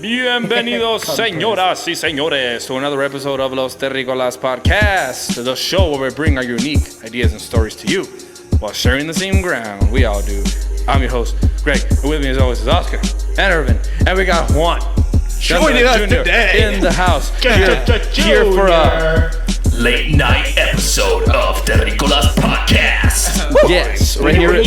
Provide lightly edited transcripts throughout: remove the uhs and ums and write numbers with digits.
Bienvenidos, señoras y señores, to another episode of Los Terricolas podcast, the show where we bring our unique ideas and stories to you while sharing the same ground we all do. I'm your host, Greg, and with me as always is Oscar and Irvin, and we got Juan joining us today in the house here for a late night episode of Terricolas podcast. Yes, we're here in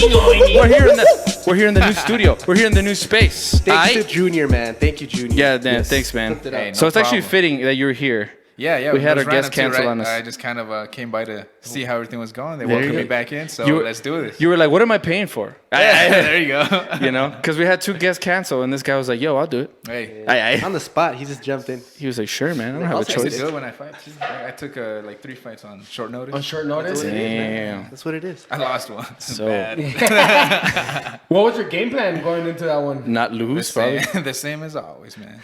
the new studio. We're here in the new space. Thanks to Junior, man. Thank you, Junior. Yeah, Dan, thanks, man. Hey, So it's actually fitting that you're here. Yeah. We had our guest cancel on us. I just kind of came by to see how everything was going. They There welcomed you me go. back in, so let's do this. You were like, what am I paying for? There you go. You know, because we had two guests cancel, and this guy was like, yo, I'll do it. Hey, On the spot, he just jumped in. He was like, sure, man, I don't have a I used to choice. do it when I fight. Too. I took like 3 fights on short notice. On short notice? Damn. That's what it is. I lost one. So- Bad. What was your game plan going into that one? Not The lose, probably. same, the same as always, man.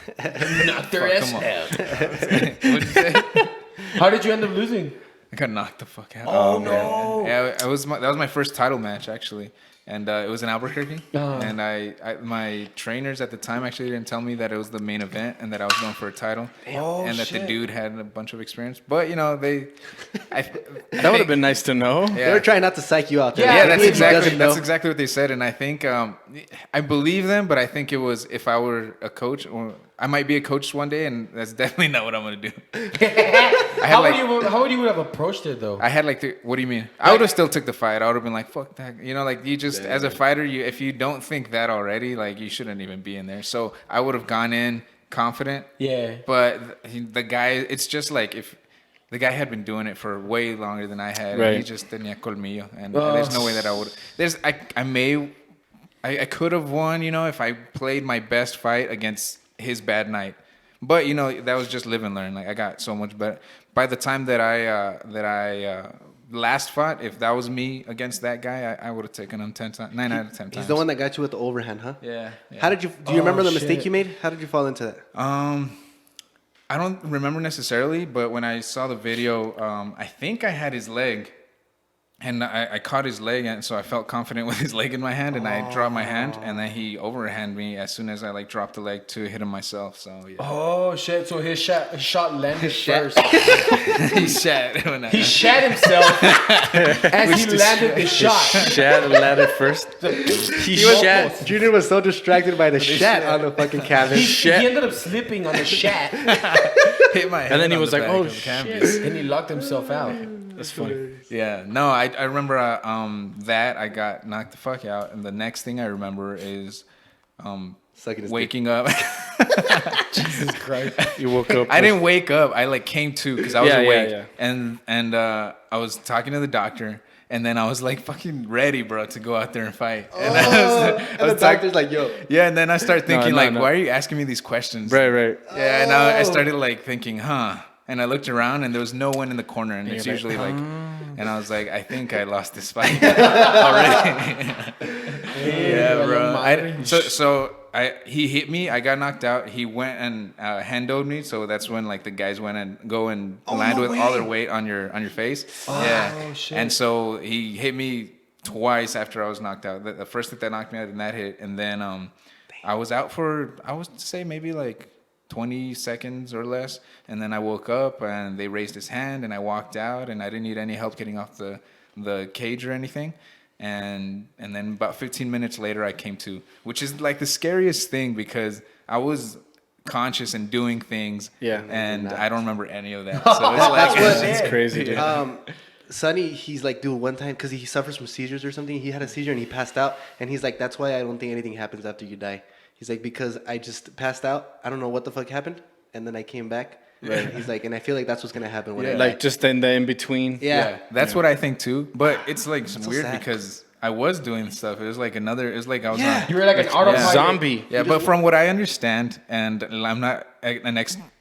Not their Fuck ass 'em up. hell. What'd you say? How did you end up losing? I got knocked the fuck out. Oh, no. Yeah, that was my first title match actually, and it was in Albuquerque. And my trainers at the time actually didn't tell me that it was the main event and that I was going for a title, and that the dude had a bunch of experience. But you know That would have been nice to know. They were trying not to psych you out. Yeah, Yeah, He that's doesn't know. exactly what they said, and I think I believe them, but I think it was if I were a coach, or I might be a coach one day, and that's definitely not what I'm gonna do. How would you have approached it though? I had what do you mean? I would have still took the fight. I would have been like, fuck that. You know, like you just, as a fighter, if you don't think that already, like you shouldn't even be in there. So I would have gone in confident. Yeah. But the guy, it's just like if the guy had been doing it for way longer than I had, Right. and he just tenía colmillo. And there's no way that I would, I could have won, you know, if I played my best fight against his bad night. But you know, that was just live and learn. Like I got so much better. By the time that I last fought, if that was me against that guy, I would have taken him 9 out of 10 times. He's the one that got you with the overhand, huh? Yeah. How did you? Do you remember the shit. mistake you made? How did you fall into that? I don't remember necessarily, but when I saw the video, I think I had his leg, and I caught his leg, and so I felt confident with his leg in my hand, and I dropped my hand, and then he overhand me as soon as I dropped the leg to hit him myself. So yeah, Oh shit! So his shot landed first. he shat. He shat himself as he landed the shot. Shat ladder first. He shat. Junior was so distracted by the shat on the fucking cabin. He ended up slipping on the shat, Hit my head And then he on was the like, back oh, of the canvas. and he locked himself out. That's funny. Yeah, no, I remember that I got knocked the fuck out, and the next thing I remember is Sucking his waking up. Jesus Christ! You woke up. I didn't wake up. I came to because I was awake, yeah. and I was talking to the doctor, and then I was fucking ready, bro, to go out there and fight. And And the doctor's like, "Yo, yeah, and then I started thinking no. why are you asking me these questions? Right. Yeah, and I started thinking, huh. And I looked around, and there was no one in the corner, and it's usually and I was like, I think I lost this fight already. Yeah, bro. He hit me. I got knocked out. He went and hand-dove me. So that's when the guys went and go and land with all their weight on your face. Yeah. Shit. And so he hit me twice after I was knocked out. The first hit that knocked me out, and that hit, and then I was out for I would say maybe 20 seconds or less, and then I woke up and they raised his hand, and I walked out, and I didn't need any help getting off the cage or anything. And then about 15 minutes later I came to, which is the scariest thing because I was conscious and doing things, and I don't remember any of that. So It's crazy, dude. Sonny, he's dude, one time, because he suffers from seizures or something, he had a seizure and he passed out, and he's like, that's why I don't think anything happens after you die. He's like, because I just passed out, I don't know what the fuck happened, and then I came back. Right. He's like, and I feel like that's what's gonna happen when I die. Just in the in between. Yeah. That's what I think too. But it's weird sad. because I was doing stuff. It was I was I was on. You were like an autopilot. Zombie. Yeah, but from what I understand, and I'm not an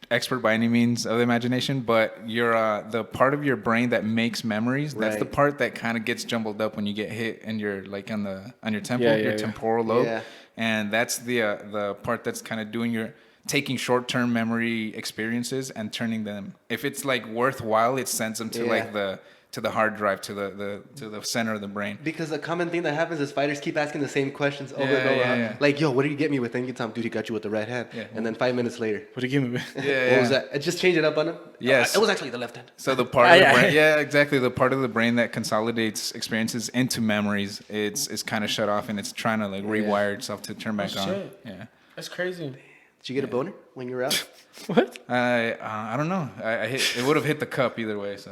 expert by any means of the imagination, but you're the part of your brain that makes memories. That's the part that kind of gets jumbled up when you get hit, and you're on your temple, your temporal lobe, and that's the part that's kind of taking short-term memory experiences and turning them. If it's worthwhile, it sends them to to the hard drive, to the center of the brain. Because a common thing that happens is fighters keep asking the same questions over Yeah, and over. yeah, yeah. Like, yo, what did you get me with? And you tell him, dude, he got you with the right hand. Yeah. And then 5 minutes later, What do you give me? what was that? Just change it up on him? Yes. It was actually the left hand. So the part of the brain, exactly. The part of the brain that consolidates experiences into memories, it's kind of shut off, and it's trying to like rewire itself to turn back on. shit. Yeah. That's crazy. Did you get a boner when you were out? What? I don't know. I hit, it would have hit the cup either way. So.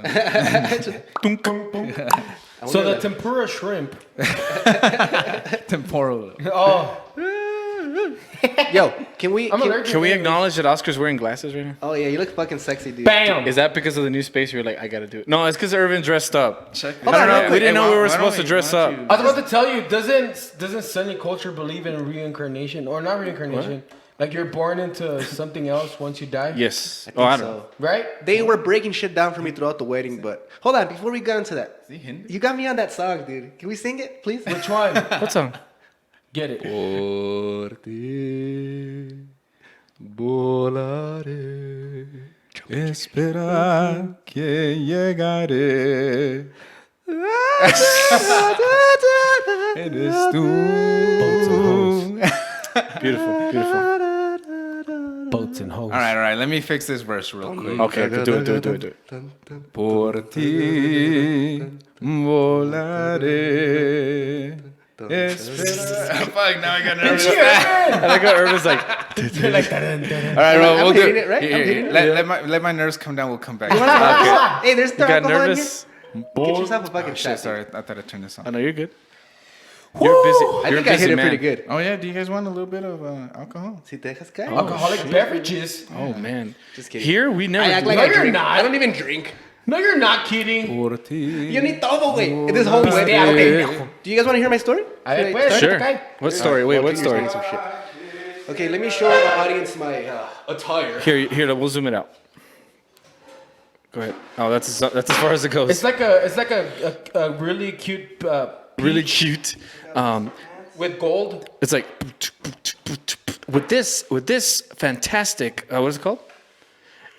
So the tempura shrimp. Temporal. Oh, Yo, can we? I'm allergic. Can we acknowledge that Oscar's wearing glasses right now? Oh yeah, you look fucking sexy, dude. Bam. Is that because of the new space? You're like, I gotta do it. No, it's because Irvin dressed up. Check Hold on, real quick. We didn't know we were Why don't supposed to dress up. I was about to tell you, doesn't Sunny culture believe in reincarnation or not reincarnation? Like you're born into something else once you die? Yes. I Oh, I think don't know. so. Right? They were breaking shit down for me throughout the wedding, but hold on, before we got into that, he Hindi? you got me on that song, dude. Can we sing it, please? Which one? What song? Get it. Por ti volaré. Espera que llegaré. Eres tú. Beautiful, beautiful. Boats and hoes. All right. Let me fix this verse real quick. Okay, do it. Por ti volaré. Espera. Fuck, now I got nervous. I like how Irvin's like, You're like, dun, dun, dun. All right, well, I'm we'll do hitting it, right? I'm hitting it. Let my nerves come down. We'll come back. Hey, there's you no got alcohol in nervous? here. Get yourself a fucking Oh, shot. shit, sorry. I thought I turned this on. I know you're good. You're busy. I You're think a I busy hit it man. pretty good. Oh yeah, do you guys want a little bit of alcohol? Si te dejas caer. Alcoholic beverages. Oh man. Just kidding. Here we never. I act do like No, I you're drink. not. I don't even drink. No, you're not kidding. Por ti. You need todo, güey. This whole wedding. Yeah, Okay. okay. Do you guys want to hear my story? Ay, Should I pues. start? Sure. What story? Wait, what story? Some shit. Okay, let me show the audience my attire. Here, we'll zoom it out. Go ahead. Oh, that's as far as it goes. It's like a really cute Really cute. with gold. It's like with this fantastic. What is it called?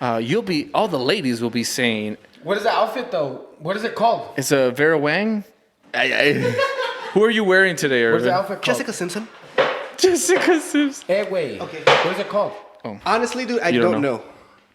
All the ladies will be saying. What is the outfit though? What is it called? It's a Vera Wang. Who are you wearing today, What is the Irvin? outfit called? Jessica Simpson. Jessica Sims. Hey, wait. Okay. What is it called? Honestly, dude, I You don't don't know. know.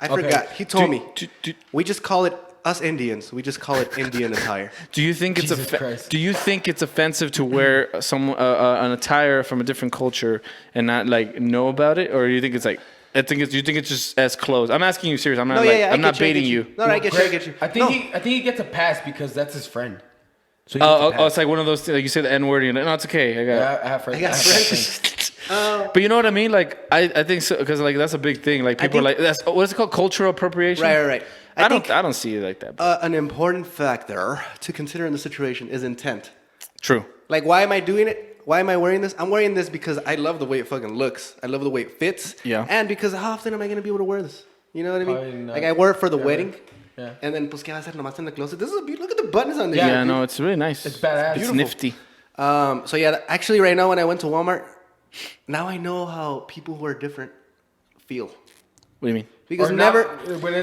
I forgot. He told me. Do, We just call it us Indians. We just call it Indian attire. do you think it's Jesus Christ. do you think it's offensive to wear an attire from a different culture and not like know about it, or do you think it's like? Do you think it's just as clothes? I'm asking you serious. I'm not I I'm not get you, I baiting get you. No, I get you. I get you. I think he gets a pass because that's his friend. So he Oh, gets a it's like one of those things. Like you say the N word, and no, it's okay. I got. pass. I have friends. I got I have friends. But you know what I mean? Like I think so because like that's a big thing. Like people are like that's what is it called? Cultural appropriation. Right. I think don't see it like that. an important factor to consider in the situation is intent. True. Like, why am I doing it? Why am I wearing this? I'm wearing this because I love the way it fucking looks. I love the way it fits. Yeah. And because how often am I gonna be able to wear this? You know what I Probably mean? not Like I wear it for the ever. wedding. Yeah. And then, pues, ¿qué va a hacer nomás en the closet? This is a look at the buttons on this. Yeah, shit, Yeah, dude. no, it's really nice. It's badass. It's Beautiful. nifty. So yeah, actually, right now when I went to Walmart, now I know how people who are different feel. What do you mean? Because Or never. not, when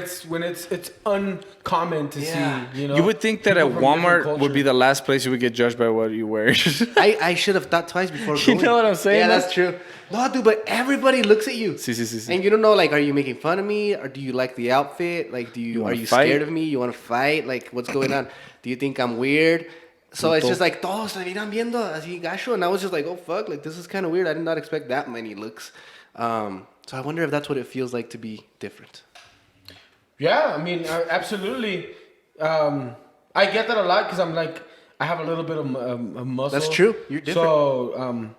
it's uncommon to Yeah. see. You know. You would think that at people from different Walmart would be cultures. the last place you would get judged by what you wear. I should have thought twice before You going. know what I'm saying, Yeah, though? that's true. No, dude, but everybody looks at you. See. And you don't know, like, are you making fun of me, or do you like the outfit? Like, You are wanna you fight? scared of me? You want to fight? Like, what's going on? Do you think I'm weird? So it's just like, todos se miran viendo así gacho, and I was just like, oh fuck, like this is kind of weird. I did not expect that many looks. So I wonder if that's what it feels like to be different. Yeah, I mean, absolutely. I get that a lot because I'm like, I have a little bit of muscle. That's true. You're different. So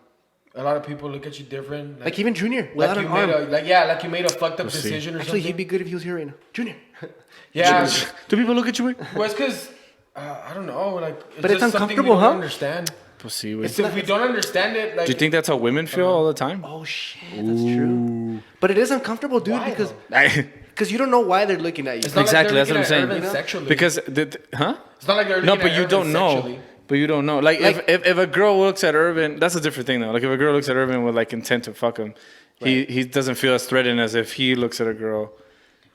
a lot of people look at you different. Like even Junior, like without you an made arm. like you made a fucked up decision or Actually, something. he'd be good if he was here right now. Junior. Yeah. Do people look at you? Well, it's because I don't know, like. But it's just something uncomfortable, we huh? don't Understand? We'll see. It's if we don't understand it, like. Do you think that's how women feel all the time? Oh shit, that's true. But it is uncomfortable, dude, Why, because though? because you don't know why they're looking at you. It's not Exactly, like that's what I'm saying. Irvin You know? sexually. Because huh? It's not like they're No, looking but at you Irvin don't know. sexually. But you don't know. Like, Like- if a girl looks at Irvin, that's a different thing though. Like if a girl looks at Irvin with like intent to fuck him, he doesn't feel as threatened as if he looks at a girl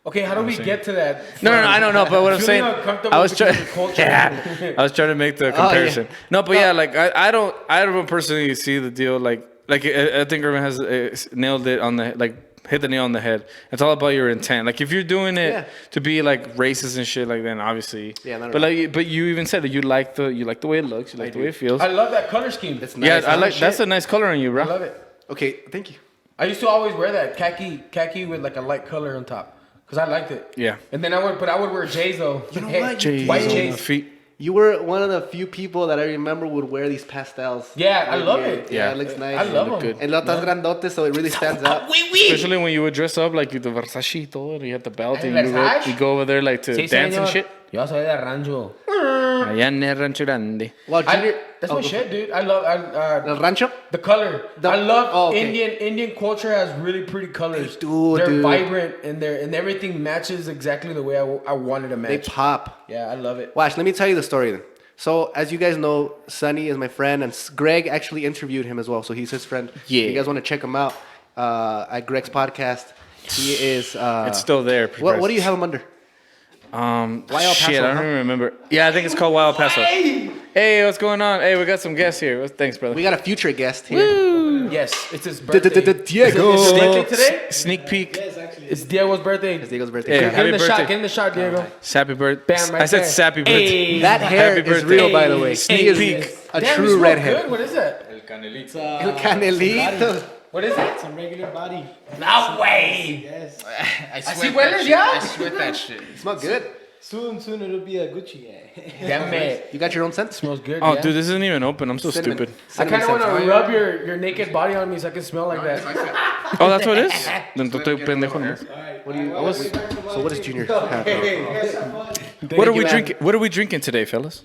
Okay, how do we get to that? No, I don't know. But what I'm saying, Uncomfortable I was trying. because of culture. Yeah, I was trying to make the comparison. No, but yeah, like I don't personally see the deal like I think Irvin has nailed it on the hit the nail on the head. It's all about your intent. Like if you're doing it to be like racist and shit, like then obviously. Yeah, but you even said that you like the way it looks, you like the way it feels. I love that color scheme. It's nice. Yeah, I like that's a nice color on you, bro. I love it. Okay, thank you. I used to always wear that khaki with like a light color on top because I liked it. Yeah. And then I would wear J's though. You know what? J's white on J's. the feet. You were one of the few people that I remember would wear these pastels. Yeah, I love it. Yeah, it looks nice. I love them. good. And lo estás grandote, so it really stands out. Especially when you would dress up like the Versace todo, and you had the belt, Ay, and Versace? you go over there like to Sí, dance and señor. shit. Yo soy de rancho. Allá en el Rancho Grande. Well, Junior, That's my shit, dude. I love El Rancho? the color. I love okay. Indian culture has really pretty colors. Dude, They're vibrant and everything matches exactly the way I wanted to match. They pop. Yeah, I love it. Watch, let me tell you the story then. So, as you guys know, Sonny is my friend, and Greg actually interviewed him as well. So, he's his friend. Yeah. If you guys want to check him out at Greg's podcast, he is. It's still there. What do you have him under? Wild Paso, shit, I don't huh? even remember. Yeah, I think it's called Wild Paso. Hey, what's going on? Hey, we got some guests here. Thanks, brother. We got a future guest here. Yes, it's his birthday. Diego. Is it his birthday today? Sneak peek. It's Diego's birthday. It's Diego's birthday. Hey, Give him the happy shot. birthday. Give him the shot, Diego. Happy birthday. Bam, right I said there. sappy birthday. Hey. That hair Happy is birthday. real, by the way. Hey. He is Peek. a Damn, you true smell redhead. good. What is that? El canelito. El Canelito. What is that? Some regular body. No way. Yes. I Así sweat hueles that shit. ya? I sweat that shit. Smell good. Soon it'll be a Gucci. Damn it. You got your own scent? Smells good. Oh, yeah. dude, this isn't even open. I'm so Cinnamon. stupid. I kind of want Cinnamon to rub your naked body on me so I can smell like that. Oh, that's what it is? Then estoy pendejo, ¿no? So, what does Junior have? What are we drinking? What are we drinking today, fellas?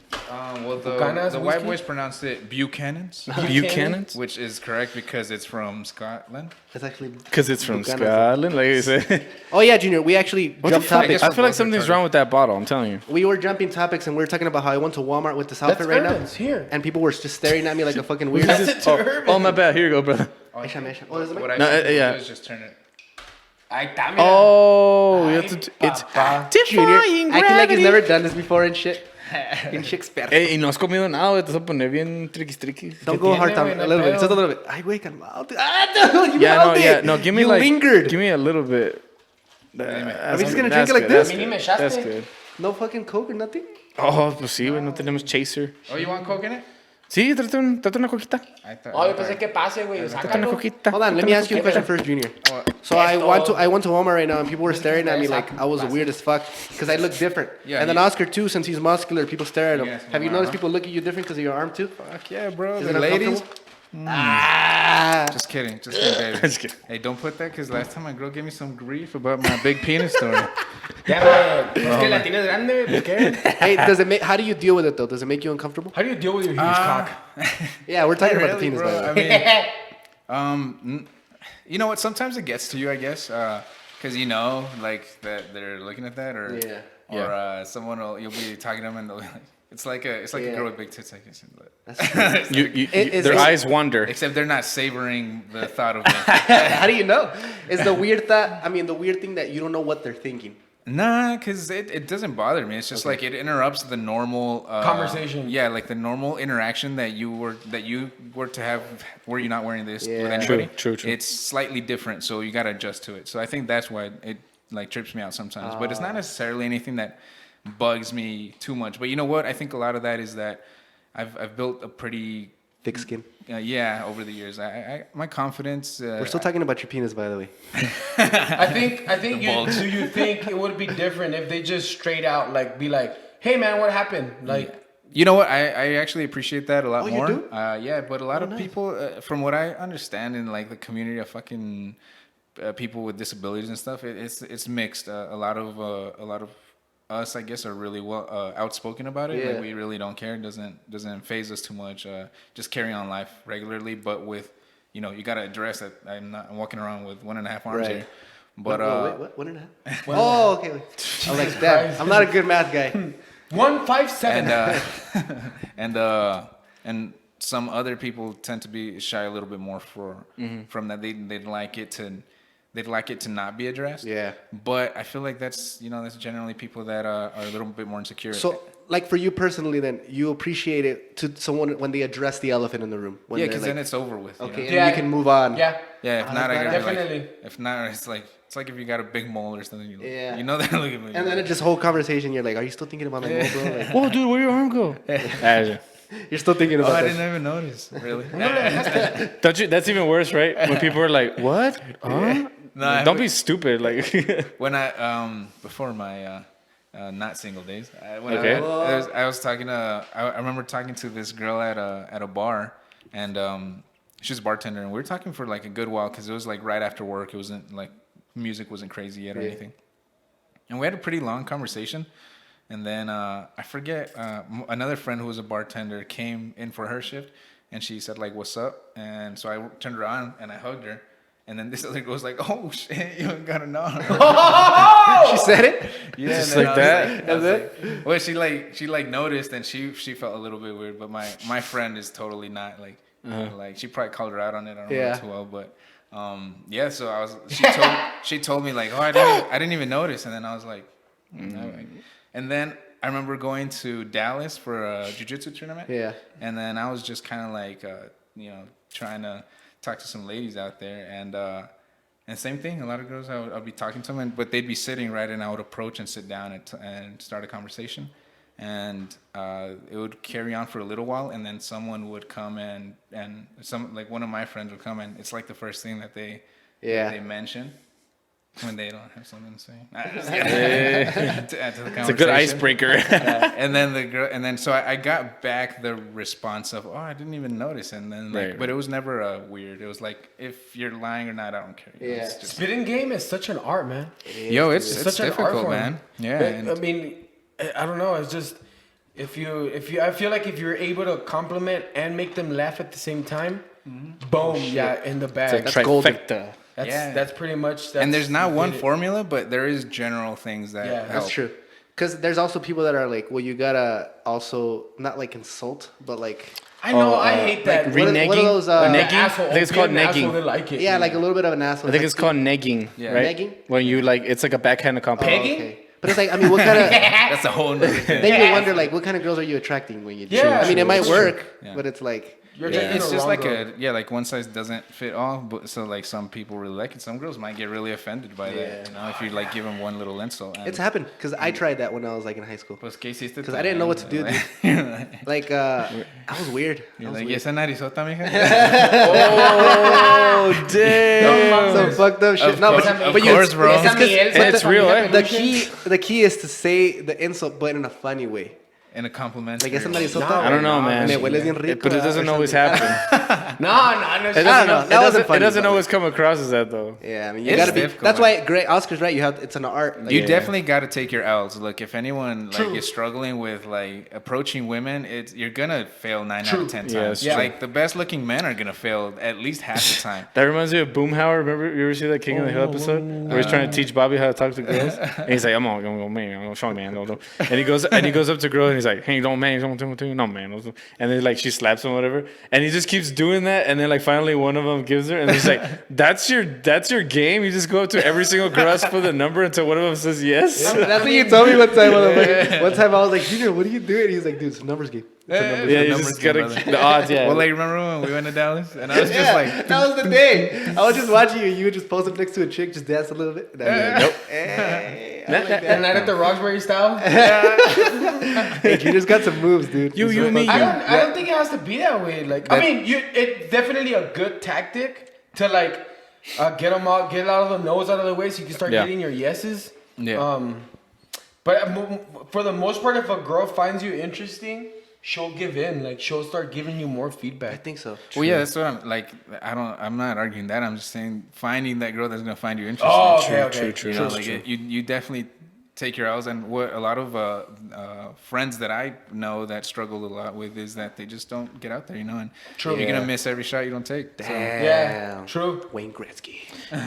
Well, Buchanan's the white whiskey? boys pronounced it Buchanan's, Buchanan's? which is correct because it's from Scotland. It's actually. Because it's from Buchanan's. Scotland, like you said. Oh, yeah, Junior. We actually What the jumped fuck? topics. I feel like both something's retarded. wrong with that bottle. I'm telling you. We were jumping topics and we were talking about how I went to Walmart with this That's outfit right Irvin's here. and people were just staring at me like a fucking weirdo. That's it to Irvin. Oh, my bad. Here you go, brother. Échame. Oh, is it What mine? I No, should yeah. do is just turn it. Ahí está, mira. Oh, you have to. It's Junior, defying acting like he's gravity. never done this before and shit. In Shakespeare. Ey, y no has comido nada, güey. Te vas a poner bien triquis. Don't go hard tiene, time. güey? No A little bit. pedo. Just a little bit. Ay, güey, calmado. Ah, no, you Yeah, no, held it. yeah. No, give me you like. lingered. Give me a little bit. Are we just gonna That's drink it like good, this? That's Mini good. me echaste. That's good. No fucking Coke or nothing? Oh, pues sí, güey. No tenemos chaser. Oh, you want Coke in it? Sí, trate una coquita. I thought. Oh, yo pensé que pase, güey. Trate una Sácalo. coquita. Hold on, let me ask you a question first, Junior. So I went to Walmart right now and people were staring at me like I was weird as fuck because I look different. Yeah, and then you- Oscar too, since he's muscular, people stare at him. Yes, Have you wow. noticed people look at you different because of your arm too? Fuck yeah, bro. Is The it ladies. uncomfortable? Ah. Just kidding, baby. Just kidding. Hey, don't put that because last time my girl gave me some grief about my big penis story. Ya, güey. Es que la tienes grande, güey. ¿Por qué? Hey, does it make? How do you deal with it though? Does it make you uncomfortable? How do you deal with your huge cock? Yeah, we're talking about the Really, penis, bro? by the way. I mean, you know what? Sometimes it gets to you, I guess, because you know, like that they're looking at that, or Yeah. someone will you'll be talking to them and they'll, it's like a Yeah. girl with big tits, I guess. That's Their it's- eyes wander. Except they're not savoring the thought of it. How do you know? It's the weird thought. I mean, the weird thing that you don't know what they're thinking. Nah, because it doesn't bother me. It's just like it interrupts the normal Conversation. Yeah, like the normal interaction that you were to have were you not wearing this Yeah. with anybody. True. It's slightly different, so you gotta adjust to it. So I think that's why it like trips me out sometimes. But it's not necessarily anything that bugs me too much. But you know what? I think a lot of that is that I've built a pretty Thick skin. over the years. I my confidence. We're still talking about your penis, by the way. I think bulge. do you think it would be different if they just straight out like be like, hey man, what happened? Like, You know what? I actually appreciate that a lot Oh, you more. do? Yeah, but a lot of people, from what I understand in like the community of fucking people with disabilities and stuff, it's mixed. A lot of us, I guess, are really well outspoken about it. Yeah. Like we really don't care. It doesn't phase us too much. Just carry on life regularly, but with you gotta address that I'm walking around with 1.5 arms Right. here. But wait, what? 1.5? Oh, okay. I was like, damn, I'm not a good math guy. 157. and some other people tend to be shy a little bit more from that. They'd like it to they'd like it to not be addressed. Yeah. But I feel like that's generally people that are a little bit more insecure. So, like for you personally, then you appreciate it to someone when they address the elephant in the room. When yeah, they're because like, then it's over with. okay, You and know? you can move on. Yeah. Yeah, if not, I gotta definitely. like, if not, it's like if you got a big mole or something. You Yeah. you know that. Look at me. And then it just whole conversation, you're like, are you still thinking about my mole, bro? Like, Whoa, dude, where your arm go? you're still thinking Oh, about I this. didn't even notice. Really? Don't you? That's even worse, right? When people are like, "What? Huh?" No, I Don't be stupid. Like, When I before my not single days, Okay. I was talking to I remember talking to this girl at a bar, and she was a bartender, and we were talking for like a good while because it was like right after work. It wasn't like music wasn't crazy yet or anything, and we had a pretty long conversation. And then I forget another friend who was a bartender came in for her shift, and she said like, "What's up?" And so I turned around and I hugged her. And then this other girl was like, "Oh shit, you got a knob." She said it? Yeah, Just and then like I was that? like, well, she noticed, and she felt a little bit weird. But my friend is totally not like like she probably called her out on it. I don't know too well, but yeah. So she told me like, "Oh, I didn't even notice," and then I was like, and then I remember going to Dallas for a jiu-jitsu tournament. Yeah. And then I was just kind of like trying to talk to some ladies out there, and same thing. A lot of girls, I'll be talking to them, but they'd be sitting right, and I would approach and sit down and start a conversation, and it would carry on for a little while, and then someone would come and some like one of my friends would come, and it's like the first thing that they mention when they don't have something to say. To add to the conversation. it's a good icebreaker. And then the girl, and then so I got back the response of, "Oh, I didn't even notice," and then like, but it was never weird. It was like, if you're lying or not, I don't care. Yeah. It's just, Spitting game is such an art, man. it's such an art difficult, form. man. Yeah. But, and I mean, I don't know. It's just if you, I feel like if you're able to compliment and make them laugh at the same time, boom, in the bag. It's like trifecta. That's pretty much. and there's not one formula, but there is general things that help. That's true. Because there's also people that are like, well, you gotta also not like insult, but like. I know. I hate that. What are those? Negging? Asshole, I think it's called an asshole negging. that like it. Yeah, like a little bit of an asshole. I think it's called negging, right? Negging? When you like, it's like a backhanded compliment. Pegging? Okay. But it's like, I mean, what kind of? That's a whole nother thing. Then you wonder, like, what kind of girls are you attracting when you do? Yeah, I mean, it might true. work, Yeah. but it's like. You're taking It's the just wrong like girl. like one size doesn't fit all. But so like some people really like it. Some girls might get really offended by that. You know, if you like give them one little insult. And It's happened because I tried that when I was like in high school. Pues, ¿qué hiciste? Because I didn't know what to do, dude. You're Like, I was weird. I was like, weird. ¿y esa narizota, mija? Oh, damn. Some fucked up shit. No, Of but you. course, bro. Esa miel, But it's real, eh? The key is to say the insult, but in a funny way. In a complimentary. Like, esa narizota. No, I don't know, man. Me hueles bien rico. But it doesn't always happen. No. It doesn't, I don't know. That wasn't funny, it doesn't but always come across as that, though. Yeah, I mean, you It's gotta be. difficult, That's man. why great Oscar's right. It's an art. Like, You definitely got to take your L's. Look, if anyone like is struggling with like approaching women, you're gonna fail 9 out of 10 times. Yeah, it's true. Like the best looking men are gonna fail at least half the time. That reminds me of Boomhauer. Remember, you ever see that King of the Hill episode where he's trying to teach Bobby how to talk to girls, and he's like, "I'm gonna man, I'm gonna show you, man." And he goes up to girl and he's like, "Hey, don't man, don't no man." And then like she slaps him, or whatever, and he just keeps doing that, and then like finally one of them gives her, and he's like, "That's your game. You just go up to every single girl, ask for the number until one of them says yes." That's what you told me one time. One time I was like, Junior, what are you doing? He's like, dude, it's a numbers game. Yeah, you numbers just game, gotta brother. the odds. Yeah. Well, like remember when we went to Dallas and I was just like, that was the day. I was just watching you. You would just post up next to a chick, just dance a little bit. And I'd be like, nope. Hey, I like And that. not at the Roxbury style. Hey, Junior's got some moves, dude. You, me, I don't think it has to be that way. Like, I mean, it's definitely a good tactic to like get them out, get out of the nose out of the way, so you can start getting your yeses. yeah. But for the most part, if a girl finds you interesting, she'll give in. Like, she'll start giving you more I feedback. think so. Well, yeah, that's what I'm like. I'm not arguing that. I'm just saying finding that girl that's gonna find you interesting. Oh, okay. True. You know, like you definitely take your L's, and what a lot of friends that I know that struggle a lot with is that they just don't get out there, you know, and you're gonna miss every shot you don't take. So. Yeah, true. Wayne Gretzky.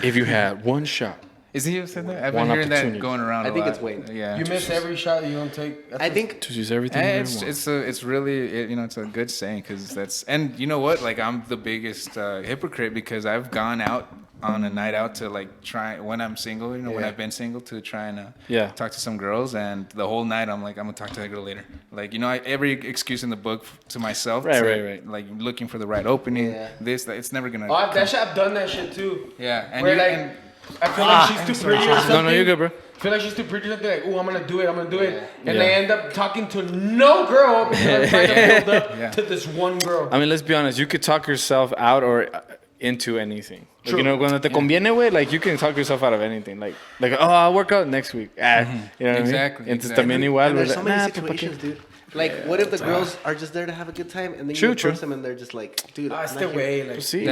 If you had one shot Is he who said that? I've been One hearing that opportunity. going around. I think a it's lot. Wayne. Yeah. You miss every shot you don't take. I think To use everything. And you want. it's really you know, it's a good saying because that's, and you know what, like I'm the biggest hypocrite because I've gone out on a night out to like try when I'm single, you know, when I've been single to try and talk to some girls, and the whole night I'm like, I'm gonna talk to that girl later. Like, you know, every excuse in the book to myself, Right. like looking for the right opening. Yeah. This that, it's never gonna. Oh, that shit, I've done that shit too. Yeah, and Where you, like, and I feel like she's too pretty or something. No, you're good, bro. I feel like she's too pretty or something. Like, oh, I'm gonna do it. And Yeah. I end up talking to no girl because I'm trying to build up Yeah. to this one girl. I mean, let's be honest. You could talk yourself out or into anything. Like, True. you know, cuando te conviene, güey, like you can talk yourself out of anything. Like, oh, I'll work out next week. You know what Exactly, I mean? Entonces exactly. también igual. and there's like, so many nah, pues, ¿pa' qué? situations, dude. Like, what if the girls are just there to have a good time, and then True, you true. approach them, and they're just like, dude, It's I'm the not way. here. Like, Pues sí,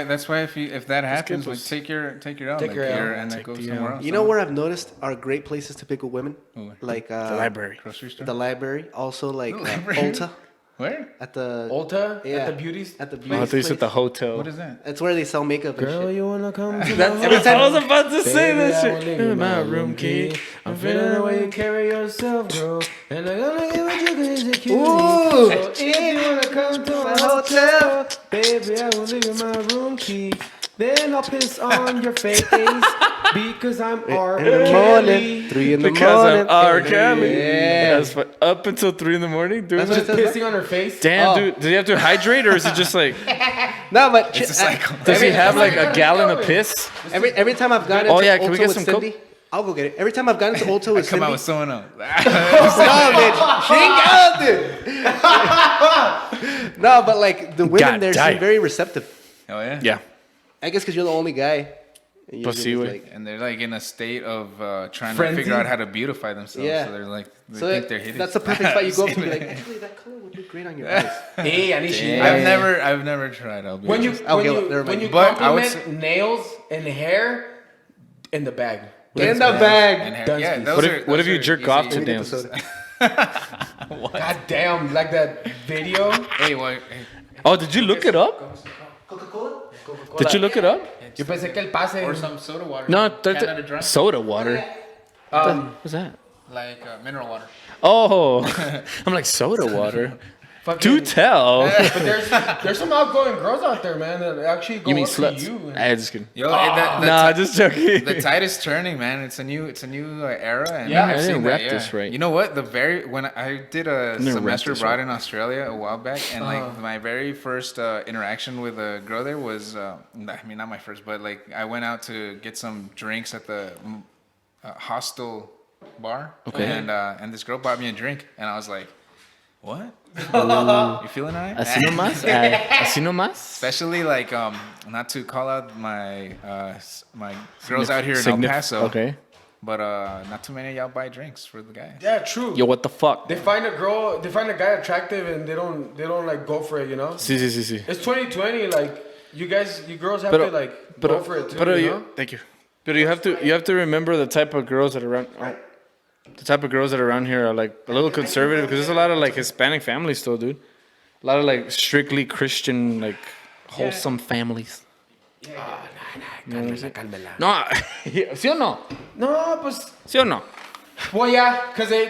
that's why if that happens, good, like pues. take your out, Take like, your here, L. and then Take go the somewhere L. else. You know where I've noticed are great places to pick with women? Where? Like the library. Grocery store. The library. Also, like library? Ulta Where? at the Ulta Yeah. at the beauties. at the Oh, I beauty thought you said the place. hotel. What is that? That's where they sell makeup and Girl, shit. you wanna come to That's my every house? time- I was about to say Baby, that I will shit. leave you My room key. I'm feeling the way you carry yourself, girl. And I'm gonna give it you cause you're cute. Ooh. So if you wanna come to my hotel, baby, I will leave you my room key. Then I'll piss on your face because I'm R. In the morning, 3 in the Because morning. I'm R. Kelly. Yeah. That's up until 3 in the morning, dude. That's what Just it says, pissing on her face. Damn, Oh. dude. Does he have to hydrate or is it just like? No, but It's a cycle. Does he have like a Every- gallon of piss? every time I've gone Oh, into yeah, can Ulta we get with some Cindy, I'll go get it. Every time I've gone into Ulta with Come Cindy, out with someone else. no, bitch, she ain't got it. No, but like the women God there damn. seem very receptive. Oh yeah. Yeah. I guess because you're the only guy. And you're Pues just sí, güey. like- And they're like in a state of trying Frenzy? to figure out how to beautify themselves. Yeah. So they're like, they So think they're hitting. that's the perfect spot. You go up to and be like, actually, that color would look great on your eyes. Hey, I need she. I've never tried. I'll be When you honest. I'll when give you up. Never when mind. you But I would compliment nails and hair in the bag. In the And bag. hair. Yeah, Dunsky. those What are- if what those if you are jerk easy. off to Let me get the nails? soda. God damn, like that video. Hey, well, hey, Oh, did you look it up? Coca-Cola? Did you look it up? Yo pensé que el pase. or some soda water. No, Canada Dry, soda water. What's that? like mineral water. Oh, I'm like soda water. Fucking- Do tell. But there's some outgoing girls out there, man, that actually go You mean up sluts? to you. And, I just kidding. Yo, Nah, just joking. the tide is turning, man. It's a new era. And Yeah, I've I didn't seen rap that, this right. You know what? When I did a didn't rap semester this abroad right. in Australia a while back, and like my very first interaction with a girl there was, I mean, not my first, but like I went out to get some drinks at the hostel bar, Okay. and this girl bought me a drink, and I was like, what? You feeling alright? Así nomás. Así nomás. Especially like not to call out my my girls out here in El Paso, Okay. but not too many of y'all buy drinks for the guys. yeah, true. Yo, what the fuck? They find a guy attractive, and they don't like go for it, you know. Sí, sí, sí, sí. It's 2020, like you girls have Pero- to like go for it too, Pero you know. thank you. But you have to remember the type of girls that are around. The type of girls that are around here are like a little conservative because there's a lot of like Hispanic families still, dude. A lot of like strictly Christian, like wholesome families. You know what I'm saying? No, ¿sí o no? No, pues. ¿Sí o no? Well, yeah, because they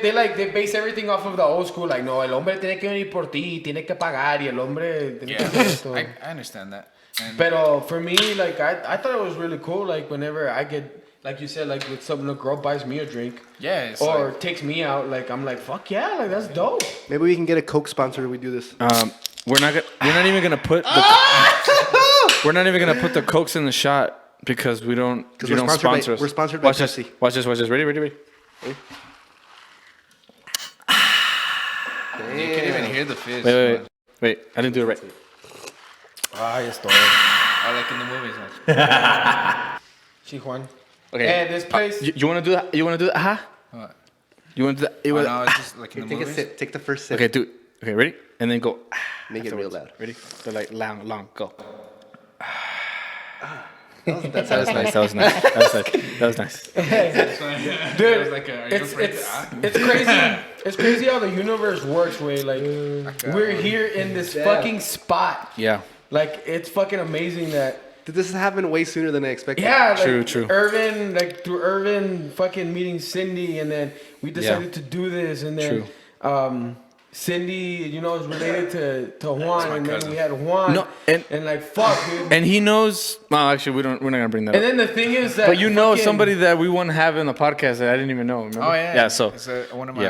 base everything off of the old school. Like, no, el hombre tiene que venir por ti, tiene que pagar, y el hombre tiene que hacer esto. I understand that. And Pero for me, like, I thought it was really cool. Like, whenever I get, like you said, like with some girl buys me a drink yeah, it's or like, takes me out, like I'm like, fuck yeah, like that's dope. Maybe we can get a Coke sponsor if we do this. We're not even gonna put the we're not even gonna put the Cokes in the shot because we don't we're sponsored by- sponsor us. we're sponsored by Watch this. Pepsi. Watch this. Ready. you can't even hear the fizz. Wait. I didn't do it right. Ah, yes, estoy. I like in the movies. Man. Sí, Juan. Okay. And this place. You wanna do that? You wanna do that? Huh? What? You wanna do that? You Oh, wanna- no, it's just like in the Take a movies. sip. Take the first sip. Okay, do it. Okay, ready? And then go. Make it real loud. Ready? So like long. Go. That's That was nice. That was nice. That was nice. Dude, Like are you afraid to- it's crazy. It's crazy how the universe works. Way like we're here in this fucking spot. Yeah. Like it's fucking amazing that this happened way sooner than I expected. Yeah, like True. Irvin, like through Irvin fucking meeting Cindy, and then we decided to do this, and then Cindy, you know, is related to Juan, and then we had Juan, No, and like fuck, dude. and he knows. No, actually, we're not gonna bring that And up. then the thing is that, But you know fucking- somebody that we wouldn't have in the podcast that I didn't even know. Remember? Oh yeah. Yeah. So it's one of my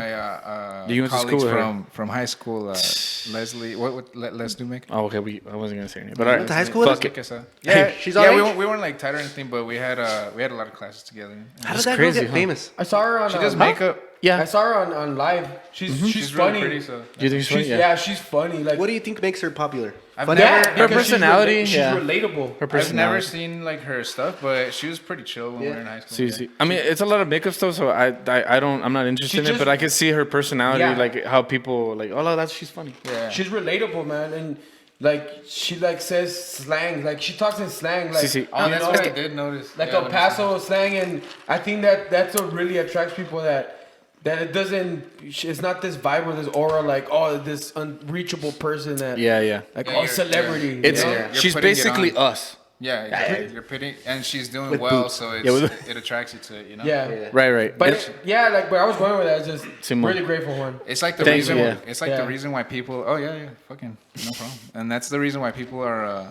You went to school colleagues with her? from high school, Leslie. What Les Dumick? oh, okay. I wasn't gonna say anything. But all right. went to high school with Fuck us? it. Yeah, she's our age? we weren't like tight or anything, but we had a lot of classes together. How did That's that crazy, girl get huh? famous? I saw her on. She does I makeup. Yeah. saw her on live. She's She's funny. really pretty. So Do you think she's funny? Yeah, she's funny. Like What do you think makes her popular? I've Funny? never- yeah, Her because personality, She's yeah. relatable. Her I've personality. never seen like her stuff, but she was pretty chill when we were in high school. Seriously. I mean, it's a lot of makeup stuff, so I'm not interested She in it, just- but I can see her personality, Yeah. like how people like, oh, she's funny. Yeah. She's relatable, man, and like she like says slang, like she talks in slang, like Sí, sí. Oh, you that's know, what I like- did notice. like Yeah, El Paso slang, and I think that's what really attracts people, that it doesn't, it's not this vibe or this aura like, oh, this unreachable person that Yeah. like Yeah, oh, you're- celebrity. It's you know? You're she's putting it basically on. us. Yeah, you're pretty, and she's doing With well, boots. so Yeah, with- it attracts you to it, you know. Yeah. Right. But It's- like where I was going with that is just Simon. really grateful one. It's like the Thank reason. you, yeah. It's like Yeah. the reason why people. Oh yeah, fucking no problem. And that's the reason why people are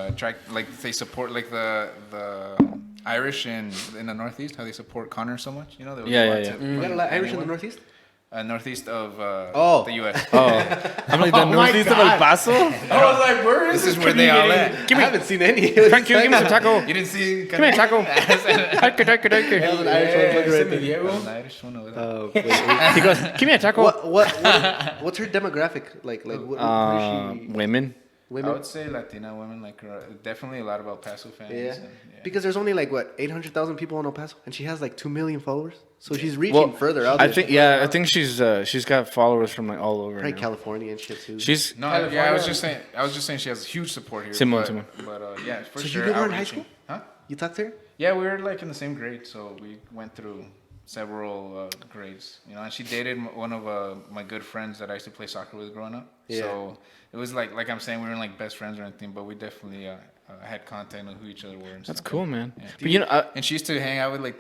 attract, like they support like the Irish in the Northeast, how they support Connor so much. You know. They would Yeah, go yeah, out yeah. to You got a lot of Irish in the Northeast? Northeast of Oh. the U.S. I'm like the northeast of El Paso. I was like, where is This is where they all at. I haven't seen any. Thank you. Give me some taco. You didn't see? Give me a taco. Taco. There's an Irish one fucking right there. Diego. An Irish one over there. Oh, wait. He goes, give me a taco. What's her demographic? Like what is she? Women. I Women? would say Latina women like her. Definitely a lot of El Paso fans. Yeah. And, Because there's only like 800,000 people in El Paso, and she has like 2 million followers. So she's reaching further out. I there. think she's got followers from like all over. Probably now. California and shit too. She's No, yeah, I was just saying she has huge support here. Simon. But yeah, for So sure. you knew her in high outreaching. school? Huh? You talked to her? Yeah, we were like in the same grade, so we went through several grades. You know, and she dated one of my good friends that I used to play soccer with growing up. Yeah. So it was like I'm saying, we weren't like best friends or anything, but we definitely had contact on who each other were. And that's stuff. cool, man. Yeah. But you know, And she used to hang out with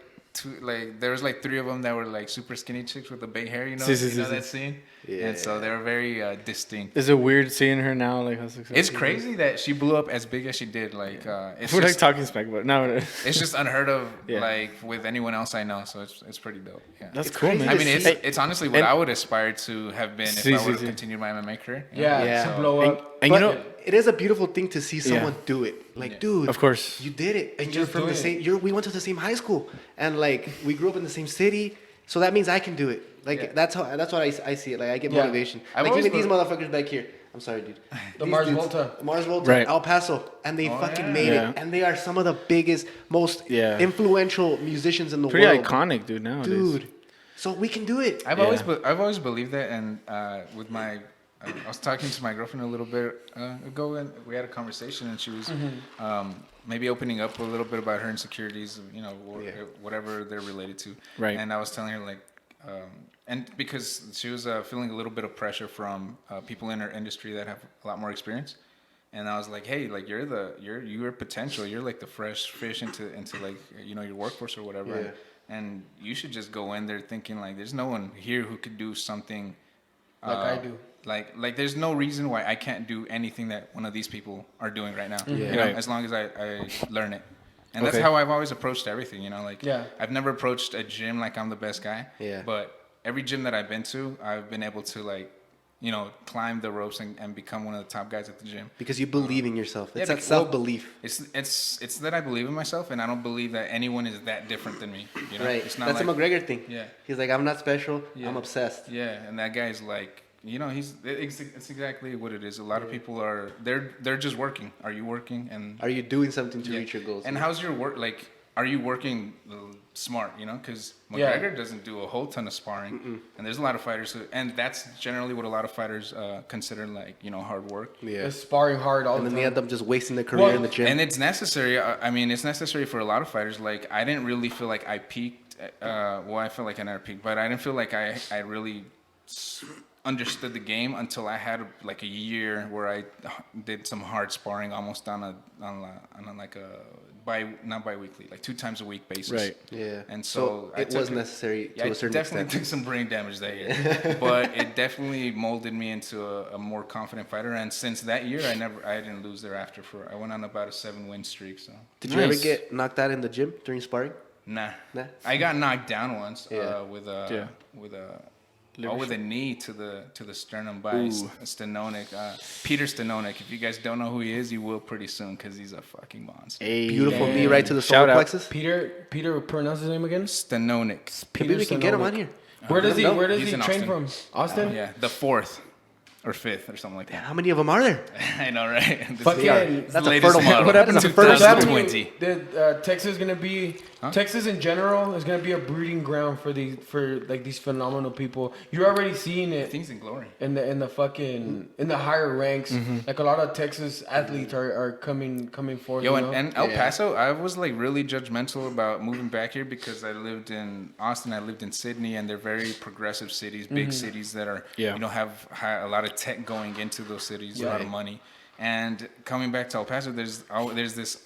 there was like 3 of them that were like super skinny chicks with the big hair, you know, that scene. Yeah. And so they were very distinct. is it weird seeing her now? Like how successful? It's crazy that she blew up as big as she did. Like, it's We're like just, talking smack, but no. it's just unheard of, Yeah. like with anyone else I know. So it's pretty dope. Yeah. That's It's cool, crazy man. I mean, to see- it's honestly what and- I would aspire to have been if See, I see, would have see. continued my MMA career. Yeah, Yeah. to blow And, up. and But you know, it is a beautiful thing to see someone do it. Like, Yeah. dude, of course. you did it, and Just you're from do the it. same. We went to the same high school, and like we grew up in the same city. So that means I can do it. Like Yeah. that's what I see it. Like I get Yeah. motivation. I've Like always even these been- motherfuckers back here. I'm sorry, dude. The These Mars dudes- Volta. Mars Volta, Right. El Paso, and they fucking yeah. made Yeah. it. And they are some of the biggest, most Yeah. influential musicians in the Pretty world. iconic, dude. Nowadays, Dude. So we can do it. I've Yeah. always believed that, and with my, I was talking to my girlfriend a little bit ago, and we had a conversation, and she was maybe opening up a little bit about her insecurities, you know, or, whatever they're related to. Right. And I was telling her like, and because she was feeling a little bit of pressure from people in her industry that have a lot more experience. And I was like, hey, like you're potential. You're like the fresh fish into like, you know, your workforce or whatever. Yeah. And you should just go in there thinking like, there's no one here who could do something Like I do. Like there's no reason why I can't do anything that one of these people are doing right now. Yeah. You know, Right. as long as I learn it. And that's Okay. how I've always approached everything, you know, like Yeah. I've never approached a gym like I'm the best guy. Yeah. But every gym that I've been to, I've been able to like, you know, climb the ropes and become one of the top guys at the gym. Because you believe in yourself. It's Yeah, that self-belief. It's that I believe in myself, and I don't believe that anyone is that different than me. You know? Right. It's not That's like, a McGregor thing. Yeah. He's like, I'm not special. Yeah. I'm obsessed. Yeah, and that guy's like, you know, it's exactly what it is. A lot of people are they're just working. Are you working? And Are you doing something to yeah. reach your goals? And how's your work? Like, are you working smart? You know, because McGregor doesn't do a whole ton of sparring, and there's a lot of fighters who, and that's generally what a lot of fighters consider like, you know, hard work. Yeah. It's sparring hard all And the then time. they end up just wasting their career in the gym. And it's necessary. I mean, it's necessary for a lot of fighters. Like, I didn't really feel like I peaked. Well, I feel like I never peaked, but I didn't feel like I really understood the game until I had like a year where I did some hard sparring almost on a like a not bi-weekly, like 2 times a week basis. Right. Yeah. And so it was necessary to a certain I definitely extent. took some brain damage that year, but it definitely molded me into a more confident fighter. And since that year, I didn't lose thereafter. I went on about a 7-win streak. So Did you ever get knocked out in the gym during sparring? nah. Nah? I got knocked down once Yeah. with a knee to the sternum by Stenonik, Peter Stenonik. If you guys don't know who he is, you will pretty soon because he's a fucking monster. Beautiful knee right to the Shout solar out. plexus. Peter, pronounce his name again. Stenonik. Maybe we can get him on here. Where does he He's in train from? Austin? Yeah, the 4th or 5th or something like that. How many of them are there? I know, right? Fucking. That's a fertile model. What happened That's to a fertile That model. 2020. Texas is gonna be Texas in general is gonna be a breeding ground for these phenomenal people. You're already seeing it Things in glory. in the higher ranks. Like a lot of Texas athletes are coming forth. Yo, you know? and El Paso, I was like really judgmental about moving back here because I lived in Austin, I lived in Sydney, and they're very progressive cities, big cities that are, have a lot of tech going into those cities, a lot of money. And coming back to El Paso, there's this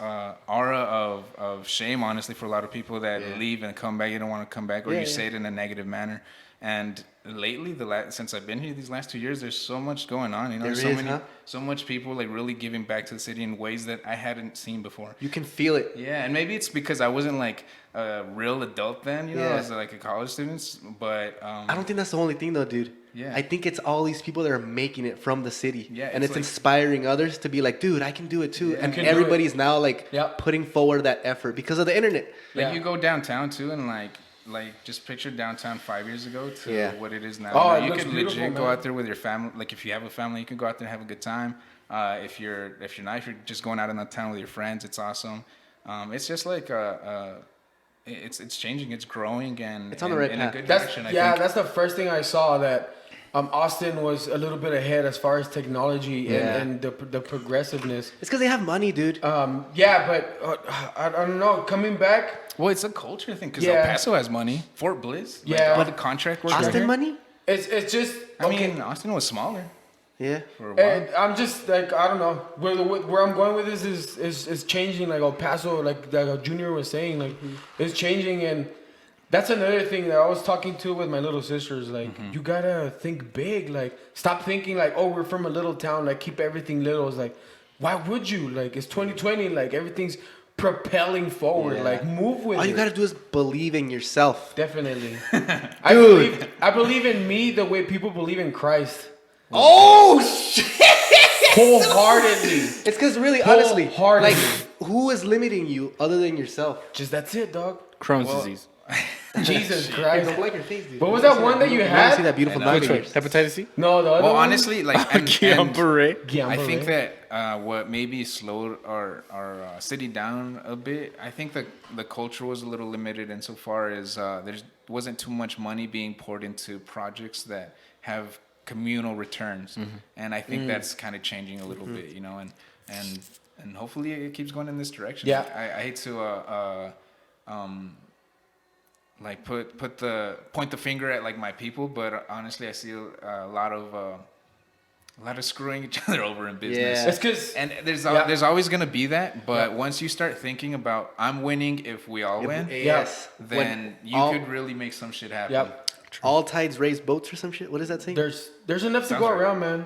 aura of shame, honestly, for a lot of people that leave and come back. You don't want to come back, or you say it in a negative manner. And lately, since I've been here these last 2 years, there's so much going on. You know, so much people like really giving back to the city in ways that I hadn't seen before. You can feel it. Yeah, and maybe it's because I wasn't like a real adult then, you know, Yeah. as like a college student. But I don't think that's the only thing though, dude. Yeah. I think it's all these people that are making it from the city. Yeah, and it's it's like- inspiring others to be like, dude, I can do it too. And can do everybody's now like Yep. putting forward that effort because of the internet. like you go downtown too, and like just picture downtown 5 years ago to what it is now. Oh, You know, it you looks could beautiful, legit go man. out there with your family. Like if you have a family, you can go out there and have a good time. If you're not, if you're just going out in the town with your friends, it's awesome. It's just like it's changing, it's growing, and It's on the right in path. a good That's direction. I think. that's the first thing I saw that Austin was a little bit ahead as far as technology and the progressiveness. It's because they have money, dude. Yeah, but I don't know. Coming back, Well, it's a culture thing because Yeah. El Paso has money. Fort Bliss, Yeah. all the contract workers. Austin here. money? it's just. I mean, Austin was smaller Yeah. for a while. And I'm just like I don't know where I'm going with this is changing. Like El Paso, like Junior was saying, like it's changing, and that's another thing that I was talking to with my little sisters. Like you gotta think big. Like stop thinking like, oh, we're from a little town. Like keep everything little. It's like, why would you? Like it's 2020. Like everything's propelling forward. Yeah. Like move with All it. you gotta do is believe in yourself. Definitely. Dude. I believe in me the way people believe in Christ. Oh shit! Wholeheartedly. It's because really, honestly, Wholeheartedly. like, who is limiting you other than yourself? Just that's it, dog. Crohn's disease. Jesus Hey, Christ. don't like your face, dude. What was that one that you You wanna had? see that beautiful I know. nugget Which of one? yours? Hepatitis C? No, the other Well, one. honestly, like Guillain-Barré. Guillain-Barré. I think that what maybe slowed our city down a bit. I think that the culture was a little limited insofar as there wasn't too much money being poured into projects that have communal returns, and I think that's kind of changing a little bit, you know, and hopefully it keeps going in this direction. Yeah. I hate to like point the finger at like my people, but honestly, I see a lot of screwing each other over in business. Yeah. It's because And there's always gonna be that, but once you start thinking about I'm winning if we all win, Yes. then you all- could really make some shit happen. Yep. All tides raise boats or some shit. What does that say? There's enough to Sounds go right. around, man.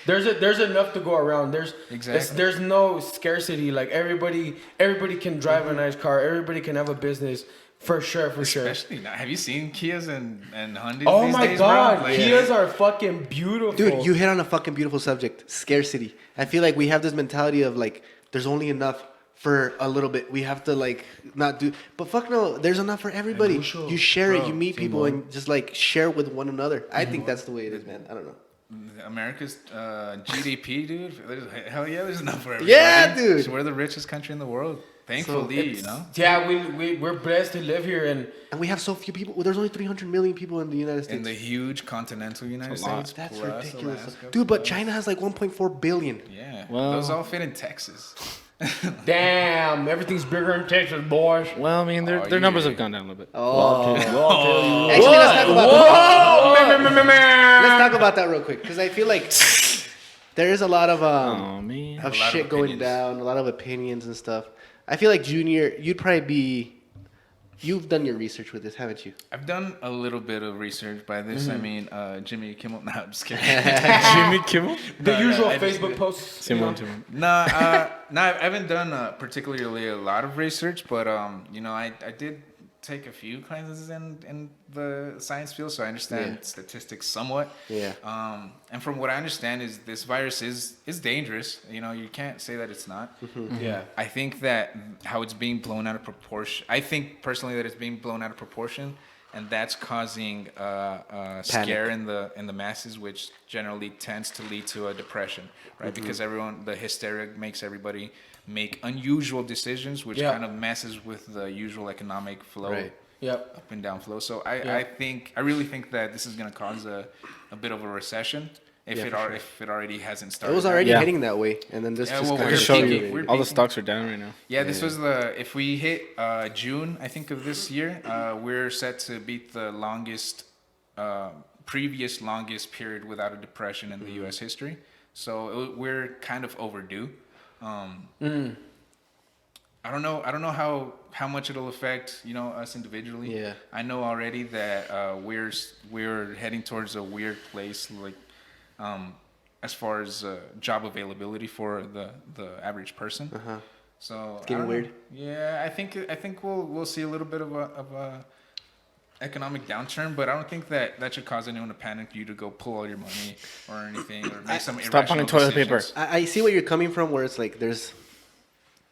There's enough to go around. Exactly. There's no scarcity. Like everybody can drive a nice car. Everybody can have a business. For sure. Especially now. Have you seen Kias and Hyundais Oh these my days, God, bro? Like, Kias are fucking beautiful. Dude, you hit on a fucking beautiful subject. Scarcity. I feel like we have this mentality of like, there's only enough for a little bit. We have to like not do, but fuck no, there's enough for everybody. Mucho. You share it, Bro, you meet people and just like share with one another. I think that's the way it is, man. I don't know. America's GDP, dude. Hell yeah, there's enough for everybody. Yeah, dude. So we're the richest country in the world. Thankfully, you know. Yeah, we're blessed to live here, and And we have so few people. Well, there's only 300 million people in the United States. In the huge continental United States. That's plus ridiculous. Alaska, Dude, but plus- China has like 1.4 billion. Yeah. Well- Those all fit in Texas. Damn, everything's bigger in Texas, boys. Well, I mean, their numbers have gone down a little bit. Actually, let's talk about that. Let's talk about that real quick because I feel like there is a lot of Oh, man. of A lot of shit going opinions. down, a lot of opinions and stuff. I feel like Junior, you'd probably be. You've done your research with this, haven't you? I've done a little bit of research by this. I mean, Jimmy Kimmel. No, I'm just kidding. Jimmy Kimmel? The usual I just Facebook did- posts. Same you know? one, Tim. No, I haven't done particularly a lot of research, but I did take a few classes in the science field, so I understand statistics somewhat. Yeah. And from what I understand, is this virus is dangerous. You can't say that it's not. Yeah. I think that how it's being blown out of proportion. I think personally that it's being blown out of proportion, and that's causing a scare in the masses, which generally tends to lead to a depression, right? Because the hysteria makes everybody make unusual decisions, which kind of messes with the usual economic flow, Right. Yep. up and down flow. So I really think that this is going to cause a bit of a recession if it already hasn't It started. was already Yeah. heading that way, and then this Yeah, just well, kind we're of Show peaking. you. We're All the peaking. stocks are down right now. Yeah, this was if we hit June, I think of this year, we're set to beat the previous longest period without a depression in the U.S. history. So we're kind of overdue. I don't know how much it'll affect us individually. Yeah. I know already that we're heading towards a weird place, like as far as job availability for the average person. So getting I don't know. weird. Yeah, I think we'll see a little bit of a economic downturn, but I don't think that should cause anyone to panic you to go pull all your money or anything or make some Stop buying irrational toilet paper. decisions. I see where you're coming from, where it's like there's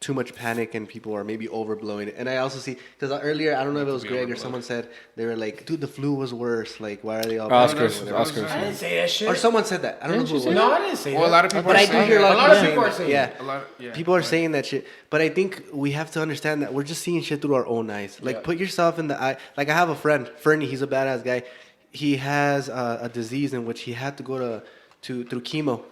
too much panic and people are maybe overblowing it. And I also see, because earlier, I don't know if it was be Greg or overblown. someone said, they were like, dude, the flu was worse. Like, why are they all Oscars. panicking or whatever? Oscars. I didn't say that shit. Or someone said that. I don't know who it was. No, I didn't say Well, a that. lot of people But are I do saying hear a that. lot of people people are saying yeah. that. A lot, yeah. People are saying that shit, but I think we have to understand that we're just seeing shit through our own eyes. Like, put yourself in the eye. Like, I have a friend, Fernie. He's a badass guy. He has a disease in which he had to go through chemo,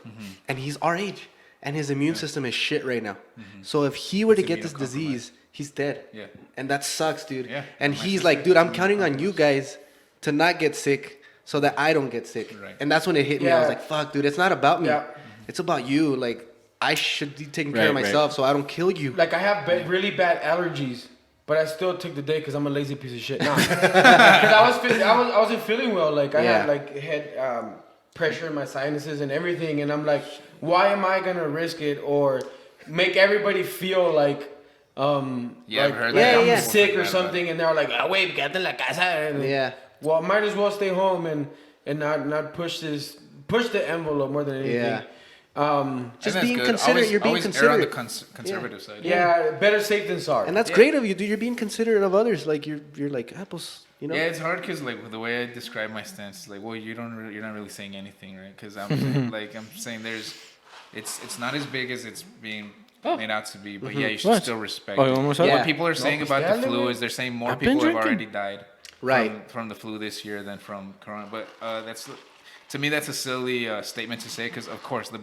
and he's our age, and his immune system is shit right now. So if he were to get this disease, he's dead. Yeah. And that sucks, dude. Yeah. And My he's sister like, dude, I'm is counting on you guys to not get sick so that I don't get sick. Right. And that's when it hit me. I was Yeah. like, fuck, dude, it's not about me. Yeah. It's about you. Like, I should be taking care of Right, right. myself so I don't kill you. Like I have really bad allergies, but I still took the day because I'm a lazy piece of shit. Nah, because I wasn't feeling well. Like I had like head pressure in my sinuses and everything, and I'm like, why am I gonna risk it or make everybody feel like Yeah, I've like, heard like that. I'm Yeah. sick or Yeah, something, and they're like, ah, wait, quédate en la casa. And, Yeah. Well, might as well stay home and not push the envelope more than anything. Yeah. And Just that's being good. considerate. You're being always err on the considerate. conservative side. Yeah, better safe than sorry. And that's great of you, dude. You're being considerate of others. Like, you're like, apples, you know? Yeah, it's hard because like the way I describe my stance is like, well, you're not really saying anything, right? Because I'm saying it's not as big as it's being made out to be, but yeah, you should What? still respect Oh, it. you want more soda? Yeah. What people are saying pues about the dale, flu güey. is they're saying more I've been people have drinking. already died Right. from the flu this year than from corona. But to me that's a silly statement to say because of course the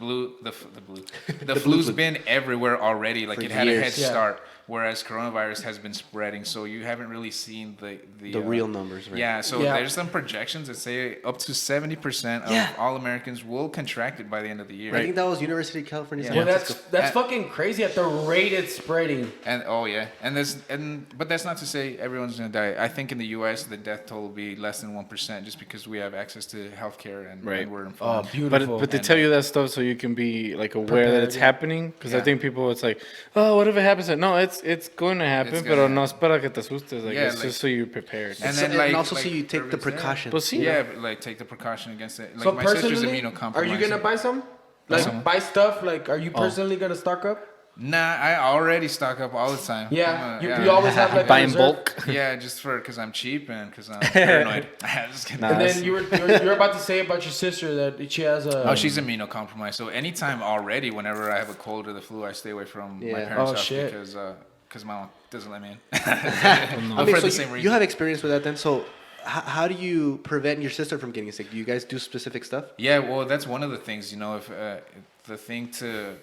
flu's been everywhere already. Like For it had a head years. Yeah. start, whereas coronavirus has been spreading. So you haven't really seen The real numbers, right? Yeah, so Yeah. there's some projections that say up to 70% of Yeah. all Americans will contract it by the end of the year. I think that was University of California. San Well, Francisco. that's fucking crazy at the rate it's spreading. And but that's not to say everyone's gonna die. I think in the U.S. the death toll will be less than 1% just because we have access to healthcare and we're informed. Oh, beautiful. But they tell you that stuff so you can be like aware that Prepared, it's yeah. happening. Because I Yeah. think people, it's like, oh, what if it happens? No, it's going to happen, It's pero gonna no es para que te asustes. Like, Yeah, it's like- just so you're prepared. And So- then, and like- also like so you take the Irvin said. precautions. Pues sí. Yeah, but, like take the precaution against it. Like So my sister's personally, immunocompromised. are you gonna buy some? Like Some? buy stuff? Like, are you Oh. personally gonna stock up? Nah, I already stock up all the time. Yeah, I'm you always have like Buy a in reserve. bulk. Yeah, just because I'm cheap and because I'm paranoid. I'm just kidding. Nah. And then you're about to say about your sister that she has a. Oh, she's immunocompromised. So anytime already, whenever I have a cold or the flu, I stay away from my Yeah. parents' Oh, house shit. because my mom doesn't let me in. Okay, for so the same you reason. have experience with that then. So how do you prevent your sister from getting sick? Do you guys do specific stuff? Yeah, well, that's one of the things. If the thing to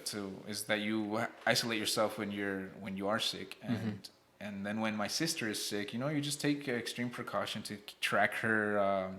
is that you isolate yourself when you are sick, and then when my sister is sick, you just take extreme precaution to track her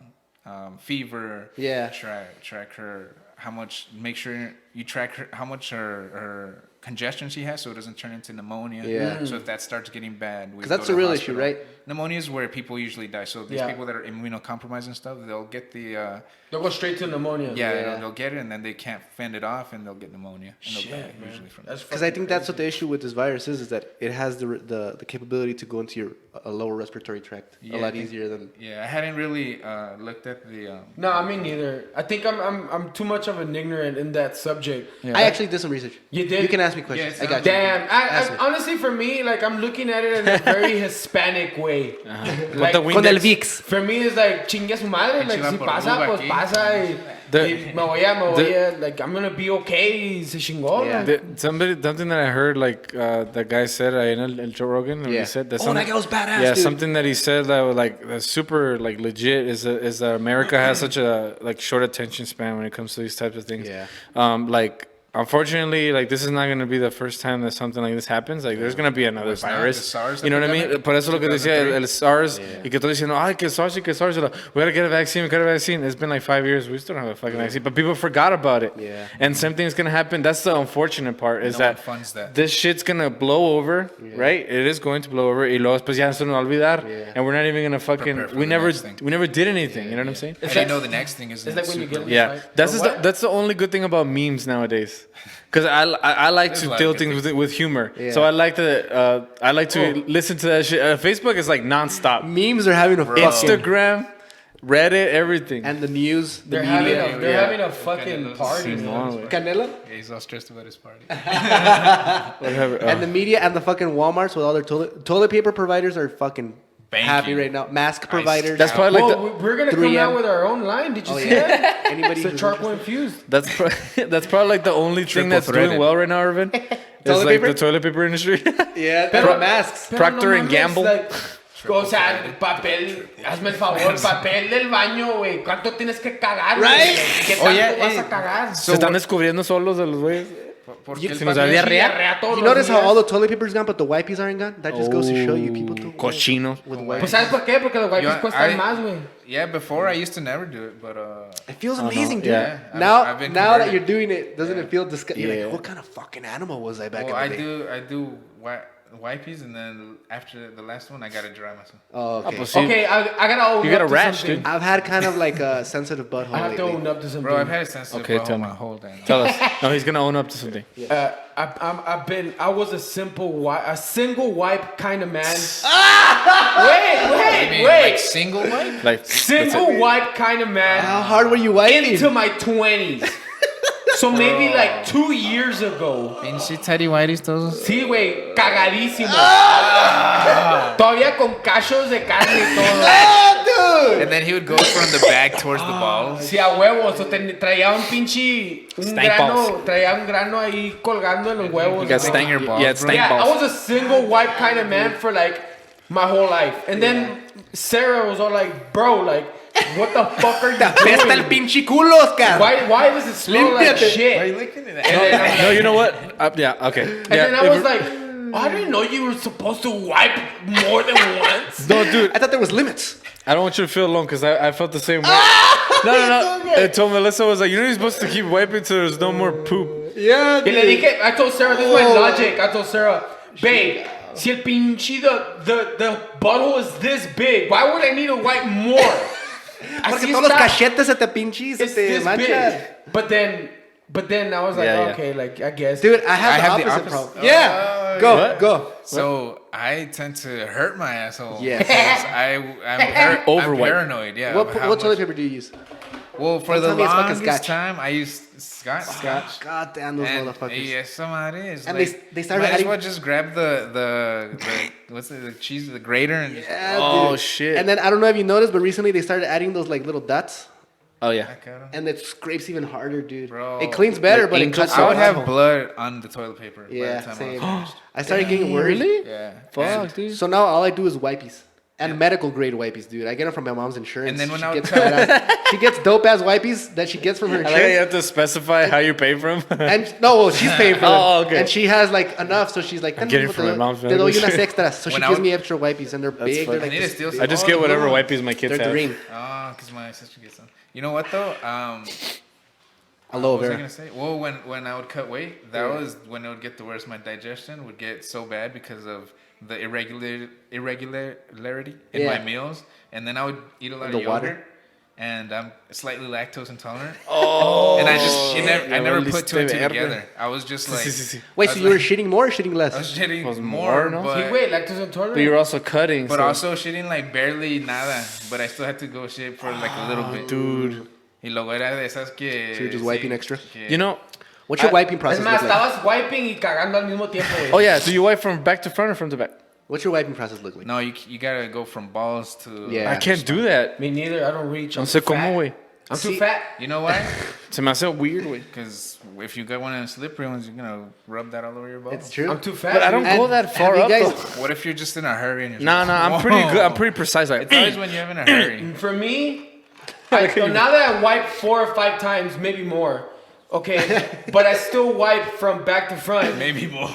fever. Yeah. Track her how much. Make sure you track her how much her congestion she has, so it doesn't turn into pneumonia. Yeah. So if that starts getting bad, Because that's the real issue, right? Pneumonia is where people usually die. So these people that are immunocompromised and stuff, they'll get the. They'll go straight to pneumonia. Yeah, they'll get it, and then they can't fend it off, and they'll get pneumonia. And they'll die usually from that. Because I think that's what the issue with this virus is that it has the capability to go into your lower respiratory tract a lot easier than. Yeah, I hadn't really looked at the. No, I mean neither. I think I'm too much of an ignorant in that subject. I actually did some research. You did? You can ask me questions. Yeah, I got you. Damn. I honestly, for me, like I'm looking at it in a very Hispanic way. Like, Con el VIX. for me, it's like chingue su madre. Like si pasa, pues pasa. Y me voy a, like I'm gonna be okay. Se chingó. Yeah. Like, Something that I heard, like that guy said in El Joe Rogan, and he said that that guy was badass. yeah, dude. something that he said that was like that's super like legit is that America has such a like short attention span when it comes to these types of things. Yeah. Like unfortunately, like this is not going to be the first time that something like this happens. Like there's going to be another it's not virus. the SARS You know what I mean? epidemic, Por eso lo que decía 2003. el SARS y que todos diciendo, ay, que SARS y que SARS. We gotta get a vaccine. We got a vaccine. It's been like 5 years. We still don't have a fucking vaccine. But people forgot about it. Yeah. And same thing's going to happen. That's the unfortunate part is No one that funds that. this shit's going to blow over, right? It is going to blow over. Y luego después ya se nos va a olvidar. Yeah. And we're not even going to Prepare fucking, for we the never next thing. we never did anything. You know what I'm saying? I didn't know the next thing is. it's like when you get Yeah, that's What? that's the only good thing about memes nowadays, because I like There's a to lot deal of good things with humor. Yeah. So I like to listen to that shit. Facebook is like nonstop. Memes are having a fucking Instagram, Reddit, everything. and the news, the They're having media. having a fucking party. man. Canela Yeah, he's all stressed about his party. Whatever. and the media and the fucking WalMarts with all their toilet paper providers are fucking happy right now. Mask providers. That's probably like Well, we're gonna come 3M. out with our own line. Did you Oh, see yeah. that? Anybody It's a who's charcoal interested. infused. that's probably like the only thing that's doing threaded. well right now, Irvin. Is Toilet like paper? the toilet paper industry. Yeah, Pero- masks. Pero Procter and mames, Gamble. like, o sea, papel, hazme el favor, papel del baño, güey. ¿Cuánto tienes que cagar, güey? Right. ¿Qué tanto Oye, vas a cagar? Se están descubriendo solos de los güeyes. Porque Se nos da diarrea. Diarrea todos You los notice how días. all the toilet paper's gone, but the wipes aren't gone? That just goes to show you people do Cochinos. with Pues wipes. ¿sabes por qué? Porque los wipes cuestan más, güey. Yeah, before I used to never do it, but It feels amazing, dude. Yeah. Now, I've been now that converted. you're doing it, doesn't it feel disgusting? You're Yeah. like, what kind of fucking animal was I back well, in the day? I do wipes, and then after the last one, I gotta dry myself. Oh, okay. pues sí. Okay, I gotta own You got up a to rash, something. dude. I've had kind of like a sensitive butthole I have to lately. own up to something. Bro, I've had a sensitive Okay, butthole tell my me. whole day. Tell us. No, he's gonna own up to something. I was a single wipe kind of man. I mean, Wait. like single wipe? Like Single wipe kind of man. How hard were you wiping? Into my 20s. So maybe like 2 years ago. Pinche Teddy Whiteys todos. Sí, güey, cagadísimo. Todavía con cachos de carne y todo. And then he would go from the back towards the balls. Sí, a huevos. Traía un pinche. Stank balls. Traía un grano ahí colgando en los huevos. You got güey. stank your balls, Yeah, bro. stank Yeah, I balls. was a single wipe kind of man for like my whole life. And then Sarah was all like, bro, like, what the fuck are you Apesta el doing? pinche culo, Oscar. Why does it smell like Límpiate. shit? looking at And then I'm No, you know what? Yeah, okay. And then I was like, oh, I didn't know you were supposed to wipe more than once. no, dude, I thought there was limits. I don't want you to feel alone because I felt the same way. No. I told Melissa, I was like, you know, you're supposed to keep wiping till there's no more poop. Yeah, Y le dije, I told Sarah, this is my logic. I told Sarah, babe, si el pinche, the bottle is this big, why would I need to wipe more? Porque Así todos los está. cachetes se te pinches, se It's te this manchan. big. But then I was like, Yeah, yeah. okay, like, I guess. Dude, I have the opposite problem. Yeah. Go. So I tend to hurt my asshole. Yes. I'm Overweight. paranoid. Yeah. What of how toilet much- paper do you use? Well, for Don't the tell me it's fucking longest Scotch. time, I used Scotch. God damn those And motherfuckers. yes, somebody is. And like, they started might as adding- well just grab the what's the cheese, the grater, and just Yeah, Oh, dude. shit. And then I don't know if you noticed, but recently they started adding those like little dots, Oh, yeah. back at 'em. and it scrapes even harder, dude. Bro. It cleans better, Like but it angel cuts. I would your have butthole. blood on the toilet paper. by Yeah, the time same. I was finished. I started getting worried. Really? Yeah. Fuck, dude. So now all I do is wipies. And medical grade wipes, dude. I get them from my mom's insurance. And then when she gets dope ass wipes that she gets from her I like how you insurance. have to specify how you pay for them. She's paying for them. Oh, okay. And she has like enough, so she's like, getting from my mom's Te doy family. unas extras. So When she I gives was- me extra wipes, and they're big. funny. They're I need to like steal this I big. just get whatever wipes my kids They're have. green. Oh, because my sister gets some. You know what though? Aloe What was I vera. gonna say? Well, when I would cut weight, that was when it would get the worst. My digestion would get so bad because of the irregularity in my Yeah. meals, and then I would eat a lot The of water? yogurt, and I'm slightly lactose intolerant. Oh, And I just I never valiste put two and two verga. together. I was just like, Wait, I so was you were like- shitting more or shitting less? I was shitting Was more, more, no? but Wait, lactose intolerant. But you're also cutting. but so- also shitting like barely nada. But I still had to go shit for like a little bit. dude. Y luego era de esas que. So you're just wiping extra? que- You know. What's your wiping Es process más, look like? estabas wiping y cagando al mismo tiempo, güey. Oh yeah. Do you wipe from back to front or front to back? What's your wiping process look like? No, you gotta go from balls to. Yeah. I can't do that. Me neither. I don't reach. No I'm sé too cómo, fat. güey. I'm too See- fat. You know why? Se me hace weird, güey. Because if you got one of the slippery ones, you're gonna rub that all over your balls. It's true. I'm too fat. But I don't dude. go that far you up. guys- Though. What if you're just in a hurry and you're Nah, just nah. I'm pretty good. I'm pretty precise. Like, It's always when you're in a hurry. For me, so now that I wipe 4 or 5 times, maybe more. Okay, but I still wipe from back to front, Maybe more.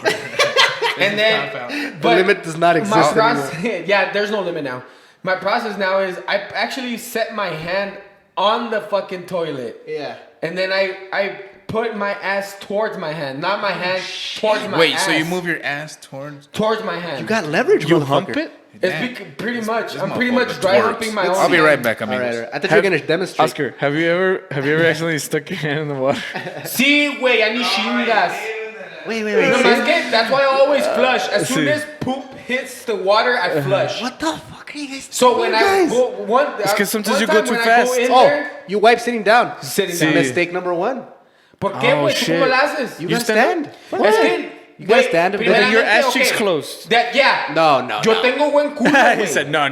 and then. The But limit does not my exist anymore. process, yeah, there's no limit now. My process now is I actually set my hand on the fucking toilet, Yeah. and then I put my ass towards my hand, not my hand towards my Wait, ass. so you move your ass towards my hand. You got leverage, you motherfucker. hump it? It's pretty much. this I'm pretty motherfucker much dry twerks. humping my own. I'll be right hand. back, All right, amigos. all right. I thought you were going to demonstrate. Oscar, have you ever accidentally stuck your hand in the water? Sí, güey, I need chingas. Wait. No, say- más que, that's why I always flush. As soon sí. as poop hits the water, I flush. What the fuck are you guys So doing, when I guys? go one, It's 'cause sometimes one you go time too when I fast. go in Oh, there, you wipe sitting down. sitting Sí. down. Mistake number 1. ¿Por qué, Oh, güey? ¿Tú shit. cómo la haces? You You gotta stand stand. Es que, You gotta güey, stand. But then your primeramente, ass cheeks okay, closed. Yeah. No. Yo tengo buen culo, He güey. said no.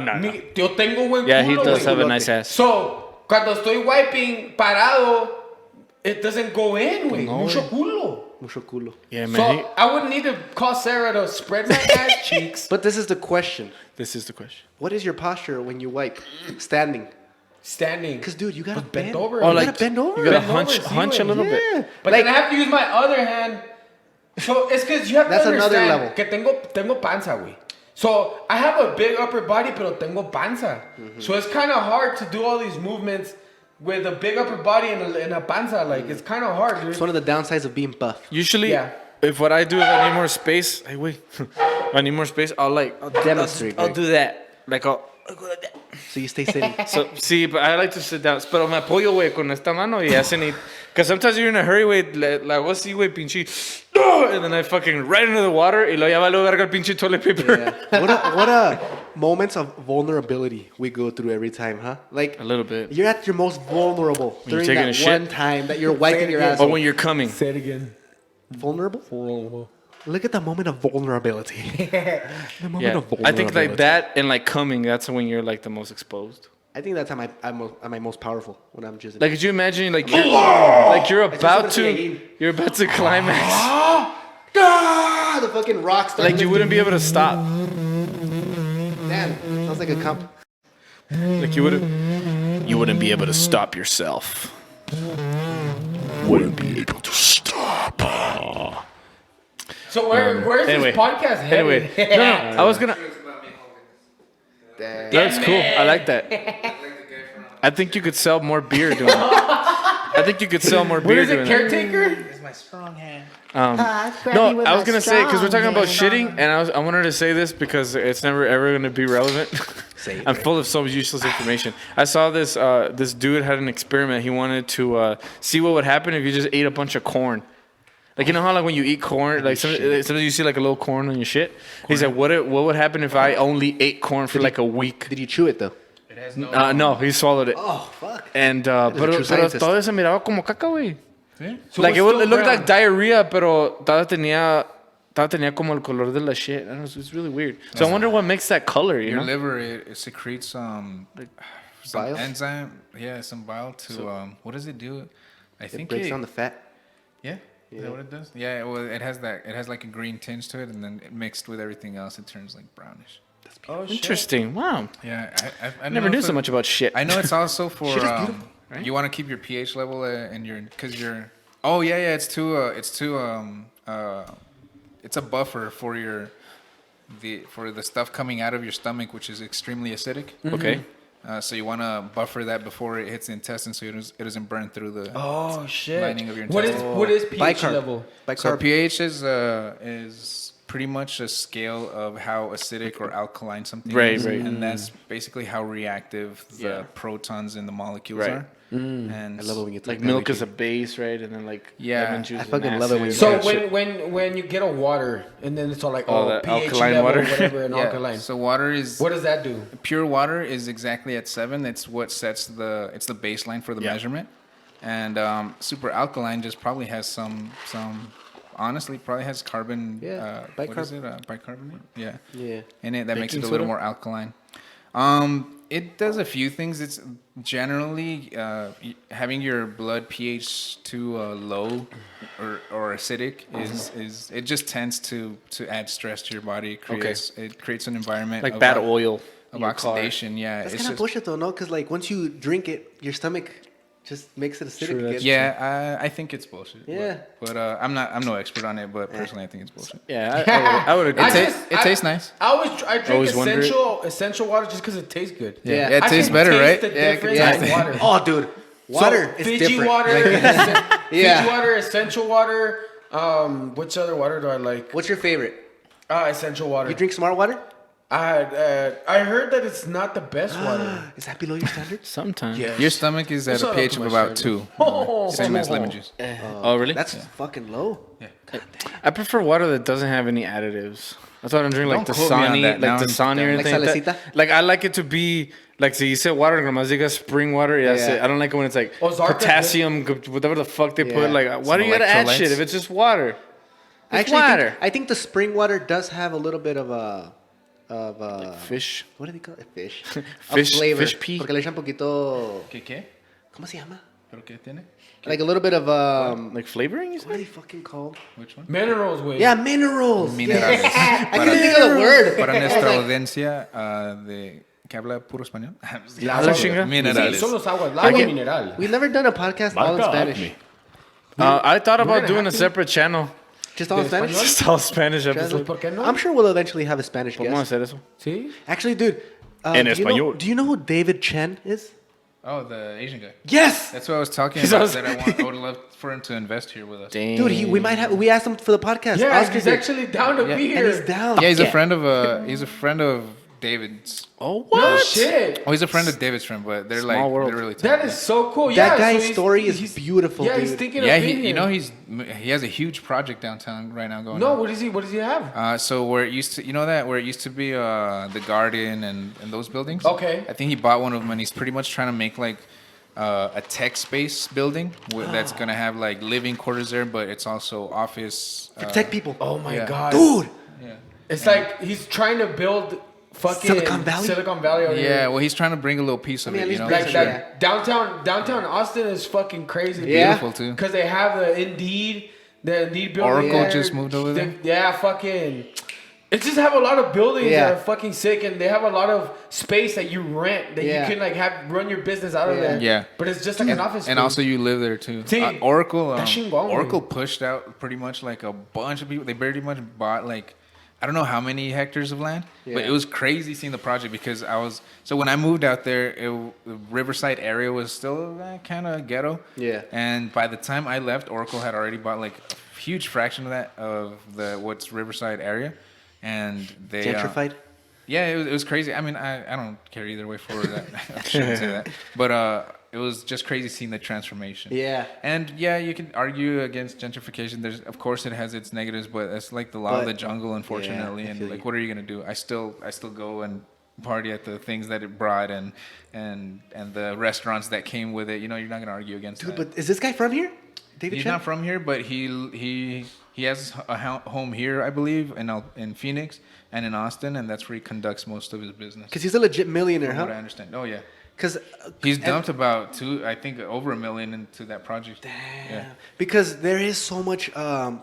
Yo tengo buen Yeah, he culo, does güey. have a nice ass. So, cuando estoy wiping parado, it doesn't go in, güey. No, Mucho güey. culo. Mucho culo. Yeah, man. So, I would need to call Sarah to spread my ass cheeks. But this is the question. This is the question. What is your posture when you wipe? Standing. Standing. Because, dude, you gotta But bent bend over. You Oh, gotta like, bend over. You gotta Bend hunch over, sí, a güey. little bit. Yeah. But then I have to use my other hand. So it's because you have That's to another understand level. que tengo panza, güey. So I have a big upper body, pero tengo panza. So it's kind of hard to do all these movements with a big upper body and a panza. Like it's kind of hard, dude. It's one of the downsides of being buff. Usually, Yeah. if what I do, if I need more space, hey, wait. If I need more space, I'll demonstrate, I'll right? do that. Like, I'll go like that. So you stay sitting. So, sí, but I like to sit down. Pero me apoyo, güey, con esta mano y hacen it. Because sometimes you're in a hurry, güey, la hago así, güey, pinche. And then I fucking right into the water y luego ya valió verga el pinche toilet paper. Yeah. What a moments of vulnerability we go through every time, huh? Like A little bit. you're at your most vulnerable you're during taking that a shit. one time that you're wiping your ass. Or when you're coming. Say it again. Vulnerable? Look at the moment of vulnerability. The moment Yeah. of vulnerability. I think like that and like coming, that's when you're like the most exposed. I think that's how I'm most powerful when I'm just Like, could you imagine, like, you're about somebody to climax. the fucking rock star. Like, you wouldn't be able to stop. Damn, sounds like a comp. Like, you wouldn't be able to stop yourself. Wouldn't be able to stop. So where's anyway. this podcast headed? Anyway, no, I was gonna. That's cool. I like that. I think you could sell more beer doing that. I think you could sell more What beer is it, doing that. caretaker? It's my strong hand. No, I was gonna say because we're talking about shitting, and I wanted to say this because it's never ever gonna be relevant. I'm full of so useless information. I saw this this dude had an experiment. He wanted to see what would happen if you just ate a bunch of corn. Like, you know how like when you eat corn, like sometimes you see like a little corn on your shit. He said, what would happen if I only ate corn for like a week? Did you chew it though? It has no. No, he swallowed it. Oh fuck. And a pero true scientist. todo se miraba como caca, güey. So Like it's still it looked brown. like diarrhea, pero todavía tenía como el color de la shit. I don't know, it's really weird. So I wonder what makes that color, you Your know? liver it secretes some Bile? enzyme. Yeah, some bile to what does it do? I It think breaks down the fat. Yeah. Is that what it does? Yeah, well, it has like a green tinge to it, and then it mixed with everything else, it turns like brownish. Oh, shit. Interesting. Wow. Yeah, I Never knew so much about shit. I know it's also for Shit is beautiful, right? you want to keep your pH level and your because you're. Oh yeah, it's too it's a buffer for the stuff coming out of your stomach, which is extremely acidic. Okay. So you want to buffer that before it hits the intestine, so it doesn't burn through the Oh shit! lining of your What intestine. is pH Bicarb. level? So pH is pretty much a scale of how acidic or alkaline something Right, is, right. and that's basically how reactive the Yeah. protons in the molecules Right. are. And I love it when you talk Like that milk way, is a Jake. base, right? And then like Yeah. lemon juice. I is fucking an love it when you acid. So Yeah, shit. when you get a water and then it's all like Oh, the pH alkaline level, water? whatever, and yeah. alkaline. So water is What does that do? pure water is exactly at 7. It's what sets it's the baseline for the Yeah. measurement, and super alkaline just probably has some honestly probably has carbon. Yeah, what is it? Bicarbonate. Yeah. Yeah. In it that makes it Baking a little soda? more alkaline. It does a few things. It's generally having your blood pH too low or acidic is it just tends to add stress to your body. It creates an environment Like of bad oil. of in your car. oxidation. Yeah, That's it's kind of just bullshit though, no? Because like once you drink it, your stomach just makes it acidic True, again. that's yeah. I think it's bullshit. Yeah. but I'm no expert on it. But personally, I think it's bullshit. Yeah, I would agree. It tastes nice. I drink Always wonder it. essential water just because it tastes good. Yeah. it I tastes can better, taste right? the Yeah, difference Yeah. in water. Oh, dude. Water So, is Fiji different. water, Yeah. Fiji water, essential water. Which other water do I like? What's your favorite? Essential water. You drink smart water? I heard that it's not the best water. Is that below your standards? Sometimes. Yes. Your stomach is at It's a not up pH to of my about standard. 2, Oh, same as lemon juice. Oh, really? That's fucking low. I prefer water that doesn't have any additives. That's why I don't drink like Don't quote me on Dasani, that. Now like I'm Dasani or dumb. Like anything. salecita? Like I like it to be like, so you said water, nomás diga spring water. Yeah, that's Yeah. it. I don't like it when it's like Ozarka potassium, whatever the fuck they Yeah. put. Like, why do you gotta add electrolytes. shit if it's just water? It's Actually, water. I think the spring water does have a little bit of Fish. what do they call it? Fish. Fish- Of flavor. fish pee. Porque le echan poquito. ¿Qué? ¿Cómo se llama? ¿Pero qué tiene? Like a little bit of Like flavoring, you what are said? they fucking called? Which one? Minerals, güey. Yeah, minerals. Minerales. I couldn't think of the word. Para nuestra audiencia de que habla puro español. A la chinga. Sí, Minerales. son los aguas. El agua get- mineral. We've never done a podcast all in Spanish. I thought about gonna doing a have to. separate channel. Just all in Spanish? Just all Spanish Pues, episodes. ¿por qué no? I'm sure we'll eventually have a Spanish ¿Cómo guest. hacer eso? Sí. Actually, dude. En do you know- español. Do you know who David Chen is? Oh, the Asian guy. Yes! That's what I was talking He's about. also- That I would love for him to invest here with us. Dang. Dude, we asked him for the podcast. Yeah, Oscar he's did. actually down to be And here. he's down. Yeah, he's a friend of David's. Oh, No what? shit. Oh, he's a friend of David's friend, but they're Small world. they're really That tight. is so cool. That Yeah, guy's so he's- story is he's- beautiful, Yeah, dude. he's thinking Yeah, of being you know here. he has a huge project downtown right now going No, on. what does he have? So where it used to, where it used to be the garden and those buildings. Okay. I think he bought one of them, and he's pretty much trying to make like a tech space building that's gonna have like living quarters there, but it's also office. For tech people. Oh my yeah. god. Dude! Yeah. It's like he's trying to build fucking Silicon Valley? Silicon Valley over Yeah, here. well, he's trying to bring a little piece of I mean, it. at You least know, bring Like some- that downtown Austin is fucking crazy. Yeah. beautiful too. Because they have the Indeed building. Oracle there. just moved over there? Yeah, fucking. It just have a lot of buildings Yeah. that are fucking sick, and they have a lot of space that you rent that Yeah. you can like run your business out of Yeah. there. Yeah. But it's just like an office. And space. also, you live there too. Sí, Oracle, está chingón, Oracle güey. pushed out pretty much like a bunch of people. They pretty much bought like I don't know how many hectares of land, but Yeah. it was crazy seeing the project because when I moved out there, the Riverside area was still kind of ghetto. Yeah. And by the time I left, Oracle had already bought like a huge fraction of that of what's Riverside area, and they Gentrified? yeah, it was crazy. I mean, I don't care either way for that. I shouldn't say that. But it was just crazy seeing the transformation. Yeah. And yeah, you can argue against gentrification. Of course it has its negatives, but it's like the law of But- the jungle, unfortunately. Yeah, I and feel like you. what are you gonna do? I still go and party at the things that it brought and the restaurants that came with it. You know, you're not gonna argue against Dude, that. but is this guy from here? David He's Chen? not from here, but he has a home here, I believe, in Phoenix and in Austin, and that's where he conducts most of his business. Because he's a legit millionaire, From what I huh? understand. Oh yeah. Because He's dumped about I think over $1 million into that project. Yeah. Because there is so much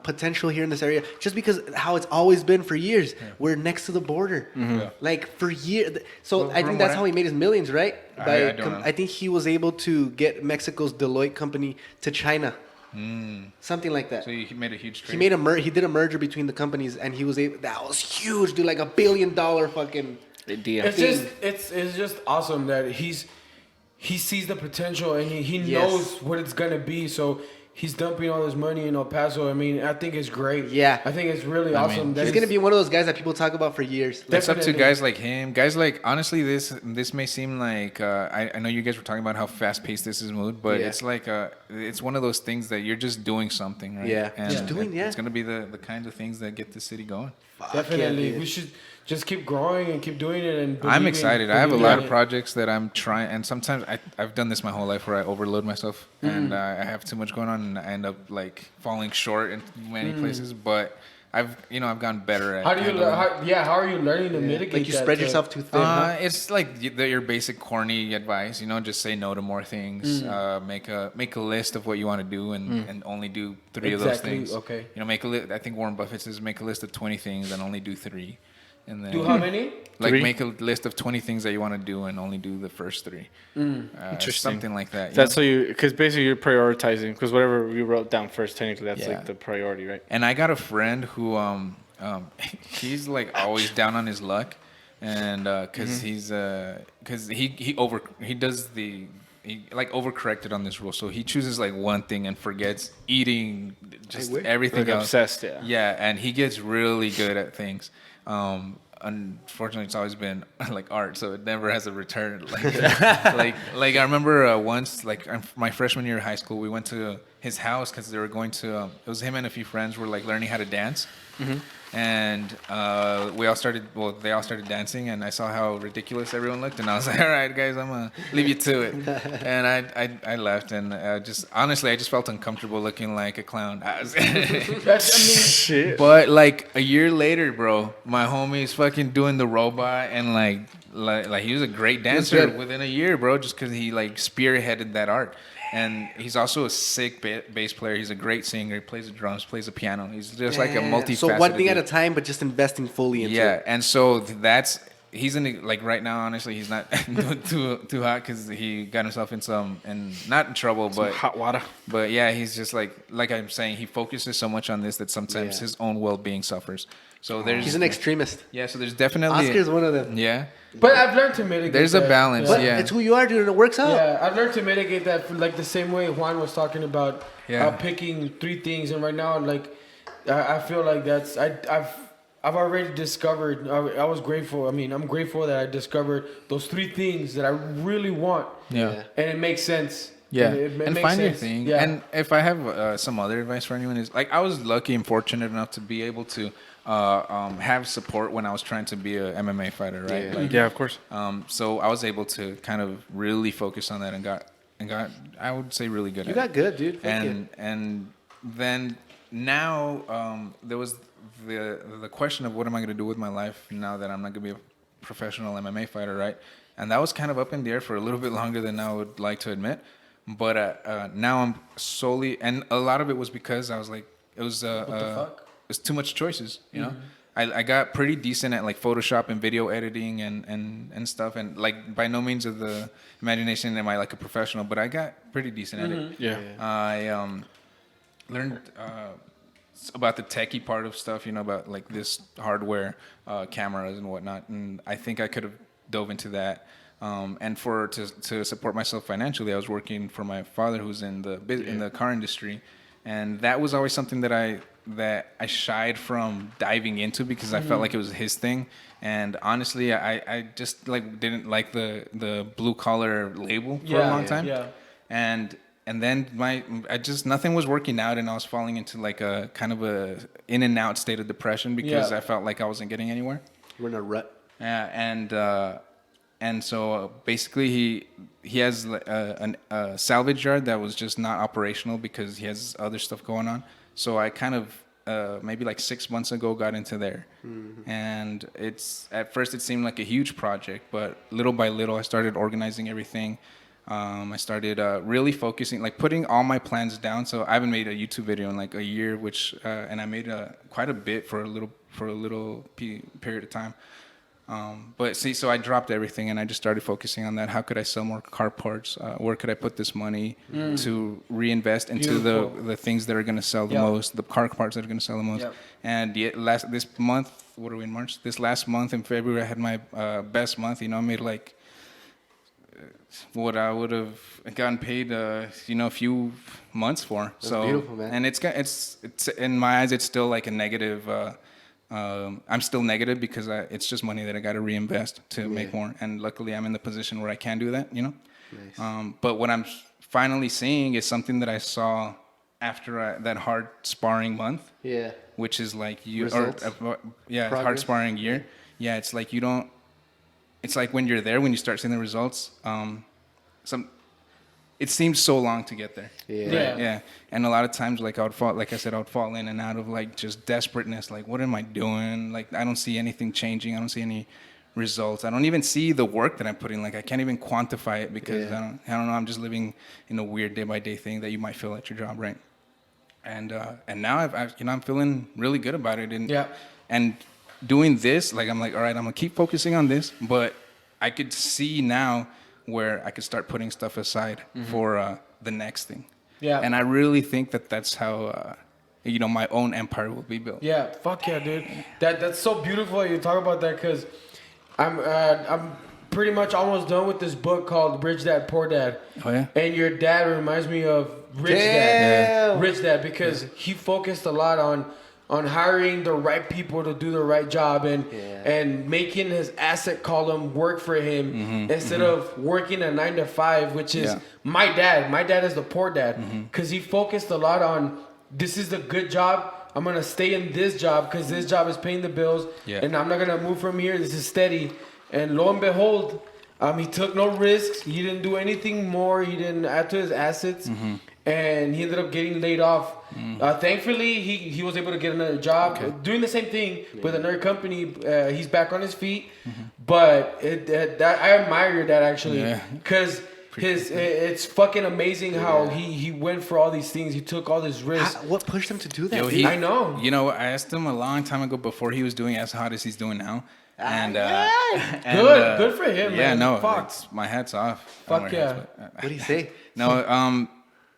potential here in this area, just because how it's always been for years. We're next to the border, Yeah. like for years. So Well, I from think that's what how he made his millions, right? I don't know. I think he was able to get Mexico's Deloitte company to China, something like that. So he made a huge trade. He did a merger between the companies, and he was able. That was huge, dude. Like $1 billion fucking. idea. It's just awesome that he sees the potential and he knows what it's gonna be. So he's dumping all this money in El Paso. I mean, I think it's great. Yeah. I think it's really awesome. He's gonna be one of those guys that people talk about for years. It's up to Definitely. guys like him. Guys like, honestly, this may seem like I know you guys were talking about how fast paced this is moved, but Yeah. it's like it's one of those things that you're just doing something, right? Yeah. And Just doing, It's gonna be the kinds of things that get the city going. Definitely, yeah, we should just keep growing and keep doing it. And I'm believing- excited. I have a believing lot in of it. projects that I'm trying, and sometimes I've done this my whole life where I overload myself and I have too much going on, and I end up like falling short in many places. But I've gotten better at. How do you? handling it. How are you learning to mitigate? Like you that spread to- yourself too thin. Huh? It's like your basic corny advice, just say no to more things. Make a list of what you want to do and only do 3 of those Exactly, things. okay. Make a list. I think Warren Buffett says make a list of 20 things and only do 3. And then Do how many? like 3? make a list of 20 things that you want to do and only do the first 3. Interesting. Something like that. That's so because basically you're prioritizing because whatever we wrote down first, technically that's Yeah. like the priority, right? And I got a friend who he's like always down on his luck, and because he like overcorrected on this rule, so he chooses like one thing and forgets eating just everything Like else. obsessed, yeah. Yeah, and he gets really good at things. Unfortunately, it's always been like art, so it never has a return. Like I remember once, like my freshman year of high school, we went to his house because they were going to. It was him and a few friends were like learning how to dance, and they all started dancing, and I saw how ridiculous everyone looked, and I was like, all right, guys, I'm gonna leave you to it, and I left, and just honestly, I just felt uncomfortable looking like a clown. Shit. But like a year later, bro, my homie's fucking doing the robot, and like he was a great dancer good. within a year, bro, just because he like spearheaded that art. And he's also a sick bass player. He's a great singer. He plays the drums, plays the piano. He's just like a multifaceted. So one thing at a dude. time, but just investing fully into Yeah, it. and so he's in like right now. Honestly, he's not too hot because he got himself in not in trouble, but Hot water. But yeah, he's just like I'm saying, he focuses so much on this that sometimes Yeah. his own well-being suffers. So there's He's an extremist. yeah. So there's definitely Oscar's one of them. yeah. But I've learned to mitigate. There's a that. balance. But Yeah. it's who you are, dude, and it works out. Yeah, I've learned to mitigate that like the same way Juan was talking about Yeah. picking 3 things, and right now, like I feel like I've already discovered. I was grateful. I mean, I'm grateful that I discovered those 3 things that I really want. Yeah. And it makes sense. Yeah, it and makes find your sense. thing. Yeah. And if I have some other advice for anyone is like I was lucky and fortunate enough to be able to have support when I was trying to be a MMA fighter, right? Yeah. Like, Yeah, of course. so I was able to kind of really focus on that and got I would say really good You at got it. good, dude. Fuck it. And then now there was the question of what am I going to do with my life now that I'm not going to be a professional MMA fighter, right? And that was kind of up in the air for a little bit longer than I would like to admit. But now I'm solely, and a lot of it was because I was like, it was it's too much choices, you know. I got pretty decent at like Photoshop and video editing and stuff, and like by no means of the imagination am I like a professional, but I got pretty decent at it. Yeah. I learned about the techie part of stuff, you know, about like this hardware, cameras and whatnot, and I think I could have dove into that. And to support myself financially, I was working for my father, who's in the car industry, and that was always something that I shied from diving into because I felt like it was his thing. And honestly, I just like didn't like the blue collar label for a long time. Yeah. And then nothing was working out, and I was falling into like a kind of a in and out state of depression because Yeah. I felt like I wasn't getting anywhere. We're in a rut. Yeah, and so basically he has a salvage yard that was just not operational because he has other stuff going on. So I kind of maybe like 6 months ago got into there. And at first it seemed like a huge project, but little by little I started organizing everything. I started really focusing, like putting all my plans down. So I haven't made a YouTube video in like a year, and I made quite a bit for a little period of time. But see, so I dropped everything and I just started focusing on that. How could I sell more car parts? Where could I put this money to reinvest into the things that are going to sell the most, the car parts that are going to sell the most? Yep. And this month, what are we in March? This last month in February, I had my best month. I made like what I would have gotten paid, a few months for. That's beautiful, man. And it's in my eyes, it's still like a negative. I'm still negative because it's just money that I got to reinvest to make more. And luckily, I'm in the position where I can do that. Nice. But what I'm finally seeing is something that I saw after that hard sparring month. Yeah. Which is like hard sparring year. Yeah, it's like you don't. It's like when you're there, when you start seeing the results, it seems so long to get there. Yeah. And a lot of times, like I would fall in and out of like just desperateness. Like, what am I doing? Like, I don't see anything changing. I don't see any results. I don't even see the work that I'm putting. Like, I can't even quantify it because I don't know. I'm just living in a weird day by day thing that you might feel at your job, right? And now I'm feeling really good about it. And doing this, like, I'm like, all right, I'm gonna keep focusing on this, but I could see now where I could start putting stuff aside for the next thing. Yeah. And I really think that's how my own empire will be built. Yeah, fuck yeah, dude. That's so beautiful you talk about that, because I'm pretty much almost done with this book called Rich Dad Poor Dad. Oh yeah. And your dad reminds me of Rich Dad. Yeah. Rich Dad, because he focused a lot on hiring the right people to do the right job and making his asset column work for him instead of working a 9 to 5, which is my dad. My dad is the poor dad, because he focused a lot on, this is the good job. I'm going to stay in this job because this job is paying the bills and I'm not going to move from here. This is steady. And lo and behold, he took no risks. He didn't do anything more. He didn't add to his assets. And he ended up getting laid off. Thankfully, he was able to get another job doing the same thing with another company. He's back on his feet. But I admire your dad, actually, because it's fucking amazing how he went for all these things. He took all this risk. What pushed him to do that? I know. I asked him a long time ago before he was doing as hot as he's doing now. And good for him, man. Yeah, no, my hat's off. Fuck yeah. What did he say? No,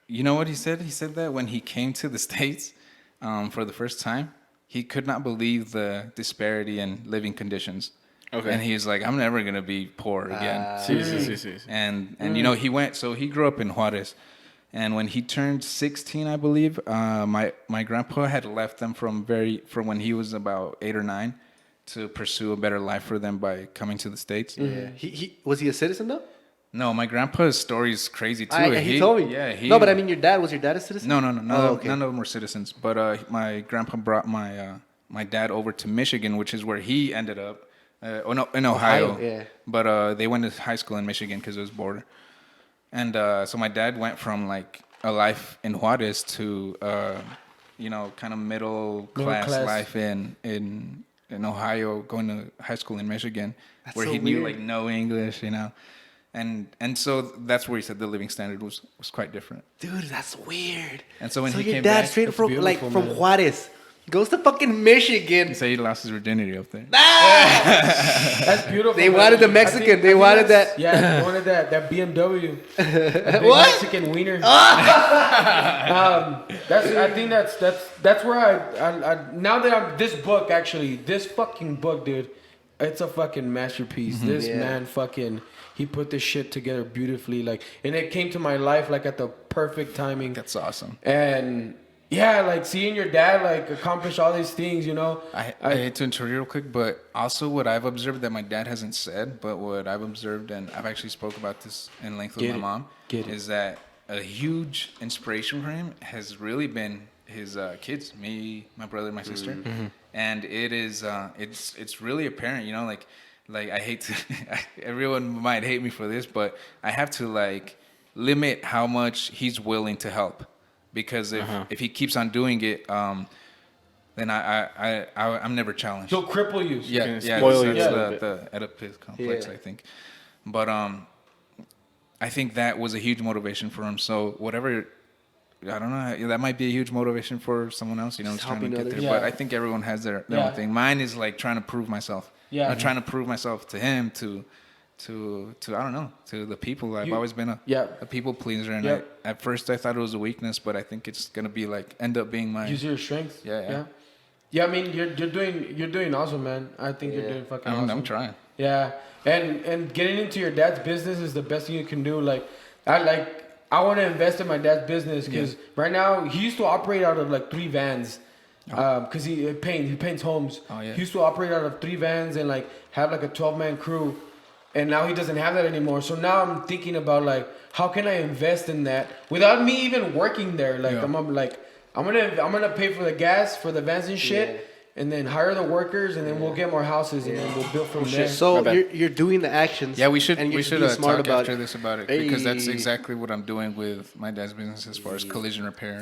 you know what he said? He said that when he came to the States for the first time, he could not believe the disparity in living conditions. Okay. And he's like, I'm never going to be poor again. And he went, so he grew up in Juarez. And when he turned 16, I believe, my grandpa had left them from when he was about 8 or 9 to pursue a better life for them by coming to the States. Yeah. Was he a citizen though? No, my grandpa's story is crazy too. He told me. Yeah. No, but I mean, was your dad a citizen? No. None of them were citizens. But my grandpa brought my dad over to Michigan, which is where he ended up. In Ohio. Yeah. But they went to high school in Michigan because it was border. And so my dad went from like a life in Juarez to kind of middle class life in Ohio, going to high school in Michigan, where he knew like no English, and so that's where he said the living standard was quite different. Dude, that's weird. And so when he your came dad back, straight from Juarez goes to fucking Michigan. He said he lost his virginity up there. That's beautiful. They wanted the Mexican. They wanted that. Yeah, they wanted that BMW. What? Mexican wiener. I think that's where I now that this book, actually, this fucking book, dude, it's a fucking masterpiece. This man fucking, he put this shit together beautifully, like, and it came to my life like at the perfect timing. That's awesome. And yeah, like seeing your dad like accomplish all these things, I hate to interrupt you real quick, but also what I've observed that my dad hasn't said, but what I've observed, and I've actually spoke about this in length with my mom, is that a huge inspiration for him has really been his kids, me, my brother, my sister, and it is it's really apparent, like I hate to, everyone might hate me for this, but I have to like limit how much he's willing to help. Because if he keeps on doing it, then I'm never challenged. He'll cripple you. Yeah, yeah, spoil it's you a little the Oedipus complex, Yeah. I think. But I think that was a huge motivation for him. So whatever, I don't know, that might be a huge motivation for someone else, you know, who's Just trying to helping get there. others. But Yeah. I think everyone has their Yeah. own thing. Mine is like trying to prove myself. Yeah. I'm trying to prove myself to him, to I don't know, to the people. I've always been Yeah. a people pleaser, and Yeah. at first I thought it was a weakness, but I think it's gonna be like end up being my. Use your strength. Yeah. Yeah, I mean, you're doing awesome, man. I think you're doing fucking awesome. I'm trying. Yeah, and getting into your dad's business is the best thing you can do. I want to invest in my dad's business because right now he used to operate out of like 3 vans, because he paints homes. Oh, yeah. He used to operate out of 3 vans and like have like a 12-man crew, and now he doesn't have that anymore. So now I'm thinking about like how can I invest in that without me even working there? Like Yeah. I'm gonna pay for the gas for the vans and shit. Yeah. And then hire the workers, and then we'll get more houses, and then we'll build from there. So My bad. you're doing the actions. Yeah, we should and you're being talk about after this about it because that's Hey. exactly what I'm doing with my dad's business as far as collision repair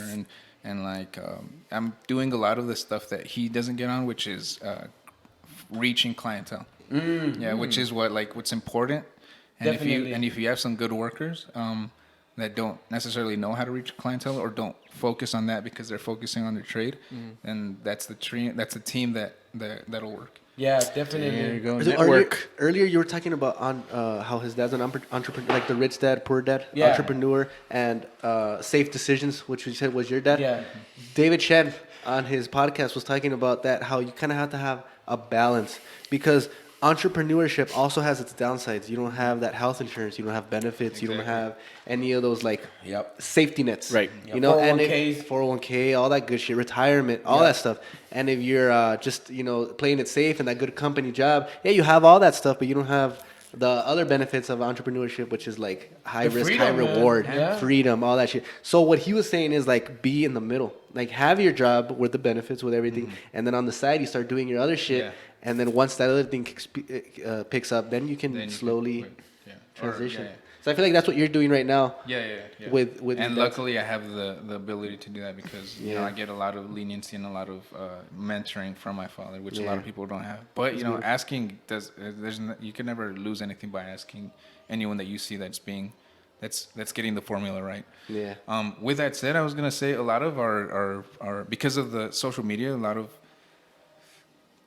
and like I'm doing a lot of the stuff that he doesn't get on, which is reaching clientele. Yeah, which is what's important. And Definitely. if you have some good workers that don't necessarily know how to reach clientele or don't focus on that because they're focusing on their trade, then that's the team that'll work. Yeah, definitely. There you go. So Network. earlier you were talking about how his dad's an entrepreneur, like the rich dad, poor dad, Yeah. entrepreneur, and safe decisions, which you said was your dad. Yeah. David Shen on his podcast was talking about that, how you kind of have to have a balance because entrepreneurship also has its downsides. You don't have that health insurance, you don't have benefits, you don't have any of those like safety nets. Right. You know, and 401ks. 401k, all that good shit, retirement, all that stuff. And if you're just, playing it safe and that good company job, yeah, you have all that stuff, but you don't have the other benefits of entrepreneurship, which is like high The risk, freedom, high man. reward, Yeah. freedom, all that shit. So what he was saying is like be in the middle, like have your job with the benefits, with everything, and then on the side you start doing your other shit, Yeah. and then once that other thing picks up, then you can Then you slowly can- yeah. Or- transition. yeah. So I feel like that's what you're doing right now. Yeah. With and your dad's- luckily I have the ability to do that because Yeah. I get a lot of leniency and a lot of mentoring from my father, which a lot Yeah. of people don't have. But asking you can never lose anything by asking anyone that you see that's getting the formula right. Yeah. With that said, I was gonna say a lot of our because of the social media, a lot of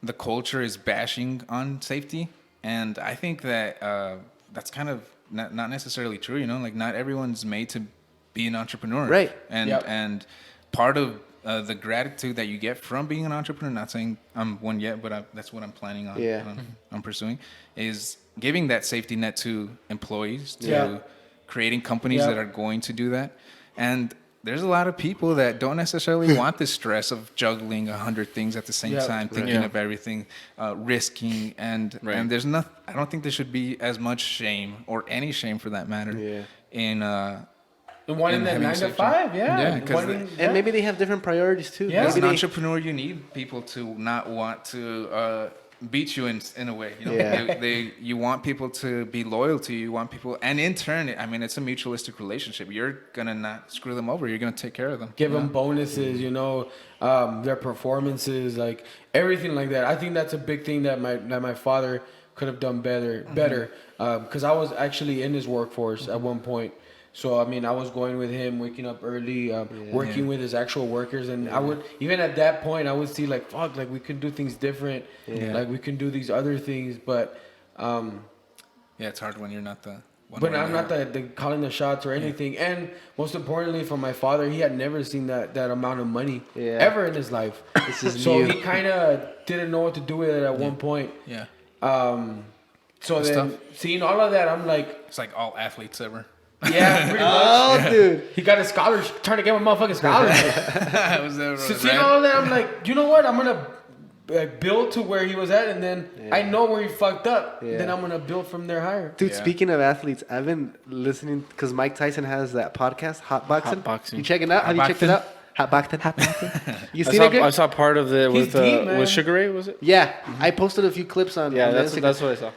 the culture is bashing on safety, and I think that that's kind of not necessarily true. Like not everyone's made to be an entrepreneur, Right. And part of the gratitude that you get from being an entrepreneur, not saying I'm one yet, but that's what I'm planning on. Yeah. I'm pursuing, is giving that safety net to employees, to Yeah. creating companies Yeah. that are going to do that, and there's a lot of people that don't necessarily want the stress of juggling 100 things at the same Yeah. time, thinking Yeah. of everything, risking, and there's not. I don't think there should be as much shame or any shame for that matter. Yeah. In And one in And that having 9 to safety. 5, yeah. Yeah, 'cause One the- in- And maybe they have different priorities too. Yeah. as Maybe an they- entrepreneur, you need people to not want to beat you in a way. Yeah. You want people to be loyal to you. You want people, and in turn, I mean, it's a mutualistic relationship. You're gonna not screw them over. You're gonna take care of them. give them bonuses, their performances, like everything like that. I think that's a big thing that my father could have done better, because I was actually in his workforce at one point. So I mean, I was going with him, waking up early, working with his actual workers, and I would even at that point I would see like fuck, like we can do things different, like we can do these other things, but it's hard when you're not the one. but running I'm not it. the calling the shots or anything. And most importantly, for my father, he had never seen that amount of money ever in his life. This is So new. he kind of didn't know what to do with it at one point. Yeah, So It's then tough. seeing all of that, I'm like, it's like all athletes ever. yeah, pretty much. Oh, dude. He got a scholarship, trying to get my motherfucking scholarship. Was that So seeing all of that, I'm like, you know what? I'm gonna build to where he was at, and then I know where he fucked up. Yeah. Then I'm gonna build from there higher. Dude, Yeah. speaking of athletes, I've been listening because Mike Tyson has that podcast, Hot Boxing. Hot Boxing. You checking it out? Have you checked it out? Hot Boxing. You seen it, I Greg? saw part of it He's with deep, man. Sugar Ray, was it? Yeah, I posted a few clips on. Yeah, on that's Instagram. what I saw.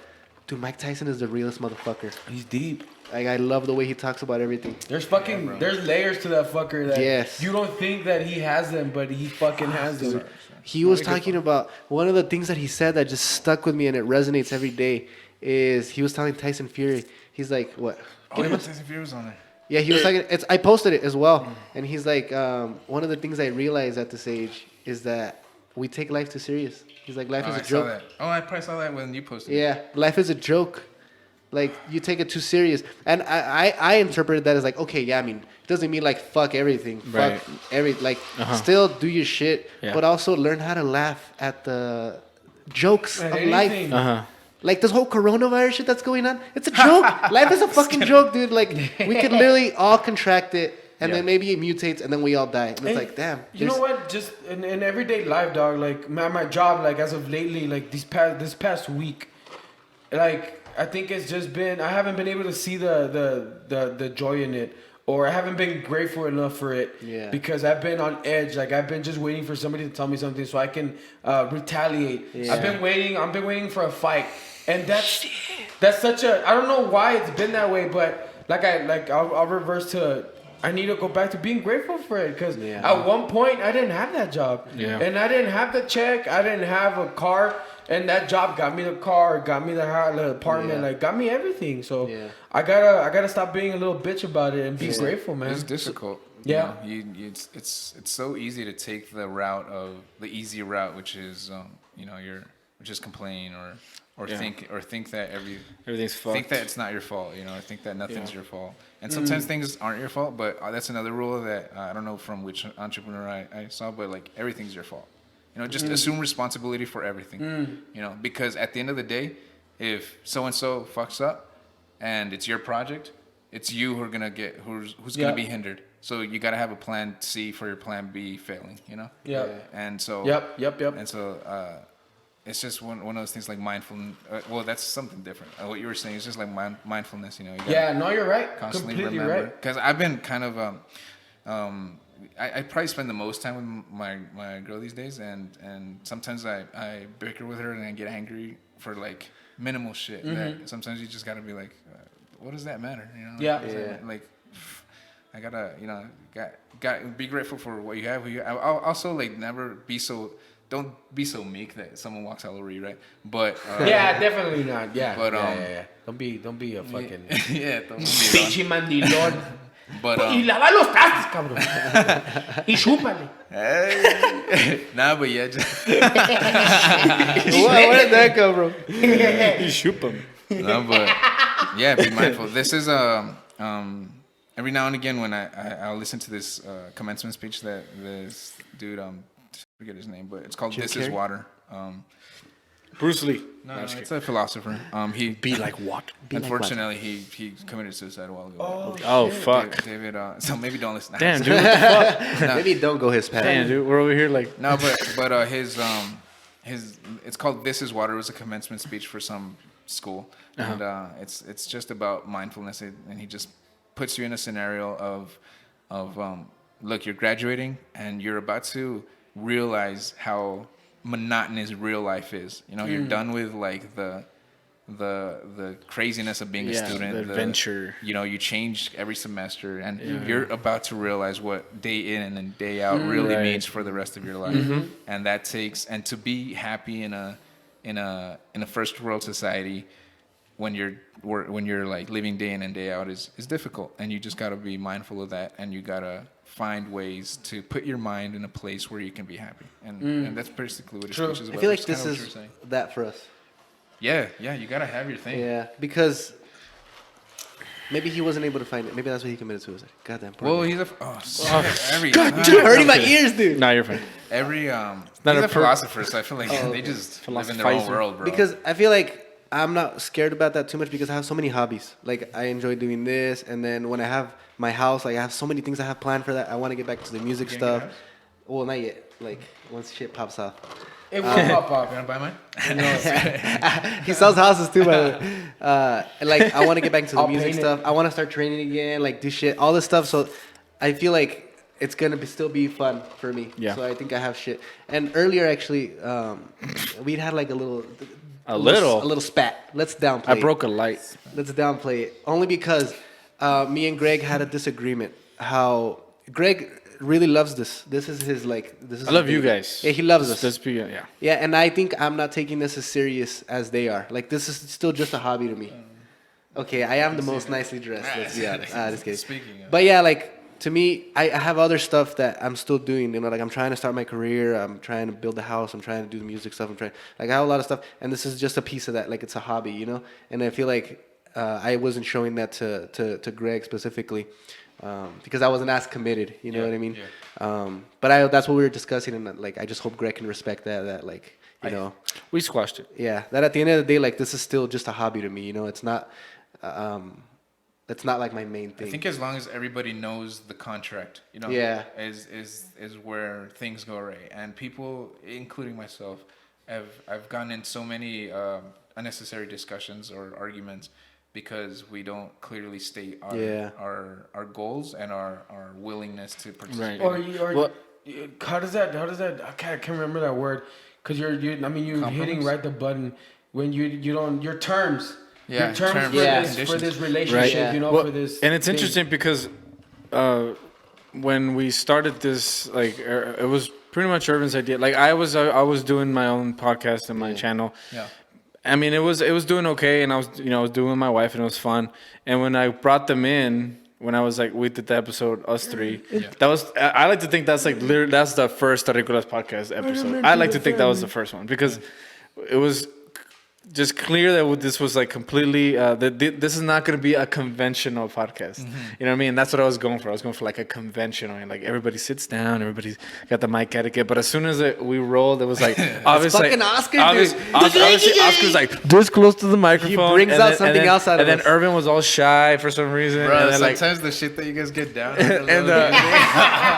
dude, Mike Tyson is the realest motherfucker. He's deep. Like, I love the way he talks about everything. There's there's layers to that fucker that Yes. you don't think that he has them, but he fucking has them. He was talking about one of the things that he said that just stuck with me and it resonates every day is he was telling Tyson Fury. He's like, what? Oh, yeah, Tyson Fury was on it. Yeah, he was talking. I posted it as well, and he's like, one of the things I realized at this age is that we take life too serious. He's like, life is a joke. Saw that. Oh, I probably saw that when you posted it. Yeah, life is a joke. Like, you take it too serious. And I interpreted that as like, okay, yeah, I mean, it doesn't mean like fuck everything. Right. Fuck like, still do your shit, Yeah. but also learn how to laugh at the jokes of life. Like this whole coronavirus shit that's going on, it's a joke. Life is a fucking joke, dude. Like, we could literally all contract it, and then maybe it mutates, and then we all die. And it's like, damn. You know what? Just in everyday life, dog. Like my job, like as of lately, like this past week, like I think it's just been I haven't been able to see the joy in it, or I haven't been grateful enough for it. Yeah. Because I've been on edge. Like I've been just waiting for somebody to tell me something so I can retaliate. Yeah. I've been waiting for a fight, and that's such a I don't know why it's been that way, but I'll reverse to. I need to go back to being grateful for it because at one point I didn't have that job, and I didn't have the check. I didn't have a car, and that job got me the car, got me the house, the apartment, like got me everything. So I gotta stop being a little bitch about it and be grateful, man. It's difficult. Yeah. It's so easy to take the easy route, which is which is complain or think that everything's fucked. Think that it's not your fault, or think that nothing's your fault. And sometimes things aren't your fault, but that's another rule that I don't know from which entrepreneur I saw, but like everything's your fault. Just assume responsibility for everything. Because at the end of the day, if so and so fucks up and it's your project, it's you who's gonna be hindered. So you gotta have a plan C for your plan B failing. Yeah. And so. Yep. And so. It's just one of those things like mindfulness. Well, that's something different. What you were saying is just like mindfulness. You no, you're right. Constantly Completely remember. right. Because I've been kind of, I probably spend the most time with my girl these days, and sometimes I bicker with her and I get angry for like minimal shit. That sometimes you just gotta be like, what does that matter? Like, I gotta, got be grateful for what you have. I'll also like never be so. Don't be so meek that someone walks all over you, right? But definitely not. Yeah, but Don't be a fucking don't be pinche mandilón. But y lava los trastes, cabrón. Y chúpale. Nah, but yeah. Just Where did that come from? You shoot them. No, but yeah, be mindful. This is every now and again when I'll listen to this commencement speech that this dude forget his name, but it's called This Is Water. Bruce Lee. No, it's a philosopher. He Be like what? unfortunately he committed suicide a while ago. Oh fuck. David. So maybe don't listen. Damn, dude. What the fuck? Maybe don't go his path. Damn, dude. We're over here like. No, but his it's called This Is Water. It was a commencement speech for some school, and it's just about mindfulness, and he just puts you in a scenario of look, you're graduating and you're about to realize how monotonous real life is. You're done with like the craziness of being a student, the adventure. You change every semester, and you're about to realize what day in and day out really means for the rest of your life. And that takes, and to be happy in a first world society when you're like living day in and day out is difficult, and you just got to be mindful of that, and you got to find ways to put your mind in a place where you can be happy, and that's basically what his speech is about. I feel like this is that for us. Yeah, you gotta have your thing. Yeah, because maybe he wasn't able to find it. Maybe that's why he committed suicide. Goddamn. Well, he's a Dude, hurting my ears, dude. Nah, you're fine. He's a philosopher, so I feel like they just live in their own world, bro. Because I feel like I'm not scared about that too much because I have so many hobbies. Like, I enjoy doing this, and then when I have my house, like, I have so many things I have planned for that. I want to get back to the music stuff. Well, not yet. Like, once shit pops off. It will pop off. You wanna buy mine? He sells houses too, by the way. Like, I want to get back to the music stuff. I want to start training again, like, do shit, all this stuff. So I feel like it's going to still be fun for me. Yeah. So I think I have shit. And earlier, actually, we'd had like a little... A little. A little spat. Let's downplay. I broke a light. Let's downplay it. Only because me and Greg had a disagreement. How Greg really loves this. This is his like. This is. I love his you baby. guys. Yeah, he loves us. Let's be, yeah. Yeah, and I think I'm not taking this as serious as they are. Like, this is still just a hobby to me. Okay, I am the most nicely dressed. Let's be honest. Just kidding. Speaking of. But yeah, like, to me, I have other stuff that I'm still doing. You know, like, I'm trying to start my career. I'm trying to build a house. I'm trying to do the music stuff. I have a lot of stuff. And this is just a piece of that. Like, it's a hobby, you know? And I feel like I wasn't showing that to Greg specifically. Because I wasn't as committed, you know what I mean? Yeah. But that's what we were discussing, and like I just hope Greg can respect that like, you know, We squashed it. yeah, that at the end of the day, like, this is still just a hobby to me, you know. It's not like my main thing. I think as long as everybody knows the contract, you know, Yeah. is where things go right. And people, including myself, I've gotten in so many unnecessary discussions or arguments because we don't clearly state our goals and our willingness to participate. Right. How does that? I can't remember that word. Cause you're hitting Compromise? right the button when you don't your terms. Yeah, Your terms terms. for this relationship. Right. Yeah. You know, Well, for this. and it's thing. interesting because when we started this, like, it was pretty much Irvin's idea. Like, I was doing my own podcast and my channel. Yeah. I mean, it was doing okay, and I was doing with my wife, and it was fun. And when I brought them in, when I was like, we did the episode, us three. That was. I like to think that's like literally that's the first Terricolas podcast episode. I like to think that was the first one because it was just clear that this was like completely. This is not going to be a conventional podcast. You know what I mean? That's what I was going for. I was going for like a conventional, and like everybody sits down, everybody's got the mic etiquette. But as soon as we rolled, it was like obviously fucking Oscar, obviously, dude. obviously Oscar's like this close to the microphone. brings and out then- something and then- else out of And then us. Irvin was all shy for some reason. Bro, and then, like, sometimes the shit that you guys get down.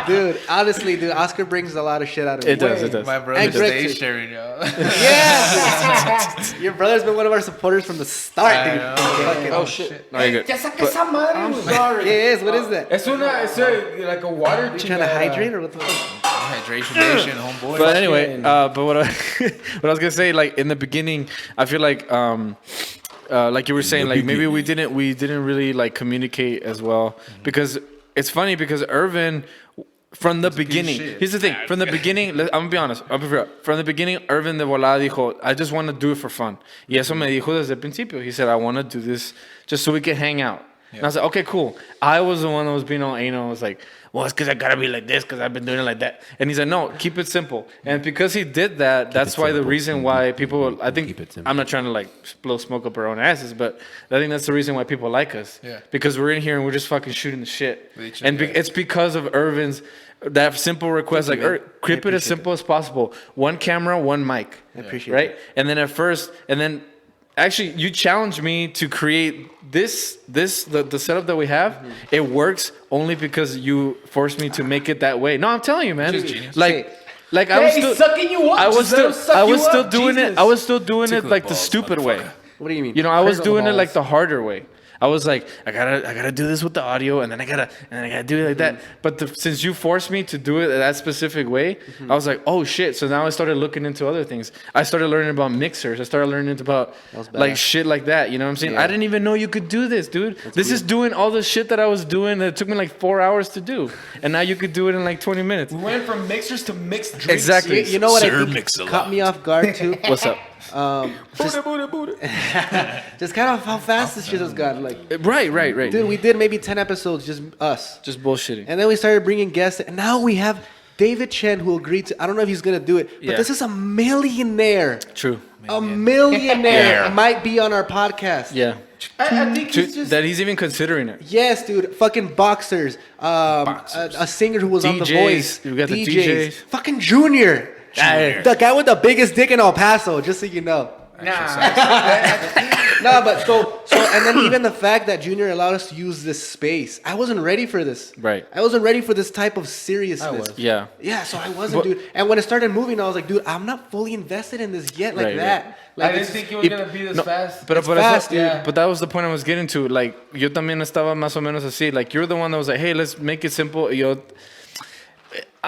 Dude, honestly, Oscar brings a lot of shit out of me. It does. My And brother Greg stays too. sharing, y'all. Yeah, your brother's been one of our supporters from the start, I dude. know. Fucking- oh shit. No, you're good. I'm sorry. Yeah, it is. What is that? It's like a water. You trying to hydrate or what the fuck? Hydration nation, homeboy. But anyway, but what I was gonna say, like in the beginning, I feel like you were saying, like maybe we didn't really like communicate as well because it's funny because Irvin. From the beginning, here's the thing. From the beginning, I'm gonna be honest. From the beginning, Irvin de volada dijo, I just want to do it for fun. Y eso me dijo desde el principio. He said, I want to do this just so we can hang out. And I was like, okay, cool. I was the one that was being all anal. I was like, well, it's because I got to be like this because I've been doing it like that. And he's like, no, keep it simple. And because he did that, that's why the reason why people, I think, I'm not trying to like blow smoke up our own asses, but I think that's the reason why people like us. Yeah. Because we're in here and we're just fucking shooting the shit. Each And other. it's because of Irvin's, that simple request, like, keep it as simple as possible. One camera, one mic. I appreciate Right? that. And then actually, you challenged me to create the setup that we have. It works only because you forced me to make it that way. No, I'm telling you, man. Which is genius. Like I was still sucking you up. I was Just let him still suck I was you still up, doing it. Jesus. I was still doing it Tickle like the the balls, stupid way. What do you mean? You know, I was Cradle the doing it like balls. the harder way. I was like, I gotta do this with the audio, and then I gotta do it like that. But since you forced me to do it that specific way, I was like, oh shit. So now I started looking into other things. I started learning about mixers. I started learning about like badass. shit like that. You know what I'm saying? Yeah. I didn't even know you could do this, dude. This is doing all the shit that I was doing that took me like 4 hours to do, and now you could do it in like 20 minutes. We went from mixers to mixed drinks. Exactly. You know what Sir I think Mix-a-Lot. caught me off guard too? What's up? Just kind of how fast this shit has gone. Like, Right. dude, we did maybe 10 episodes, just us. Just bullshitting. And then we started bringing guests. And now we have David Chen who agreed to, I don't know if he's going to do it, but Yeah. this is a millionaire. True. A millionaire Yeah. might be on our podcast. Yeah. I think he's just. That he's even considering it. Yes, dude. Fucking boxers. A singer who was on The DJs. Voice. We got the DJs. Fucking Junior. The guy with the biggest dick in El Paso, just so you know. No, but so and then even the fact that Junior allowed us to use this space, I wasn't ready for this. Right. I wasn't ready for this type of seriousness. Yeah. Yeah, so I wasn't, dude. And when it started moving, I was like, dude, I'm not fully invested in this yet, like Right, that. right. Like, I didn't it's- think it was gonna be this fast. But It's fast, dude. But that was the point I was getting to. Like, yo también estaba más o menos así. Like, you're the one that was like, hey, let's make it simple.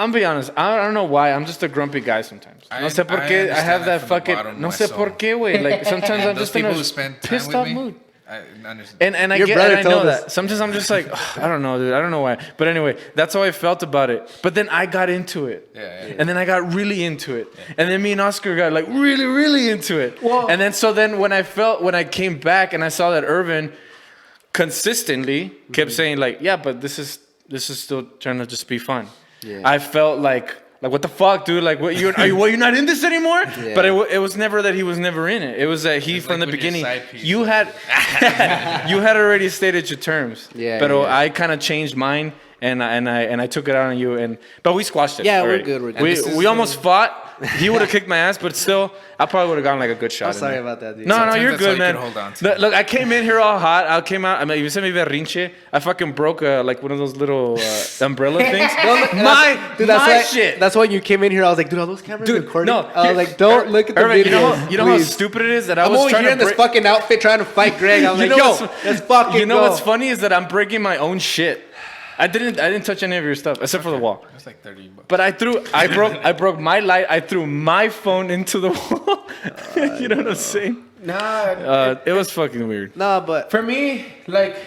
I'm be honest. I don't know why. I'm just a grumpy guy sometimes. No sé por qué. I have that fucking. No sé por qué, güey. Like sometimes I'm just in a pissed off mood. I understand. And I Your get, brother and I know told us. that. Sometimes I'm just like, I don't know, dude. I don't know why. But anyway, that's how I felt about it. But then I got into it. Yeah. And then I got really into it. And then me and Oscar got like really, really into it. Well- and then when I came back and I saw that Irvin consistently kept saying like, yeah, but this is still trying to just be fun. Yeah. I felt like what the fuck, dude? Like, what you're not in this anymore? Yeah. But it was never that he was never in it. It was that he It's from like the when your beginning. side piece You was- had you had already stated your terms. Yeah, But yeah. I kind of changed mine, and I took it out on you. But we squashed it. Yeah, we're already. good, we're good. We And this is we almost fought. He would have kicked my ass, but still, I probably would have gotten like a good shot. I'm in sorry there. about that, dude. No, Sometimes you're that's all good, you man. can hold on to. Look, I came in here all hot. I came out. I mean, you sent me berrinche. I fucking broke like one of those little umbrella things. my shit. That's why you came in here. I was like, dude, are those cameras Dude, recording? no, I was like, don't look at the Irvin, videos. you know how please. stupid it is that I I'm was over trying here to in this break. fucking outfit trying to fight Greg. I'm like, know yo, what's- let's fucking You know go. what's funny is that I'm breaking my own shit. I didn't touch any of your stuff except for the wall. It's like $30. But I broke my light. I threw my phone into the wall. You know what I'm saying? Nah, It was fucking weird. Nah, but for me, like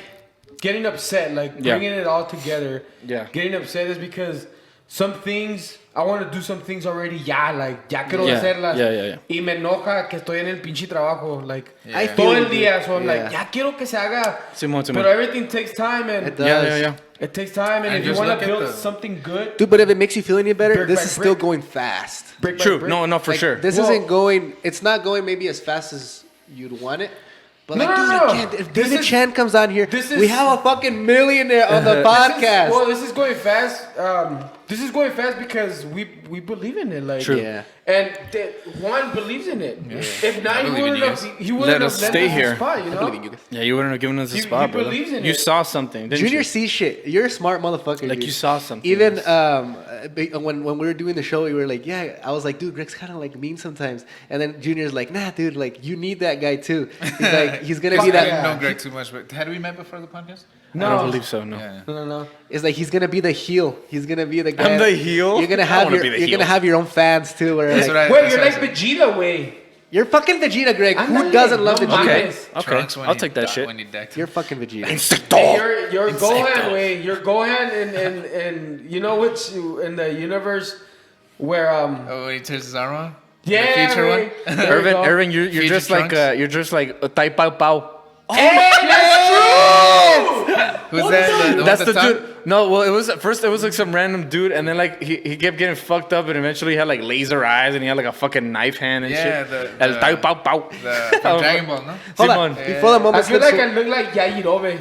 getting upset, like Yeah. bringing it all together. Yeah. Getting upset is because some things I want to do some things already. Ya quiero Yeah. hacerlas. Yeah. Y me enoja que estoy en el pinche trabajo, like I todo feel el you, día. dude. So I'm Yeah. like, ya quiero que se haga. Simón. But everything takes time, and it does. Yeah. it takes time. And And if you just want look to at build the- something good, Dude, but if it makes you feel any better, Brick this by is still brick. going fast. brick by True. brick. No, for Like, sure. This Well- isn't going. It's not going maybe as fast as you'd want it. But No, like, no, dude, no. again, if This David is- Chan comes on here, this we is- have a fucking millionaire on the podcast. This is going fast. This is going fast because we believe in it. Like, True. Yeah. And Juan believes in it. If not, I he believe in wouldn't you have. guys. He wouldn't Let have us lent stay us here. the spot. You know. Yeah, you wouldn't have given us a He spot, brother. believes in You it. saw something, didn't Junior you? sees shit. You're a smart motherfucker. Like dude. you saw something. Even when we were doing the show, we were like, yeah. I was like, dude, Greg's kind of like mean sometimes. And then Junior's like, nah, dude, like you need that guy too. He's like, he's gonna be I didn't that. know Greg too much, but had we met before the podcast? I don't believe so. No. Yeah. No. It's like he's gonna be the heel. He's gonna be the guy. I'm the heel? You're gonna I have wanna your. be the You're gonna heel. have your own fans too. Where That's like, what I- Wait, that's you're what like I Vegeta, way. you're fucking Vegeta, Greg. Who Ándale, doesn't love no Vegeta? mames. Okay. Trunks when I'll he take that di- shit. When he decked. You're fucking Vegeta. Hey, you're Gohan, way. You're Gohan, and you know which in the universe where Oh, when he turns his arm on? yeah, The future way. one? There you go. Irvin, you're Future just like Trunks? a Tai Pao Pao. Hey, that's true. Who's that? The That's one the with tongue? dude. No, well, it was at first it was like some random dude, and then like he kept getting fucked up, and eventually he had like laser eyes, and he had like a fucking knife hand and Yeah, shit. the- El Tai Pao Pao. The, from Dragon Ball, no? Hold on. Simon. Before the I moment feel slips like I in- look like Yajirobe.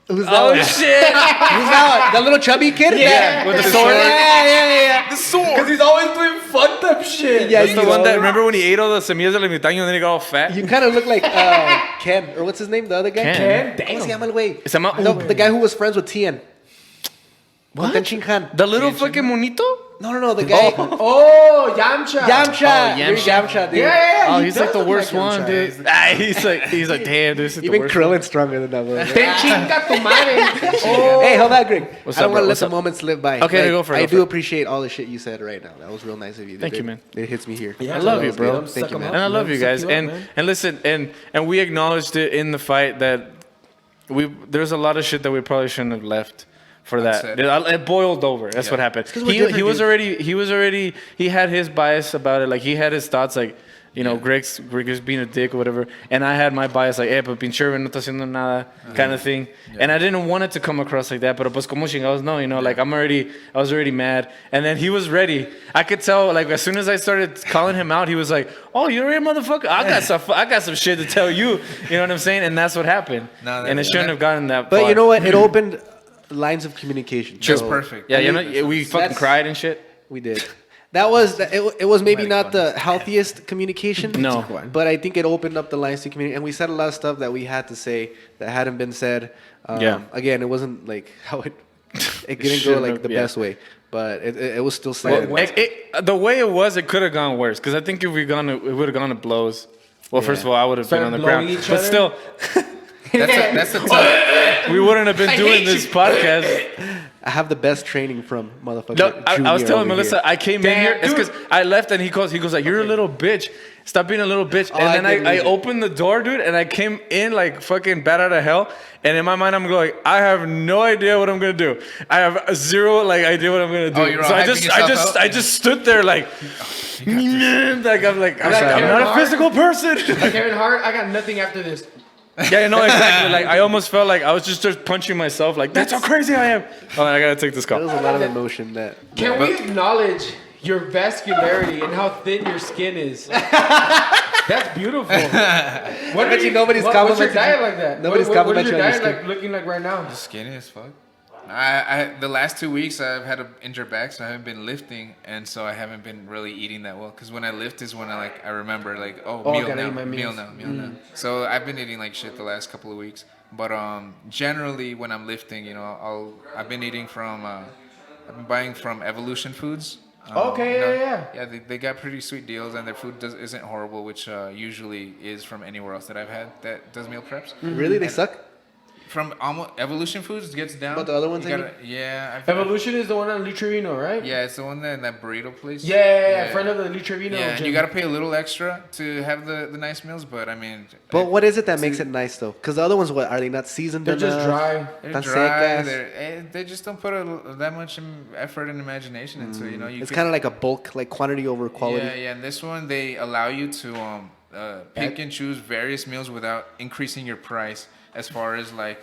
Who's that? Oh one? shit! Who's that? The little chubby kid? Yeah, with the sword. Yeah. The sword. Because he's always doing fucked up shit. Yeah, That's the one that remember when he ate all the semillas del ermitaño and then he got all fat. You kind of look like Ken, or what's his name? The other guy? Ken. Damn. ¿Cómo se llama el güey? Se llama- The guy who was friends with Tien. What? Con Ten Shin Han. The little fucking monito. No, the guy. Oh, Yamcha. Yamcha. Oh, You're Yamcha. Yamcha, dude. Yeah, Oh, he he's like does the look worst one, Yamcha. dude. He's like, damn, this is the Even worst. Krillin's stronger than that, bro. Ten chinga tu madre. Oh. Hey, hold on, Greg. What's I don't up, want bro? to let What's the up? moment slip by. Okay, go for it, I go do for it. appreciate all the shit you said right now. That was real nice of you. Thank you, man. It hits me here. Yeah, I love you, that was bro. good. Thank you, man. And I love you guys. Suck you up, And man. and listen, and we acknowledged it in the fight that there's a lot of shit that we probably shouldn't have left for that. Unsaid. It boiled over. That's what happened. we're different, He was dude. already he had his bias about it. Like he had his thoughts like, you know, Greg is being a dick or whatever. And I had my bias like, but pinche Irvin no está haciendo nada kind of thing. And I didn't want it to come across like that. But pues como chingados no, you know, like I was already mad. And then he was ready. I could tell like as soon as I started calling him out, he was like, oh, you're a motherfucker. I got some shit to tell you. You know what I'm saying? And that's what happened. No, And it shouldn't have gotten that But far. you know what? It opened lines of communication. That's So perfect. Yeah, you know, we fucking That's- cried and shit. We did. It was maybe not the healthiest communication. No. But I think it opened up the lines to communicate. And we said a lot of stuff that we had to say that hadn't been said. Yeah. Again, it wasn't like how it didn't go shouldn't like have, the yeah. best way. But it was still said. The way it was, it could have gone worse. Because I think if it would have gone to blows. Well, first of all, I would have been on Started the ground. blowing each But other? still, That's a tough. we wouldn't have been doing this podcast. I have the best training from motherfucker. No, I was Junior telling over Melissa, here. I came in Damn, here. It's dude. because I left and he goes like, "You're a little bitch. Stop being a little bitch." Oh, I And did then I lose it. opened the door, dude, and I came in like fucking bat out of hell. And in my mind, I'm going, I have no idea what I'm gonna do. I have zero like idea what I'm gonna do. Oh, you're all so I hyping yourself up? I just stood there like, I'm Like, not a Hart. physical person. Like Kevin Hart, I got nothing after this. Yeah, you know exactly. Like I almost felt like I was just punching myself. Like that's how crazy I am. Oh, I gotta take this There was call. a lot of emotion that. Can we acknowledge your vascularity and how thin your skin is? That's beautiful. What bet you nobody's what's your complimented diet you- like that? nobody's What is complimented your you on your diet skin. like looking like right now? Skinny as fuck. I the last 2 weeks I've had an injured back, so I haven't been lifting, and so I haven't been really eating that well. Because when I lift is when I remember like I meal gotta now, eat my meal meals. now, meal now. So I've been eating like shit the last couple of weeks. But generally when I'm lifting, I've been eating from I've been buying from Evolution Foods. Okay, yeah. Yeah, they got pretty sweet deals, and their food isn't horrible, which usually is from anywhere else that I've had that does meal preps. Really, they suck. From almost Evolution Foods gets down. But the other ones, you I gotta, yeah, Evolution is the one on Litrevino, right? yeah, it's the one that burrito place. Yeah, friend of the Litrevino. Yeah, and gym. you gotta pay a little extra to have the nice meals, but I mean, But what is it that makes it nice though? Because the other ones, what are they not seasoned? They're just enough? dry. they're Tan dry. secas. They just don't put that much effort and imagination into. It's kind of like a bulk, like quantity over quality. Yeah. And this one they allow you to pick and choose various meals without increasing your price. As far as like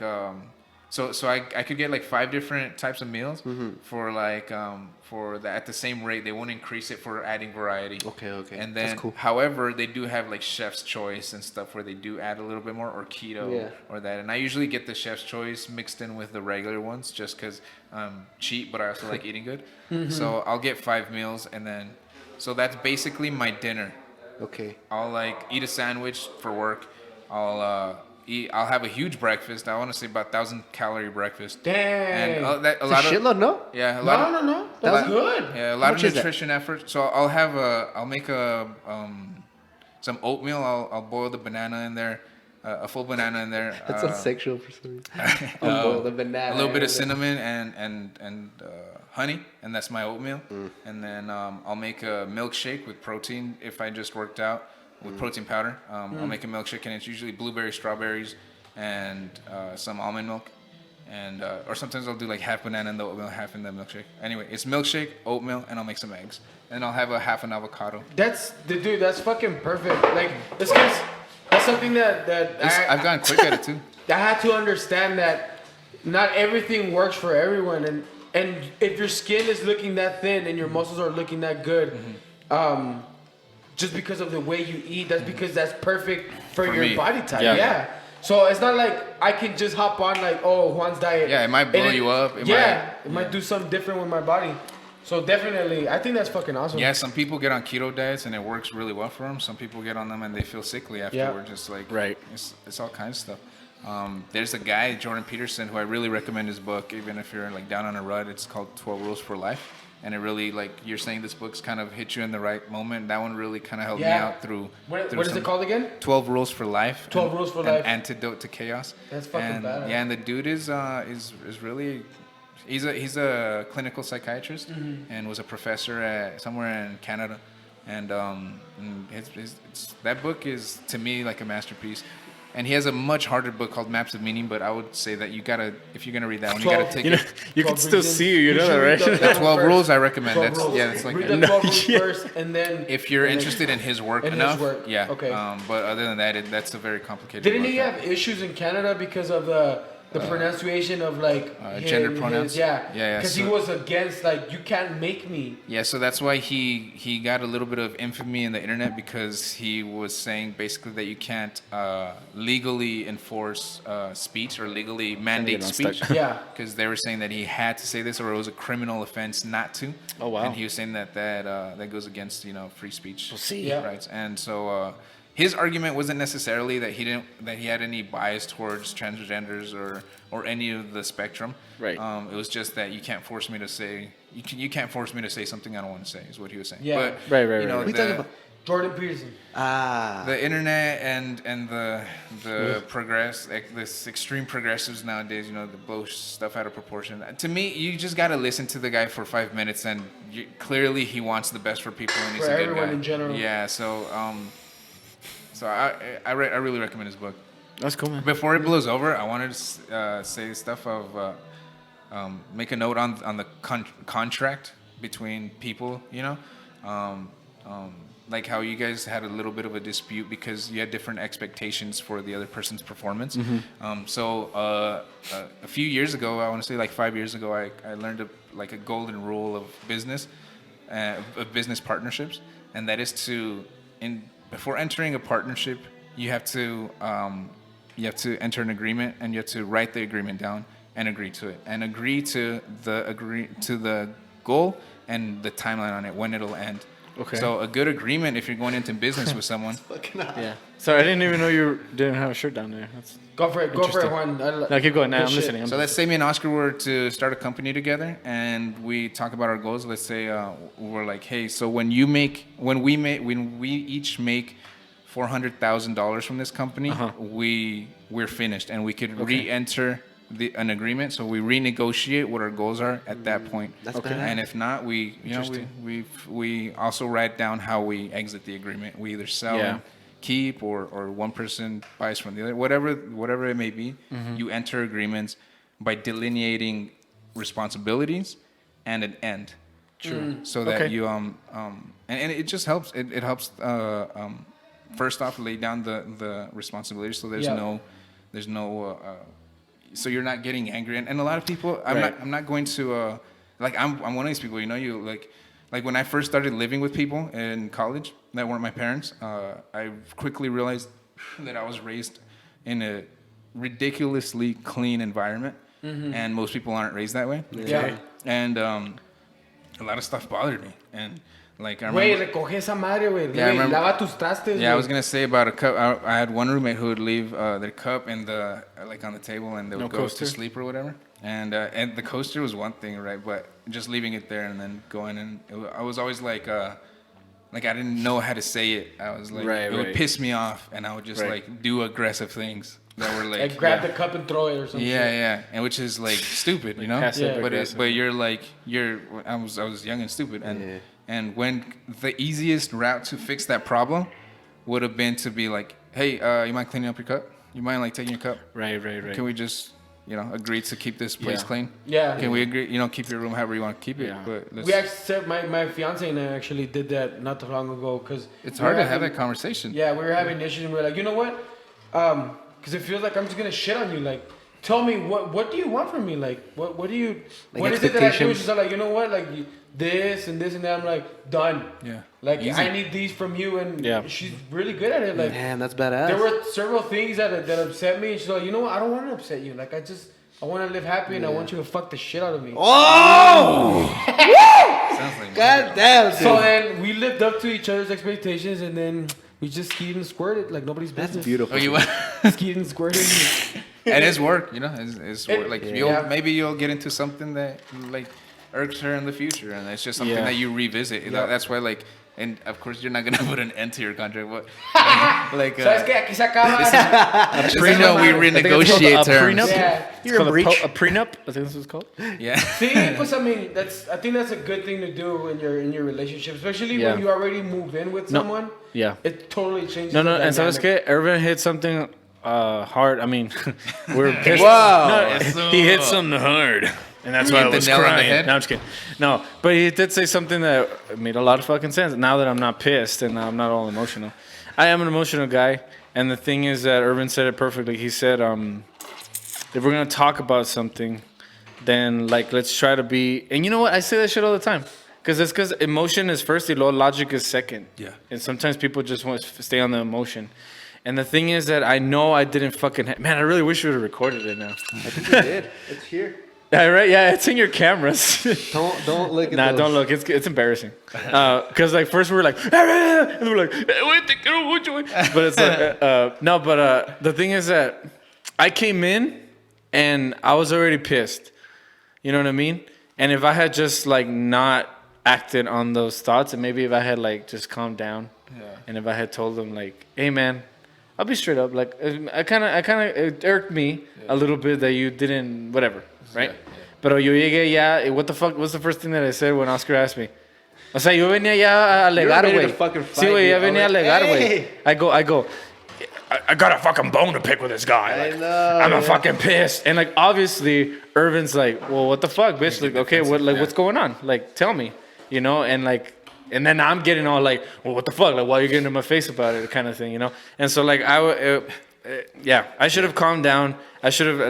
So I could get like 5 different types of meals for like at the same rate. They won't increase it for adding variety. Okay. And That's then, cool. however, they do have like chef's choice and stuff where they do add a little bit more, or keto or that. And I usually get the chef's choice mixed in with the regular ones just because I'm cheap, but I also like eating good. So I'll get 5 meals, and then so that's basically my dinner. Okay. I'll like eat a sandwich for work. I'll have a huge breakfast. I want to say about 1,000-calorie breakfast. Dang. And a It's a lot of shitload, no? yeah, a lot of No. That's good. yeah, a lot of much is that? nutrition effort. So I'll make some oatmeal. I'll boil the banana in there, a full banana in there. That's so sexual for some reason. Boil the banana. A little bit of cinnamon and honey, and that's my oatmeal. And then I'll make a milkshake with protein if I just worked out with protein powder. I'll make a milkshake, and it's usually blueberries, strawberries, and some almond milk. And or sometimes I'll do like half banana in the oatmeal, half in the milkshake. Anyway, it's milkshake, oatmeal, and I'll make some eggs. And I'll have a half an avocado. That's fucking perfect. Like that's something that I've gotten quick at it too. I had to understand that not everything works for everyone, and if your skin is looking that thin and your muscles are looking that good, just because of the way you eat, that's because that's perfect for your me. body type. Yeah. Yeah. So it's not like I can just hop on like, oh, Juan's diet. Yeah, it might blow And you up. It might do something different with my body. So definitely, I think that's fucking awesome. Yeah, some people get on keto diets and it works really well for them. Some people get on them and they feel sickly afterwards. It's like Right. It's all kinds of stuff. There's a guy, Jordan Peterson, who I really recommend his book, even if you're like down on a rut. It's called 12 Rules for Life, and it really, like you're saying, this book's kind of hit you in the right moment. That one really kind of helped me out through. What is it called again? 12 Rules for Life. 12 Rules for An Life. Antidote to Chaos. That's fucking and, badass. Yeah, and the dude is really. He's a clinical psychiatrist and was a professor at somewhere in Canada, and that book is to me like a masterpiece. And he has a much harder book called Maps of Meaning, but I would say that if you're gonna read that one, you gotta take it. You can still see you know that, right? The 12 rules I recommend. 12 That's rules. that's like Read the 12 rules first, and then if you're interested in his work in his enough, work. yeah. Okay. But other than that, that's a very complicated. Didn't book. he have issues in Canada because of the pronunciation of like gender pronouns? Yeah. Yeah. Because he was against like, you can't make me. Yeah, so that's why he got a little bit of infamy in the internet, because he was saying basically that you can't legally enforce speech or legally mandate speech. Yeah. Because they were saying that he had to say this, or it was a criminal offense not to. Oh, wow. And he was saying that goes against free speech Yeah. rights. And so his argument wasn't necessarily that he had any bias towards transgenders or any of the spectrum. Right. It was just that you can't force me to say something I don't want to say, is what he was saying. Yeah. But, Right. We talking about Jordan Peterson. The internet and the progress, like this extreme progressives nowadays, you know, that blow stuff out of proportion. To me, you just gotta listen to the guy for 5 minutes, and clearly he wants the best for people, and he's For a good everyone guy. in general. Yeah, so I really recommend his book. That's cool, man. Before it blows over, I wanted to say stuff of make a note on the contract between people, you know. Like how you guys had a little bit of a dispute because you had different expectations for the other person's performance. So a few years ago, I want to say like 5 years ago, I learned a golden rule of business partnerships, and that is before entering a partnership, you have to enter an agreement, and you have to write the agreement down and agree to it, and agree to the goal and the timeline on it, when it'll end. Okay. So a good agreement, if you're going into business with someone. Yeah. Sorry, I didn't even know you didn't have a shirt down there. Go for it, Juan. No, keep going. Now I'm listening. So let's say me and Oscar were to start a company together, and we talk about our goals. Let's say we're like, hey, so when we each make $400,000 from this company, we're finished, and we could re-enter an agreement. So we renegotiate what our goals are at that point. That's okay. And if not, we also write down how we exit the agreement. We either sell and keep, or one person buys from the other. Whatever it may be, you enter agreements by delineating responsibilities and an end. True. So that you and it just helps. It helps. First off, lay down the responsibility, so there's no so you're not getting angry, and a lot of people, I'm not going to I'm one of these people, you know, you like when I first started living with people in college that weren't my parents, I quickly realized that I was raised in a ridiculously clean environment, and most people aren't raised that way. And a lot of stuff bothered me, and like I remember, recoge esa madre, güey. Yeah, I remember- Lava tus trastes, yeah, I güey. was gonna say about a cup. I had one roommate who would leave their cup in the on the table, and they would go to sleep or whatever. And the coaster was one thing, right? But just leaving it there and then going, and I was always like I didn't know how to say it. I was like, it would piss me off, and I would just like do aggressive things that were like grab the cup and throw it or something. Yeah, and which is like stupid, you know. But I was young and stupid, and when the easiest route to fix that problem would have been to be like, hey, you mind cleaning up your cup? You mind like taking your cup? Right. Can we just, agree to keep this place clean? Yeah. Can we agree, keep your room however you want to keep it? Yeah. But We actually, my fiance and I actually did that not too long ago, because it's hard to have that conversation. Yeah, we were having issues, and we were like, you know what? Because it feels like I'm just gonna shit on you. Like, tell me what do you want from me? Like, what do you? Like, what is it that I do? She's like, you know what? Like this and this and that. I'm like, done. Yeah. Like, Easy. I need these from you, and she's really good at it. Like, man, that's badass. there were several things that upset me, and she's like, you know what? I don't want to upset you. Like, I want to live happy, and I want you to fuck the shit out of me. Oh! Sounds like God damn, dude. So then we lived up to each other's expectations, and then we just skied and squirted like nobody's business. That's beautiful. Oh, you want? Skied and squirted. And it's work, it's work. Like Yeah. maybe you'll get into something that like irks her in the future, and it's just something that you revisit. Yeah. That's why, like, and of course you're not gonna put an end to your contract. But like, ¿Sabes qué? Aquí se acaba. just when we renegotiate terms. Prenup? Yeah. It's called a prenup. I think that's what it's called. Yeah. See, pues, I think that's a good thing to do when you're in your relationship, especially when you already move in with someone. Yeah. It totally changes. No, the and ¿sabes dynamic. qué? Irvin hit something hard. I mean, we're pissed. Wow. No, he hit something hard. And that's why I hit the was nail on the crying. head? No, I'm just kidding. No, but he did say something that made a lot of fucking sense. Now that I'm not pissed and I'm not all emotional. I am an emotional guy. And the thing is that Irvin said it perfectly. He said, if we're going to talk about something, then, like, let's try to be... And you know what? I say that shit all the time. Because emotion is first, and logic is second. Yeah. And sometimes people just want to stay on the emotion. And the thing is that I know I didn't fucking... Man, I really wish we would have recorded it now. I think we did. It's here. Yeah, right? Yeah, it's in your cameras. Don't look at Nah, those. don't look. It's embarrassing. Because like first we were like, and we're like, but it's like, no. But the thing is that I came in and I was already pissed. You know what I mean? And if I had just like not acted on those thoughts, and maybe if I had like just calmed down And if I had told him like, hey man, I'll be straight up. Like it irked me a little bit that you didn't whatever, right? Pero yo llegué ya. What the fuck? What's the first thing that I said when Oscar asked me? O sea, yo venía ya a alegar, güey. Sí, güey, ya venía a alegar, güey. I go. I got a fucking bone to pick with this guy. Like, I'm a fucking pissed. And like obviously, Irvin's like, well, what the fuck, bitch? Like, okay, what's going on? Like, tell me, you know? And like, and then I'm getting all like, well, what the fuck? Like, why are you getting in my face about it? Kind of thing, you know? And so like, I should have calmed down. I shouldn't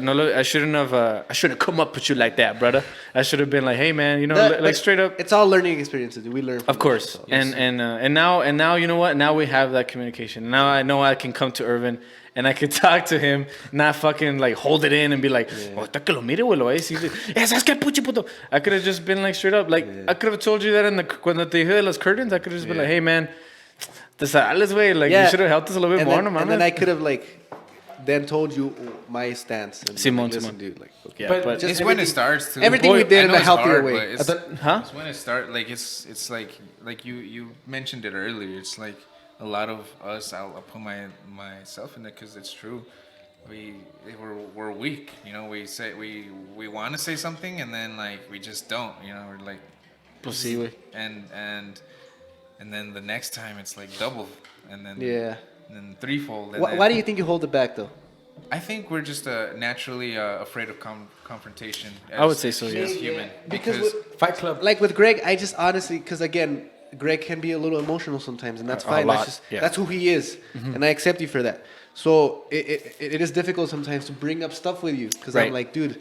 have come up with you like that, brother. I should have been like, hey man, you know, like straight up. It's all learning experiences. We learn. Of course. And now you know what? Now we have that communication. Now I know I can come to Irvin and I can talk to him, not fucking like hold it in and be like, oh, que lo mire, güey, lo voy a decir. ¿Sabes qué, puto? I could have just been like straight up. Like I could have told you that cuando te dije de los curtains, I could have just been like, hey man, te sales, güey. Like you should have helped us a little bit more, no mames. And then I could have like then told you my stance. And Simon. Dude, like, okay. Yeah, but it's when it starts too. Everything we did in a healthier way. It's when it starts. Like it's like you mentioned it earlier. It's like a lot of us. I'll put myself in it because it's true. We're weak. You know, we say we want to say something and then like we just don't. You know, we're like. And then the next time it's like double, and then and then threefold. Why do you think you hold it back though? I think we're just naturally afraid of confrontation. I would say so, As yeah. human. Because Fight Club. like with Greg, I just honestly, because again, Greg can be a little emotional sometimes, and that's fine. That's who he is, and I accept you for that. So it is difficult sometimes to bring up stuff with you, because I'm like, dude,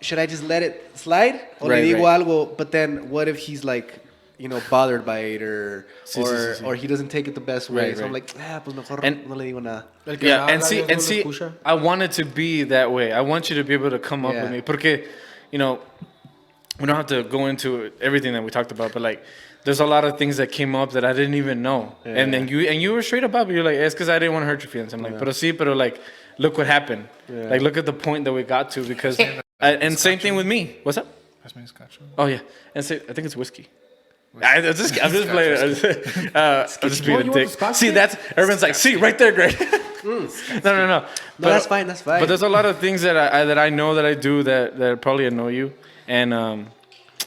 should I just let it slide? Or le digo algo, but then what if he's like, you know, bothered by it or he doesn't take it the best way. So I'm like, pues mejor no le digo nada. Yeah, and see, I wanted to be that way. I want you to be able to come up with me. Porque, you know, we don't have to go into everything that we talked about, but like, there's a lot of things that came up that I didn't even know. Yeah. And then you were straight up about it. You're like, it's because I didn't want to hurt your feelings. I'm like, pero like, look what happened. Yeah. Like, look at the point that we got to because, and same thing with me. What's up? Pass me a scotch. Oh yeah, and I think it's whiskey. I'm just playing. I'm just being a dick. See, that's everyone's like, see, right there, Greg. No. But that's fine. That's fine. But there's a lot of things that I know that I do that probably annoy you, and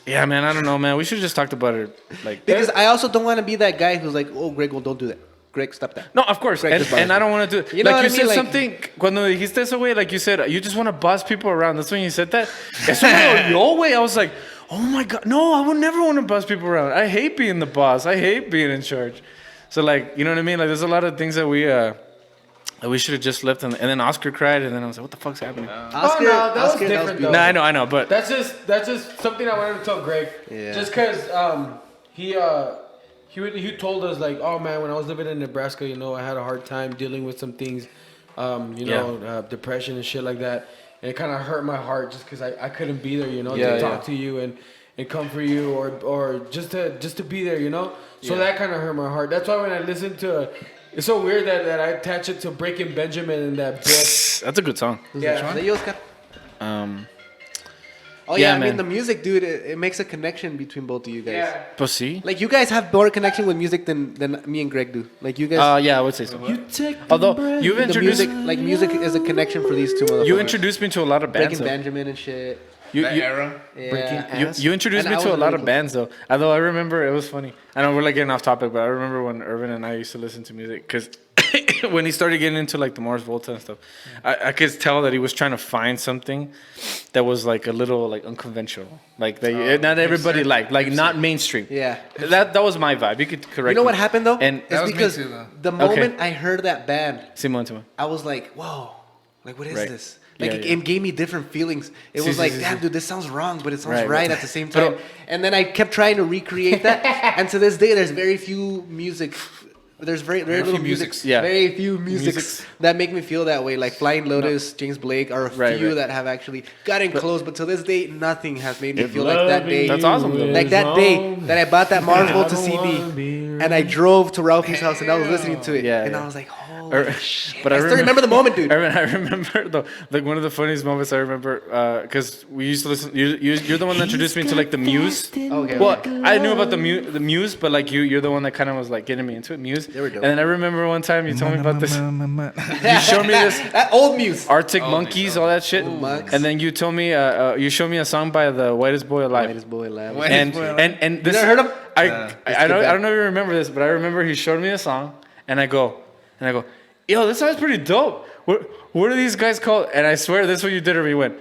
yeah, man, I don't know, man. We should have just talked about it, like because I also don't want to be that guy who's like, oh, Greg, well, don't do that. Greg, stop that. No, of course, and I don't want to do it. You know like what you I mean? said something cuando dijiste eso, güey. Like you said, you just want to boss people around. That's when you said that. Eso me dolió, güey. I was like, oh my god, no, I would never want to boss people around. I hate being the boss. I hate being in charge. So like, you know what I mean? Like, there's a lot of things that we should have just left, and then Oscar cried, and then I was like, what the fuck's happening? Oscar, that was different though. No, I know, but That's just something I wanted to tell Greg. Yeah. Just because he told us like, oh man, when I was living in Nebraska, you know, I had a hard time dealing with some things, depression and shit like that, and it kind of hurt my heart just because I couldn't be there, you know, to talk to you and comfort you or just to be there, you know. So that kind of hurt my heart. That's why when I listened to. It's so weird that I attach it to Breaking Benjamin in that book. That's a good song. Yeah. Oh yeah, I mean the music, dude. It makes a connection between both of you guys. Yeah. But see, Like you guys have more connection with music than me and Greg do. Like you guys. yeah, I would say so. Although you've the introduced music is a connection for these two motherfuckers. you introduced me to a lot of bands. Breaking though. Benjamin and shit. Era. Yeah. You introduced me to a lot of bands though. Although I remember it was funny. I know we're like getting off topic, but I remember when Irvin and I used to listen to music because when he started getting into like the Mars Volta and stuff, I could tell that he was trying to find something that was like a little like unconventional, like that not everybody liked, like not mainstream. Yeah. That was my vibe. You could correct. You know me. what happened though? And it's because me too, though. the moment I heard that band, Simon. I was like, whoa, like what is Right. this? Like Yeah, it gave me different feelings. It was like, damn, dude, this sounds wrong, but it sounds right at the same Pero- time. And then I kept trying to recreate that. And to this day, there's very few music. There's very little music. Yeah. Very few musics that make me feel that way. Like Flying Lotus, James Blake are a few that have actually gotten close. But to this day, nothing has made me feel like that day. That's awesome, though. Like that day that I bought that Mars Volta CD. And I drove to Ralphie's house and I was listening to it. Yeah, and yeah. I was like, holy But I still remember the moment, dude. I remember though, like one of the funniest moments I remember, because we used to listen. You're the one that introduced me to like the Muse. Okay. Well, I knew about the Muse, but like you're the one that kind of was like getting me into it. Muse. They were dope. And then I remember one time you told me about this. You showed me this That old Muse. Arctic Monkeys, all that shit. Monks. And then you told me, you showed me a song by the Whitest Boy Alive. Whitest boy alive. And this. You never heard him? I don't know if you remember this, but I remember he showed me a song, and I go, yo, this song's pretty dope. What are these guys called? And I swear this is what you did, or you went,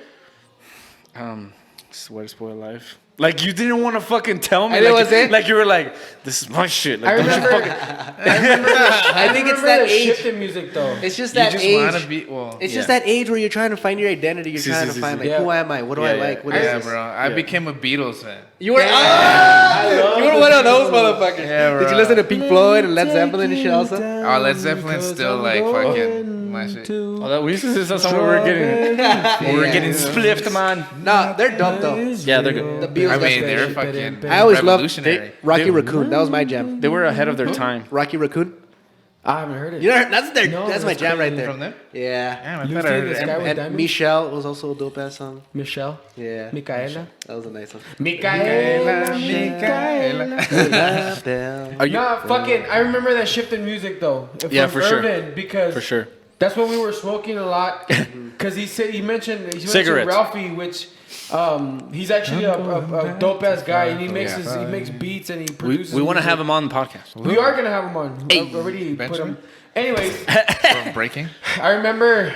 Whitest Boy Alive. Like you didn't want to fucking tell me. Like you were like, this is my shit. Like, I remember. I think it's that age. Shift in music though. It's just You that just age. want to be well. It's just that age where you're trying to find your identity. You're trying to find like, who am I? What do I like? What is Yeah, this? bro. I became a Beatles fan. You were. You were one of those motherfuckers. Yeah, bro. Did you listen to Pink Floyd and Led Zeppelin and shit also? Oh, Led Zeppelin's still like fucking my shit. Oh, that we used to do that song when we were getting spliffed, man. Nah, they're dope though. Yeah, they're good. The Beatles. I mean, got they're shit. fucking I always loved revolutionary. Rocky Raccoon. That was my jam. They were ahead of their time. Rocky Raccoon. I haven't heard it. You know, that's their. No, that's my that's jam right crazy. there. From them? Yeah. Damn, I You thought I see heard this it. guy with And diamonds? Michelle was also a dope ass song. Michelle. Yeah. Micaela. That was a nice one. Micaela. Are you? Nah, fucking. I remember that shift in music though. Yeah, from for sure. Irvin, because For sure. that's when we were smoking a lot. Because he mentioned Cigarettes. Ralphie, which he's actually a dope ass guy, and he makes he makes beats and he produces. We want to music. have him on the podcast. We are gonna have him on. I've already put him. Anyways, For breaking. I remember.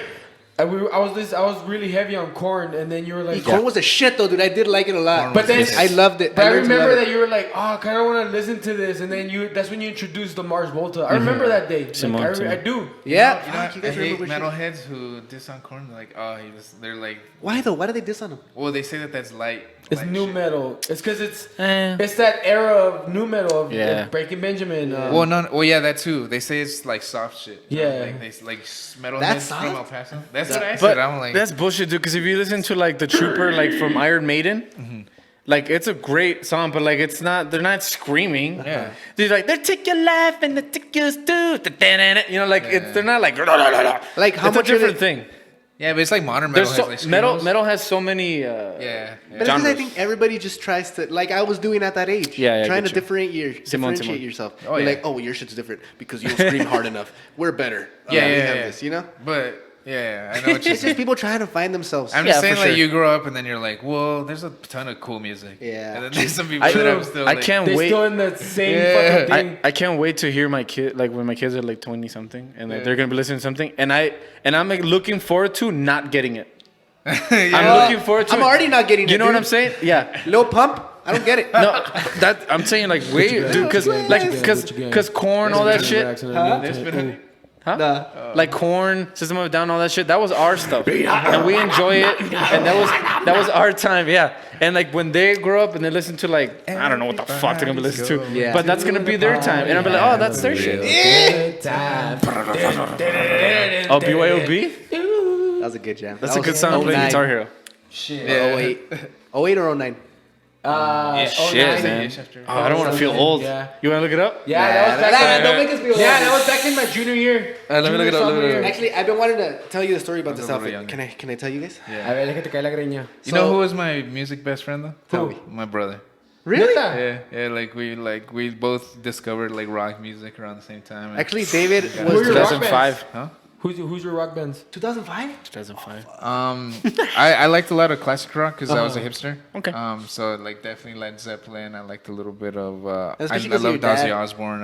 I was really heavy on corn, and then you were like, Corn was a shit though, dude. I did like it a lot. But then I loved it. But I learned to remember love that you were like, oh, I kind of want to listen to this, and then that's when you introduced the Mars Volta. I remember that day. Simone, Like, too. I do. Yeah. You know, Fuck, you guys I hate remember shit. metalheads who diss on Korn. Like, oh, they're like, Why though? Why do they diss on him? well, they say that that's light. It's light new shit. metal. It's because it's that era of new metal of Yeah. Breaking Benjamin. Well, no, well, yeah, that too. They say it's like soft shit. Yeah. Like they like metalheads That's from El soft? Paso. That's what I But said. I'm like, that's bullshit, dude. Because if you listen to like the Trooper, like from Iron Maiden, like it's a great song, but like it's not. They're not screaming. Yeah. They're like they take your life and they take yours too. You know, like they're not like. Like how It's much a different are they, thing. yeah, but it's like modern metal. There's Has, so, like, metal. screamos. Metal has so many. Yeah. But yeah. it's because I Genres. think everybody just tries to, like I was doing at that age. Yeah, I trying to get you. differentiate yourself. Oh, You're yeah. like, oh, your shit's different because you don't scream hard enough. We're better. Yeah, we yeah, have yeah. this, you know? But yeah, I know what you're It's just saying. people trying to find themselves. I'm Yeah, just saying, for like, sure. you grow up and then you're like, well, there's a ton of cool music. Yeah. And then there's some people that I'm still I like, can't They're wait. still in the same Yeah. fucking thing. I can't wait to hear my kid, like when my kids are like 20 something, and like, Yeah. they're gonna be listening to something, and I'm like looking forward to not getting it. yeah. I'm looking forward to. I'm it. already not getting it. You know what dude. I'm saying? Yeah. Lil Pump? I don't get it. No, that I'm saying like wait, dude, because corn, all that shit, Nah. like corn, System of a Down, all that shit. That was our stuff, and we enjoy it, and that was our time, yeah. And like when they grow up and they listen to like I don't know what the fuck they're gonna be listening to, Yeah. but that's gonna be their time, and I'll be like, oh, that's their shit. Good time. Oh, BYOB, That was a good jam. that's That a good was song. Play 09. Guitar Hero. Yeah. 08. 08 or 09? Shit, man. Oh, I don't want to feel old. Yeah. You want to look it up? Yeah, that was back. Don't make us feel Yeah, old. that was back in my junior year. let me look it up, Junior, sophomore year. Actually, I've been wanting to tell you the story about this a little outfit. younger. Can I tell you guys? A ver, déjate caer la greña. You know who was my music best friend though? Tell me. My brother. Really? Neta? Yeah, we both discovered like rock music around the same time. and- Actually, David Who was are your rock 2005. huh? Who's your rock bands? 2005. 2005. I liked a lot of classic rock because I was a hipster. Okay. So like definitely Led Zeppelin. I liked a little bit of. I Especially 'cause of loved your Ozzy dad. Osbourne.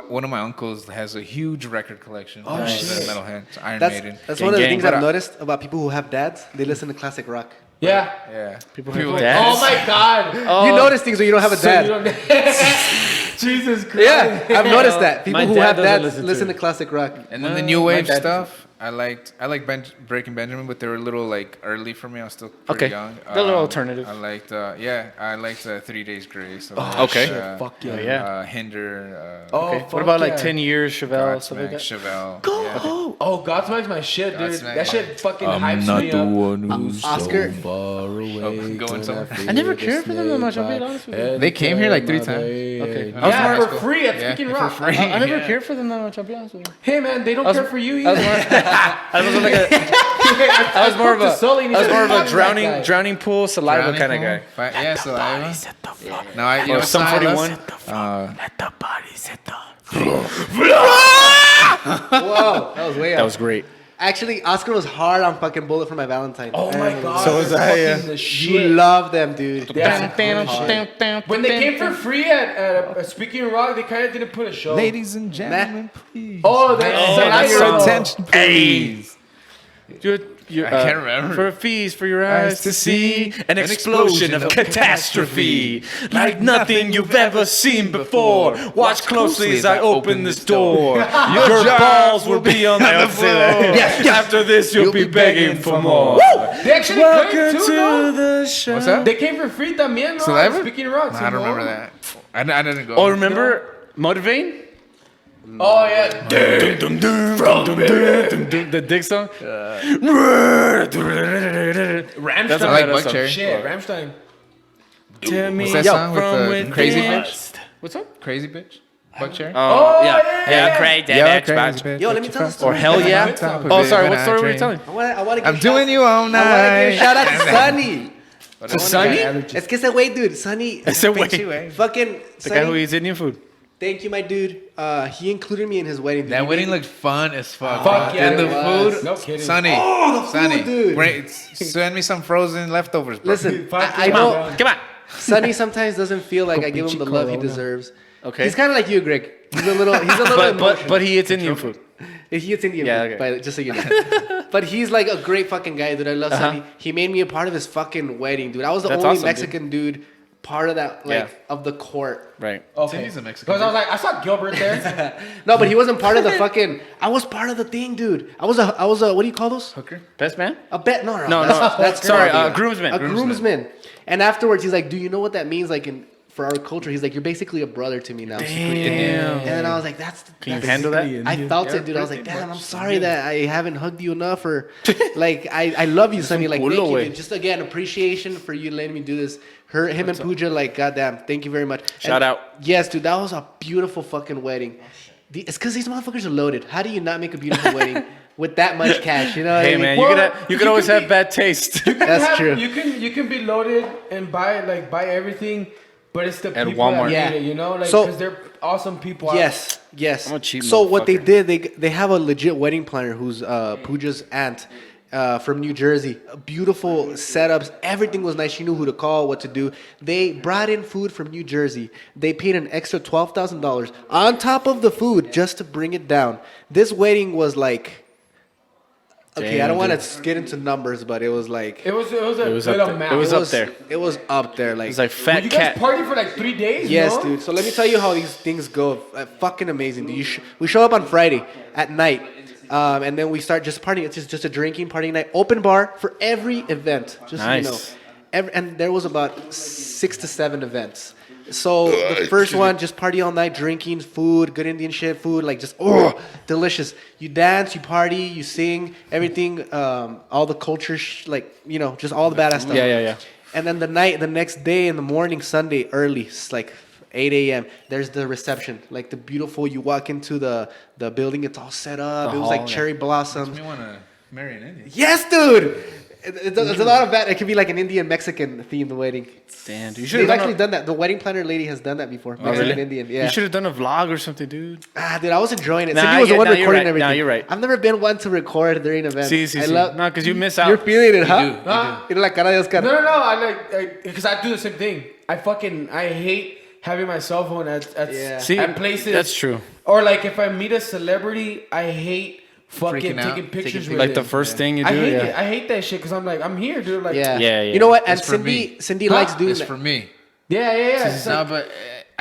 One of my uncles has a huge record collection. Oh shit. Metalhead, Iron That's Maiden. one of the gang. things But I've I- noticed about people who have dads. They listen to classic rock. Yeah. Yeah. People People- have dads. Oh my God. You notice things when you don't have a So dad. you don't- Jesus Christ. Yeah, I've noticed that. People My who dad have doesn't dads listen listen to to classic rock. And then the new wave dad- stuff. I liked Breaking Benjamin, but they were a little like early for me. I was still pretty young. The little alternative. I liked 3 Days Grace. Okay. Fuck yeah. Yeah. Hinder. Okay. fuck What about like yeah. 10 years, Chevelle, stuff like Godsmack, that? Chevelle. Go. Yeah. Oh, Godsmack's my shit, dude. Godsmack. That shit fucking hypes me up. Oscar. Going somewhere. I never cared for them that much, I'll be honest with you. They came here like 3 times. Okay. Yeah, was for more- free at Yeah, Speaking for Rock. free. I never cared for them that much, I'll be honest with you. Hey man, they don't was- care for you I was either. I was more of a Sully and he said, I was more of "Fuck a that drowning guy." drowning pool saliva kind of guy. Yeah, saliva. No, you Or know, Sum 41. Whoa, that was way That up. was great. Actually, Oscar was hard on fucking Bullet for my Valentine. Oh my god. So was they're I, yeah. fucking the You shit. love them, dude. When they came for free at Speaking Rock, they kind of didn't put a show. Ladies and gentlemen, please. Oh, that's that your song. attention, please. I can't remember. For a feast for your eyes to see, an explosion of catastrophe, like nothing you've ever seen before. Watch closely as I open this door. Your balls will be on the floor. After this, you'll be begging for more. They actually Welcome played too, to no? the show. What's that? They came for free también, no? Saliva? At Speaking Rock. I don't remember that. I didn't go. Oh, remember Motivate? Oh yeah. The Dick song? Rammstein. That's a I like badass Buck song. Cherry. Shit, Rammstein. Tell me What's that yo, song with from the within. crazy bitch? What's up? Crazy bitch? Buck Cherry? Oh, yeah. yeah, crazy Yeah, bitch, crazy bitch. bitch. Yo, let me tell a Or story. hell yeah. Top Oh, of sorry. it, What story were you train. telling? I want to I'm doing you all I want to give night. a shout out to Sonny. To Sonny? Es que ese güey, dude, Sonny. Ese güey. Fucking The guy who Sonny. eats Indian food. Thank you, my dude. He included me in his wedding. dude. That He wedding made- looked fun as fuck. Fuck yeah, And the it was. food, No kidding. Sonny. Oh, the food, Sonny, dude. send me some frozen leftovers, bro. Listen, Fuck I yeah. know Come on. Sonny sometimes doesn't feel like I give him the love he Corona. deserves. Okay. He's kind of like you, Greg. He's a little But emotional. he eats Indian food. He eats Indian Yeah, food, okay. by the- just so you know. But he's like a great fucking guy, dude. I love Sonny. He made me a part of his fucking wedding, dude. I was the That's only awesome, Mexican dude part of that, like, Yeah. of the court. Right. Okay. He's a Mexican Because I was like, I saw Gilbert there. No, but he wasn't part of the fucking. I was part of the thing, dude. I was a. What do you call those? Hooker? Best man? A bet? No, No, That's sorry, not- groomsman. A groomsman. And afterwards, he's like, "Do you know what that means? Like for our culture?" He's like, "You're basically a brother to me now." Damn. And then I was like, "That's." Can you that's- handle that? I felt it, dude. I was like, "Damn, I'm sorry that I haven't hugged you enough, or like I love you, Sonny. Like, thank you, way. dude. Just again, appreciation for you letting me do this. Him and Pooja, like, goddamn, thank you very much. Shout out. Yes, dude, that was a beautiful fucking wedding. It's because these motherfuckers are loaded. How do you not make a beautiful wedding with that much cash? You know what I Hey mean? man, Well, you could always can have be- bad taste. That's true. You can be loaded and buy everything, but it's the At people Walmart. that Yeah. need it, you know, like So- because they're awesome people. Yes, yes. I'm a cheap So what they motherfucker. did, they have a legit wedding planner who's Pooja's aunt from New Jersey. Beautiful setups. Everything was nice. She knew who to call, what to do. They brought in food from New Jersey. They paid an extra $12,000 on top of the food just to bring it down. This wedding was like. Okay, Damn, I don't want dude. to get into numbers, but it was like It was a was good up there. amount. It was it up there. It was up there. Like It's like Well, fat you guys cat. party for like 3 days. yes, no? dude. So let me tell you how these things go. Fucking amazing, dude. We show up on Friday at night, and then we start just partying. It's just a drinking party night. Open bar for every event. Just so you know. Nice. And there was about 6 to 7 events. So the first one, just party all night, drinking, food, good Indian shit, food, like just delicious. You dance, you party, you sing, everything, all the culture, like just all the badass stuff. Yeah. And then the next day in the morning, Sunday, early, it's like 8 a.m. There's the reception, like the beautiful. You walk into the building, it's all set up. The It was hall, like cherry blossoms. You want to marry an Indian? Yes, dude. It's a lot of that. It could be like an Indian Mexican themed wedding. Damn, dude. You should They've have actually done that. The wedding planner lady has done that before. Mexican really? Indian, yeah. You should have done a vlog or something, dude. Dude, I was enjoying it. Nah, Cindy was the yeah, one nah, you're recording right. everything. Nah, you're right. I've never been one to record during events. See. No, because you miss out. You're feeling it, huh? do, you Huh? Mira la cara de Oscar. No. I like because I do the same thing. I hate having my cell phone Yeah. See, at places. that's true. Or like if I meet a celebrity, I hate fucking Freaking out. taking pictures with Like the them. first thing you do. I hate yeah. it. I hate that shit because I'm like I'm here, dude. Like Yeah. Yeah. You know what? And It's for me. Cindy likes doing It's that. for me. yeah. It's No, like, but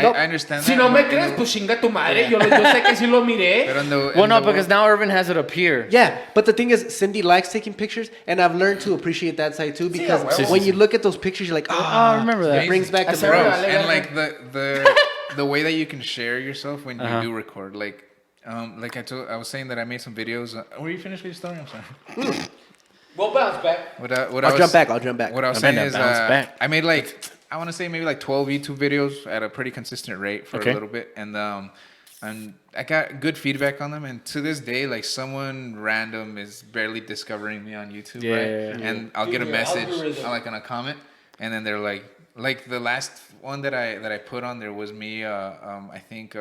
I understand Si that. no me crees, pues chinga tu madre. Yo sé que sí lo miré. But on the, Well, in no, the because world- now Irvin has it up here. Yeah, but the thing is, Cindy likes taking pictures, and I've learned to appreciate that side too. Because huevo. when you look at those pictures, you're like, Oh, I remember that. It brings back the Hacer memories. Vale, and verga. like the way that you can share yourself when Uh-huh. you do record, like I was saying that I made some videos. Were you finished with your story? I'm sorry. We'll bounce back. I'll jump back. What I was I saying bet is, that bounce back. I made I want to say maybe like 12 YouTube videos at a pretty consistent rate for Okay. a little bit, and I got good feedback on them. And to this day, like someone random is barely discovering me on YouTube, Yeah, right? yeah, yeah. And I'll get a Dude, message, algorithm. like on a comment, and then they're like the last one that I put on there was me, I think.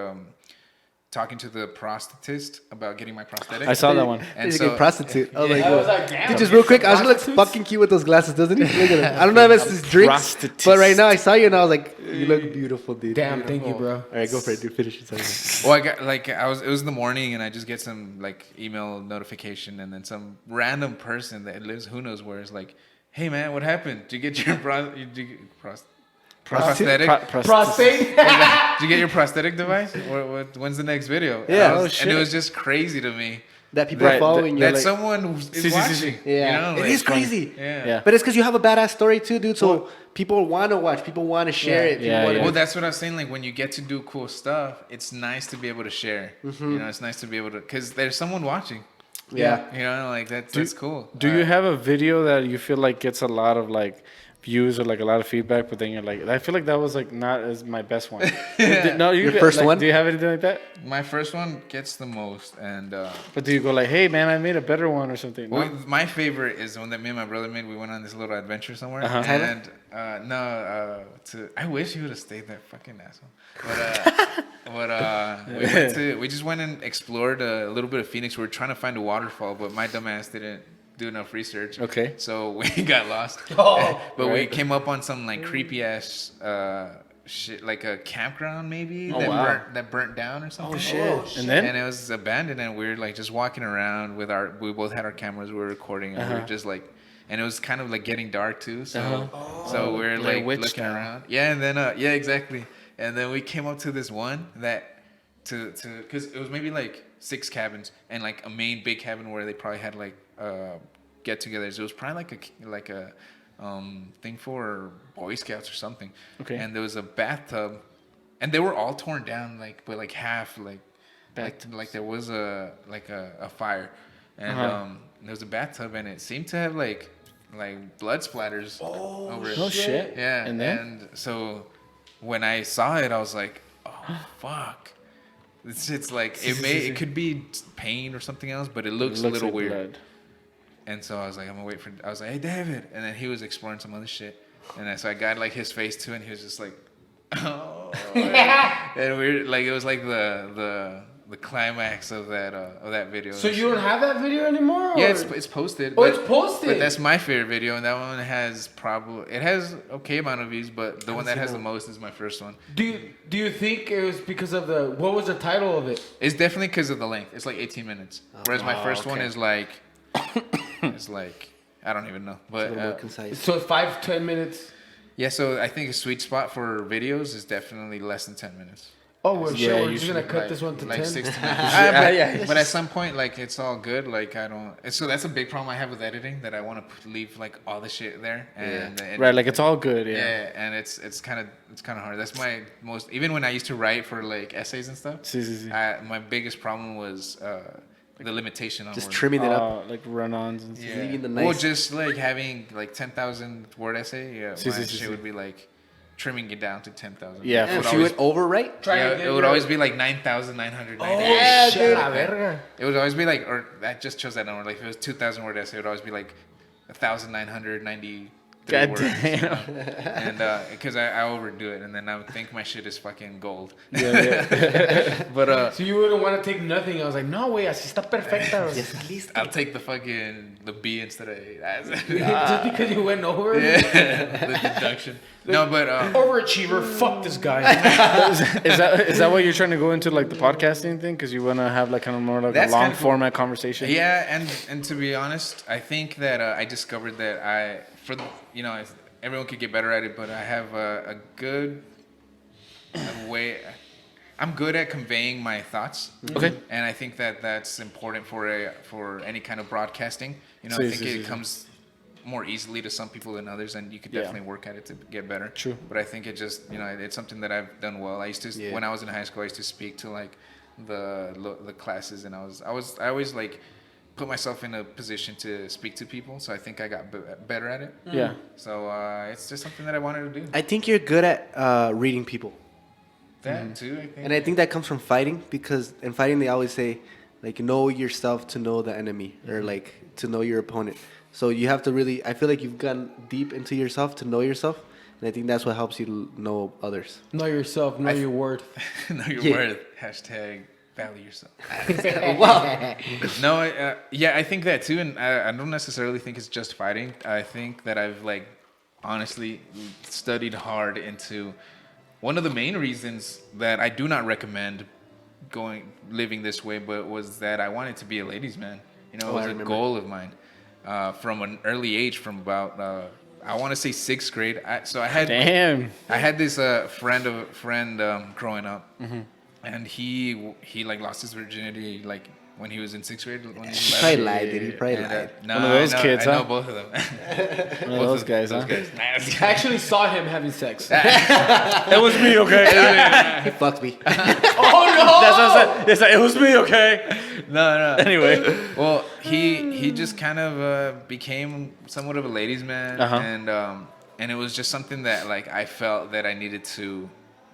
Talking to the prosthetist about getting my prosthetic. I saw that one. And He's a prostitute. I was like, I was whoa. like, damn. Dude, just real quick, Ozzy looks Prostitutes? fucking cute with those glasses, doesn't he? Look at him. I don't know if it's his drinks, Prostitute. but right now I saw you and I was like, you look beautiful, dude. Damn, thank you, bro. All right, go for it, dude. Finish it. Well, I got it was in the morning, and I just get some like email notification, and then some random person that lives who knows where is like, "Hey man, what happened? Did you get your prosthetic? Prostate. Did you get your prosthetic device? When's the next video?" Yeah. and, Oh, and shit. it was just crazy to me That people Right, are following you. that Like, someone is watching. yeah, you know, it like, is crazy. Yeah. Yeah. But it's because you have a badass story too, dude. So people want to watch, people want to share Yeah. it. People Yeah, wanna- yeah. Well, that's what I was saying. Like when you get to do cool stuff, it's nice to be able to share. You know, it's nice to be able to because there's someone watching. Yeah. You know, like that's cool. Do you have a video that you feel like gets a lot of like views or like a lot of feedback, but then you're like, I feel like that was like not as my best one. No, Your first like, one? Do you have anything like that? My first one gets the most, and But do you go like, hey man, I made a better one or something? well, No? my favorite is the one that me and my brother made. We went on this little adventure somewhere, Uh-huh. and I wish he would have stayed there, fucking asshole. But we just went and explored a little bit of Phoenix. We were trying to find a waterfall, but my dumbass didn't do enough research. Okay. So we got lost. Oh, But we right. came up on some like creepy ass shit, like a campground maybe Oh, wow. that burnt down or something. Oh shit! And then And it was abandoned, and we were like just walking around with we both had our cameras, we were recording, and we Uh-huh. were just like, and it was kind of like getting dark too, so so we were Blair like Witch looking style. around. Yeah, and then yeah, exactly. And then we came up to this one that because it was maybe like 6 cabins and like a main big cabin where they probably had like get-togethers. It was probably like a thing for Boy Scouts or something. Okay. And there was a bathtub, and they were all torn down, like but like half, like there was a fire, and there was a bathtub, and it seemed to have like blood splatters over it. oh shit! Yeah, And then and so when I saw it, I was like, oh fuck. It's like it could be paint or something else, but it looks a little like weird. blood. And so I was like, I was like, hey David, and then he was exploring some other shit, and then so I got like his face too, and he was just like, oh, and we're like, it was like the climax of that video. So you don't have that video anymore? Yeah, or- it's posted. Oh, it's posted. But that's my favorite video, and that one has okay amount of views, but the one that has the most is my first one. Do you think it was because of what was the title of it? It's definitely because of the length. It's like 18 minutes, whereas my first one okay. is like, it's like I don't even know, A little more but concise. So 5-10 minutes. yeah. So I think a sweet spot for videos is definitely less than 10 minutes. Oh, well, Yeah, shit, we're you just gonna should, cut this one to 10. 6 to 9. Yeah. But at some point, like it's all good. Like I don't. So that's a big problem I have with editing, that I want to leave like all the shit there, and Right, like it's all good. yeah, Yeah. and it's kind of hard. That's my most. Even when I used to write for like essays and stuff, See. my biggest problem was the limitation on Just words. trimming it up. Like run-ons and stuff. Yeah. leaving the Well, nice- just like having like 10,000 word essay. Yeah, See, my see, shit see. would be like trimming it down to 10,000. Yeah, It And would she always, would overwrite. it would always be like 9,990. Oh, shit, la Like that. verga. It would always be like, or that just chose that number. Like if it was 2,000 word essay, it would always be like 1,993 God words. damn. You know? And because I overdo it, and then I would think my shit is fucking gold. Yeah. But So you wouldn't want to take nothing. I was like, no, way, así está perfecta. güey. I'll take the B instead of A. Just because you went over it? Yeah, the deduction. No, but Overachiever, fuck this guy. is that why you're trying to go into like the podcasting thing? Because you want to have like kind of more like That's a long kind of- format conversation? yeah, and to be honest, I think that I discovered that everyone could get better at it, but I have a good a way. I'm good at conveying my thoughts. Okay. And I think that that's important for any kind of broadcasting. You know, Sí, I think sí, it sí. comes more easily to some people than others, and you could Yeah. definitely work at it to get better. True. But I think it just, you know, it's something that I've done well. I used to, when I was in high school, I used to speak to like the classes, and I always like put myself in a position to speak to people. So I think I got better at it. Yeah. So it's just something that I wanted to do. I think you're good at reading people. That too, I think. And I think that comes from fighting, because in fighting they always say, like, know yourself to know the enemy, or like to know your opponent. So you have to really, I feel like you've gone deep into yourself to know yourself, and I think that's what helps you know others. Know yourself, know your worth. Know your Yeah. worth. Hashtag value yourself. Wow. No, yeah, I think that too, and I don't necessarily think it's just fighting. I think that I've like honestly studied hard into one of the main reasons that I do not recommend living this way, but was that I wanted to be a ladies' man. You know, it was a goal of mine from an early age, from about I want to say 6th grade. I had this friend growing up, and he like lost his virginity like when he was in 6th grade. When he Probably lied, dude. He probably lied. No, One of those kids, I know huh? both of them. One of those guys, huh? I actually saw him having sex. It was me, okay? He fucked me. Oh no! That's what I said. It's like, it was me, okay? No. Anyway. Well, he just kind of became somewhat of a ladies' man, and it was just something that like I felt that I needed to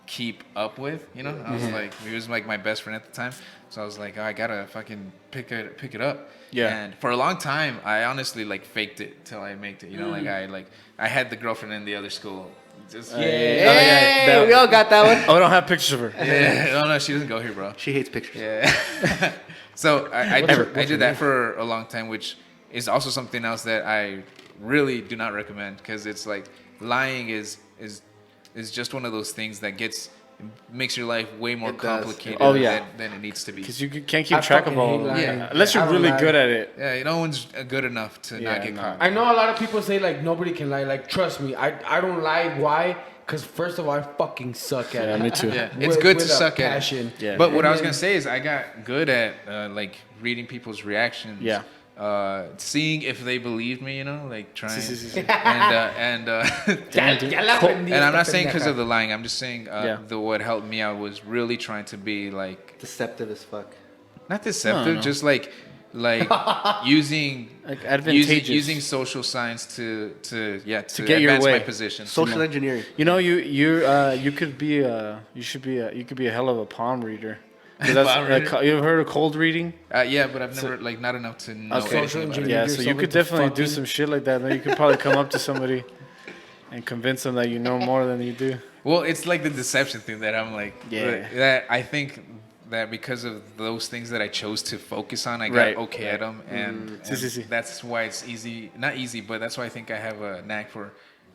keep up with. You know, I was like, he was like my best friend at the time, so I was like, oh, I gotta fucking pick it up. Yeah. And for a long time, I honestly like faked it till I made it. You know, I had the girlfriend in the other school. Just Hey, we all got that one. Oh, I don't have pictures of her. yeah. No, she doesn't go here, bro. She hates pictures. Yeah. So I did that for a long time, which is also something else that I really do not recommend, because it's like lying is just one of those things that makes your life way more complicated than it needs to be. Because you can't keep track of all of them. Yeah. Unless you're really good at it. Yeah, no one's good enough to not get caught. I know a lot of people say like nobody can lie. Like trust me, I don't lie. Why? Because first of all, I fucking suck at it. Me too. Yeah, it's good to suck at it. Yeah. But what I was gonna say is I got good at like reading people's reactions. Yeah. Seeing if they believed me, you know, like trying. And I'm not saying because of the lying. I'm just saying what helped me out was really trying to be like Deceptive as fuck. not deceptive, just like using Like advantageous. using social signs to get your advance way. my position. Social engineering. You know, you could be you could be a hell of a palm reader. 'Cause that's, you ever heard of cold reading? Yeah, but I've never like not enough to know Okay. anything about it. Yeah, so you could definitely do some shit like that. Then you could probably come up to somebody and convince them that you know more than you do. Well, it's like the deception thing that I'm like, that I think that because of those things that I chose to focus on, I got okay at them, and that's why it's easy. Not easy, but that's why I think I have a knack for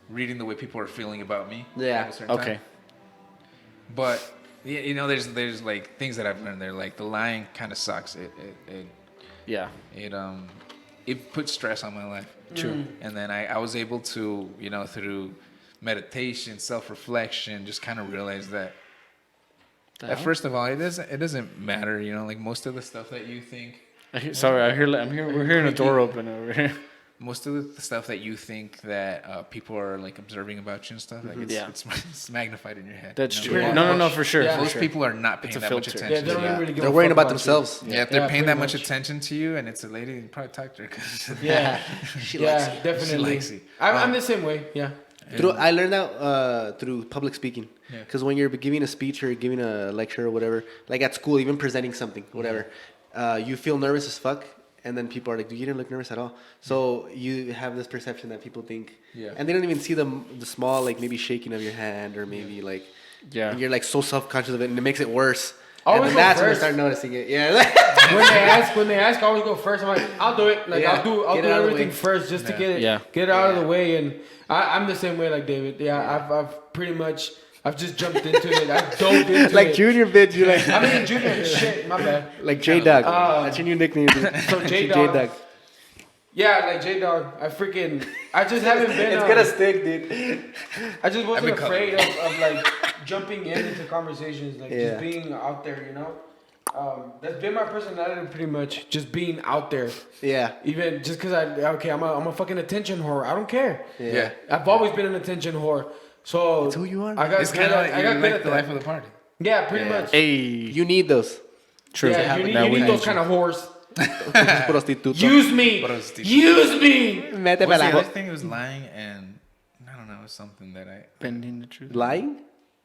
reading the way people are feeling about me. Yeah. at a certain time. But you know, there's like things that I've learned there. Like the lying kind of sucks. It put stress on my life. True. And then I was able to, you know, through meditation, self-reflection, just kind of realize that first of all, it doesn't matter, you know, like most of the stuff that you think. We're hearing a door open over here. Most of the stuff that you think that people are like observing about you and stuff, like it's magnified in your head. That's you know? true. No, for sure. Yeah. for Most sure. people are not paying that much filter. attention. Yeah, they don't really give They're a worrying fuck about you. themselves. Yeah, if they're paying that much pretty attention to you and it's a lady, you probably talk to her. 'Cause Yeah, She likes it. definitely. She likes it. I'm the same way. Yeah. I learned that through public speaking. Because when you're giving a speech or giving a lecture or whatever, like at school, even presenting something, whatever, you feel nervous as fuck. And then people are like, dude, you didn't look nervous at all. So you have this perception that people think. Yeah. And they don't even see the small, like maybe shaking of your hand or maybe like. Yeah. And you're like so self-conscious of it and it makes it worse. Always and then go that's when you first. start noticing it. Yeah. when they ask, I always go first. I'm like, I'll do it. Like I'll do Get it out of the everything way. first just to get it out of the way. And I'm the same way like David. Yeah, I've pretty much just jumped into it. I dove into like it. Junior bitch, you're like. I mean Junior, shit, my bad. Like J-Dog. That's your new nickname. Dude. So J-Dog. Yeah, like J-Dog. I just haven't been. It's gonna stick, dude. I just wasn't been afraid of like jumping into conversations, like just being out there, you know. That's been my personality pretty much, just being out there. Yeah. Even just because I'm a fucking attention whore. I don't care. Yeah. I've always been an attention whore. So It's who you are. I got It's good kind of at, I got good like at the that. life of the party. Yeah, pretty much. Hey, You need those. true. Yeah, you That we need those kind of whores. Prostituto. Use me. Prostituto. Use me. Mete What's the pela- other thing? It was lying and I don't know, it was something that I Bending the truth. Lying?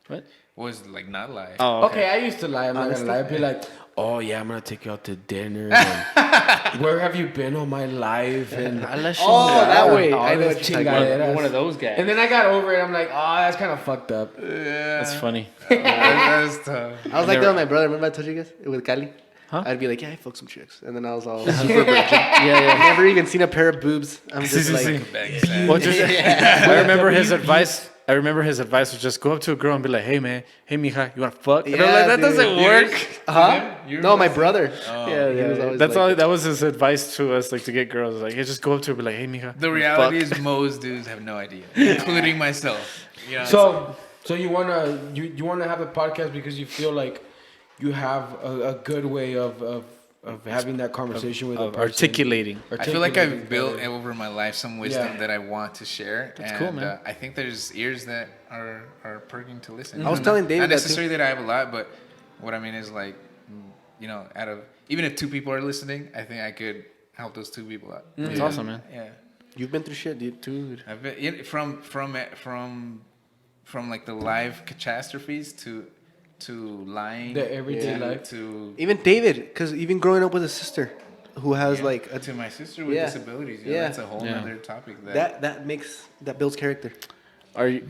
What? was like not lying. Oh, Okay, I used to lie. I'm not Honestly? gonna lie. I'd be like, oh yeah, I'm gonna take you out to dinner. And where have you been all my life? And Oh, that way. I know what you're talking about. chingaderas. One of those guys. And then I got over it. I'm like, oh, that's kind of fucked up. Yeah. That's funny. That's tough. I was like that with my brother. Remember I told you guys? With Cali? Huh? I'd be like, yeah, I fucked some chicks. And then I was all super virgin. I've never even seen a pair of boobs. I'm just like... Well, just, I remember his advice. I remember his advice was just go up to a girl and be like, "Hey man, hey mija, you wanna fuck?" And I'm like, that dude. doesn't work. Huh? You No, my remember? brother. Yeah, he was always that's like all. that. That was his advice to us, like to get girls. Like, hey, just go up to her, and be like, "Hey mija." The you reality fuck." is most dudes have no idea, including myself. You know, So you wanna have a podcast because you feel like you have a good way of having that conversation with a of person. articulating. I feel like Articulating I've built better. over my life some wisdom Yeah. that I want to share. That's and, cool, man. I think there's ears that are perking to listen. I was telling David not that too. necessarily that I have a lot, but what I mean is like, you know, out of even if 2 people are listening, I think I could help those 2 people out. That's awesome, man. Yeah, You've been through shit, dude. I've been from like the live catastrophes to lying, The everyday Yeah. life. to Even David, because even growing up with a sister who has like a, to my sister with Yeah. disabilities. You know, Yeah. that's a whole Yeah. other topic. that builds character. Are you?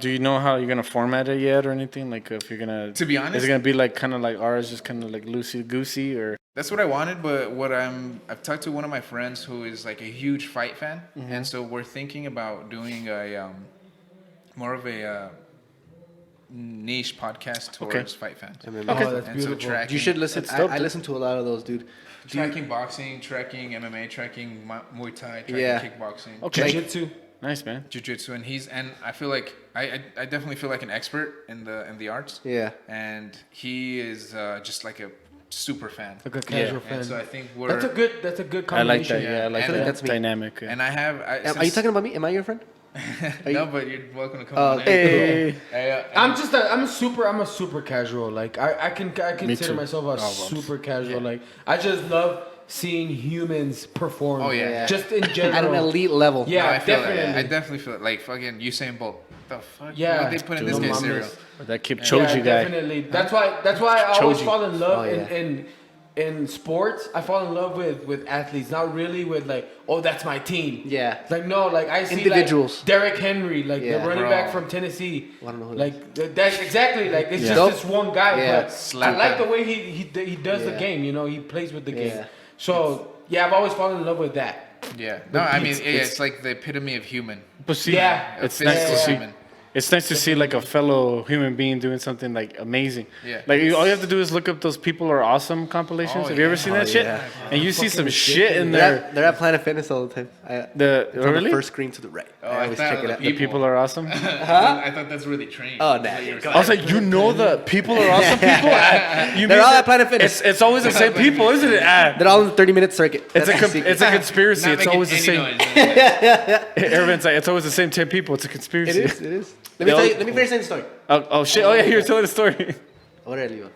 Do you know how you're gonna format it yet, or anything? Like, if you're gonna, To be honest- is it gonna be like kind of like ours, just kind of like loosey goosey, or? That's what I wanted, but I've talked to one of my friends who is like a huge fight fan, and so we're thinking about doing a more of a niche podcast towards fight fans. And then Oh, that's And so beautiful. tracking, you should listen. That's dope, I dude. listen to a lot of those, dude. tracking boxing, tracking MMA, tracking Muay Thai, tracking Yeah. kickboxing, Okay. Jiu-jitsu. Nice, man. jiu-jitsu, and I feel like I definitely feel like an expert in the arts. Yeah. And he is just like a super fan. Like a casual And fan. so I think That's a good I like combination. that. Yeah, I like And that that's me. dynamic. Yeah. and I have. Are you talking about me? Am I your friend? No, but you're welcome to come Oh, on. okay. Hey. I'm a super casual. Like I consider too. myself a super casual. Like I just love seeing humans perform. Oh, yeah. Just in At general. an elite level. Yeah, No, I feel definitely. That. I definitely feel it. Like fucking Usain Bolt. The fuck? Yeah. What they put in Dude, this no guy's mames. cereal? That Kipchoge guy. Definitely. That's why I always Choji. fall in love Oh, yeah. in sports. I fall in love with athletes, not really with like, oh, that's my team. Yeah. Like no, like I see Individuals. like Derrick Henry, like Yeah. the running Bro. back from Tennessee. I don't know who Like that's exactly like it's Yeah. just this one guy, Yeah. but Slap I like him. the way he does the Yeah. game. You know, he plays with the game. Yeah. So yeah, I've always fallen in love with that. Yeah. No, I mean, It's- it's like the epitome of human. But see, Yeah. it's A nice to physical see. human. It's nice to see like a fellow human being doing something like amazing. Yeah. Like all you have to do is look up those "People Are Awesome" compilations. Oh, Have you ever yeah. seen that shit? yeah. And you see some Fucking shit in there. They're at Planet Fitness all the time. It's on Really? the first screen to the right. Oh, I I always thought check it the out. The people are awesome. I thought that's where they trained. Oh, nah. That's what you were Come I was like, you know the people are awesome people. You They're mean all that- at Planet Fitness. It's always the same people, isn't it? They're all in the 30-minute circuit. It's That's a the secret. it's a conspiracy. Not It's making always the any same. noise. Everyone's like, it's always the same 10 people. It's a conspiracy. It is. Let me finish saying the story. Oh shit! Oh yeah, you were telling the story. Órale, iba.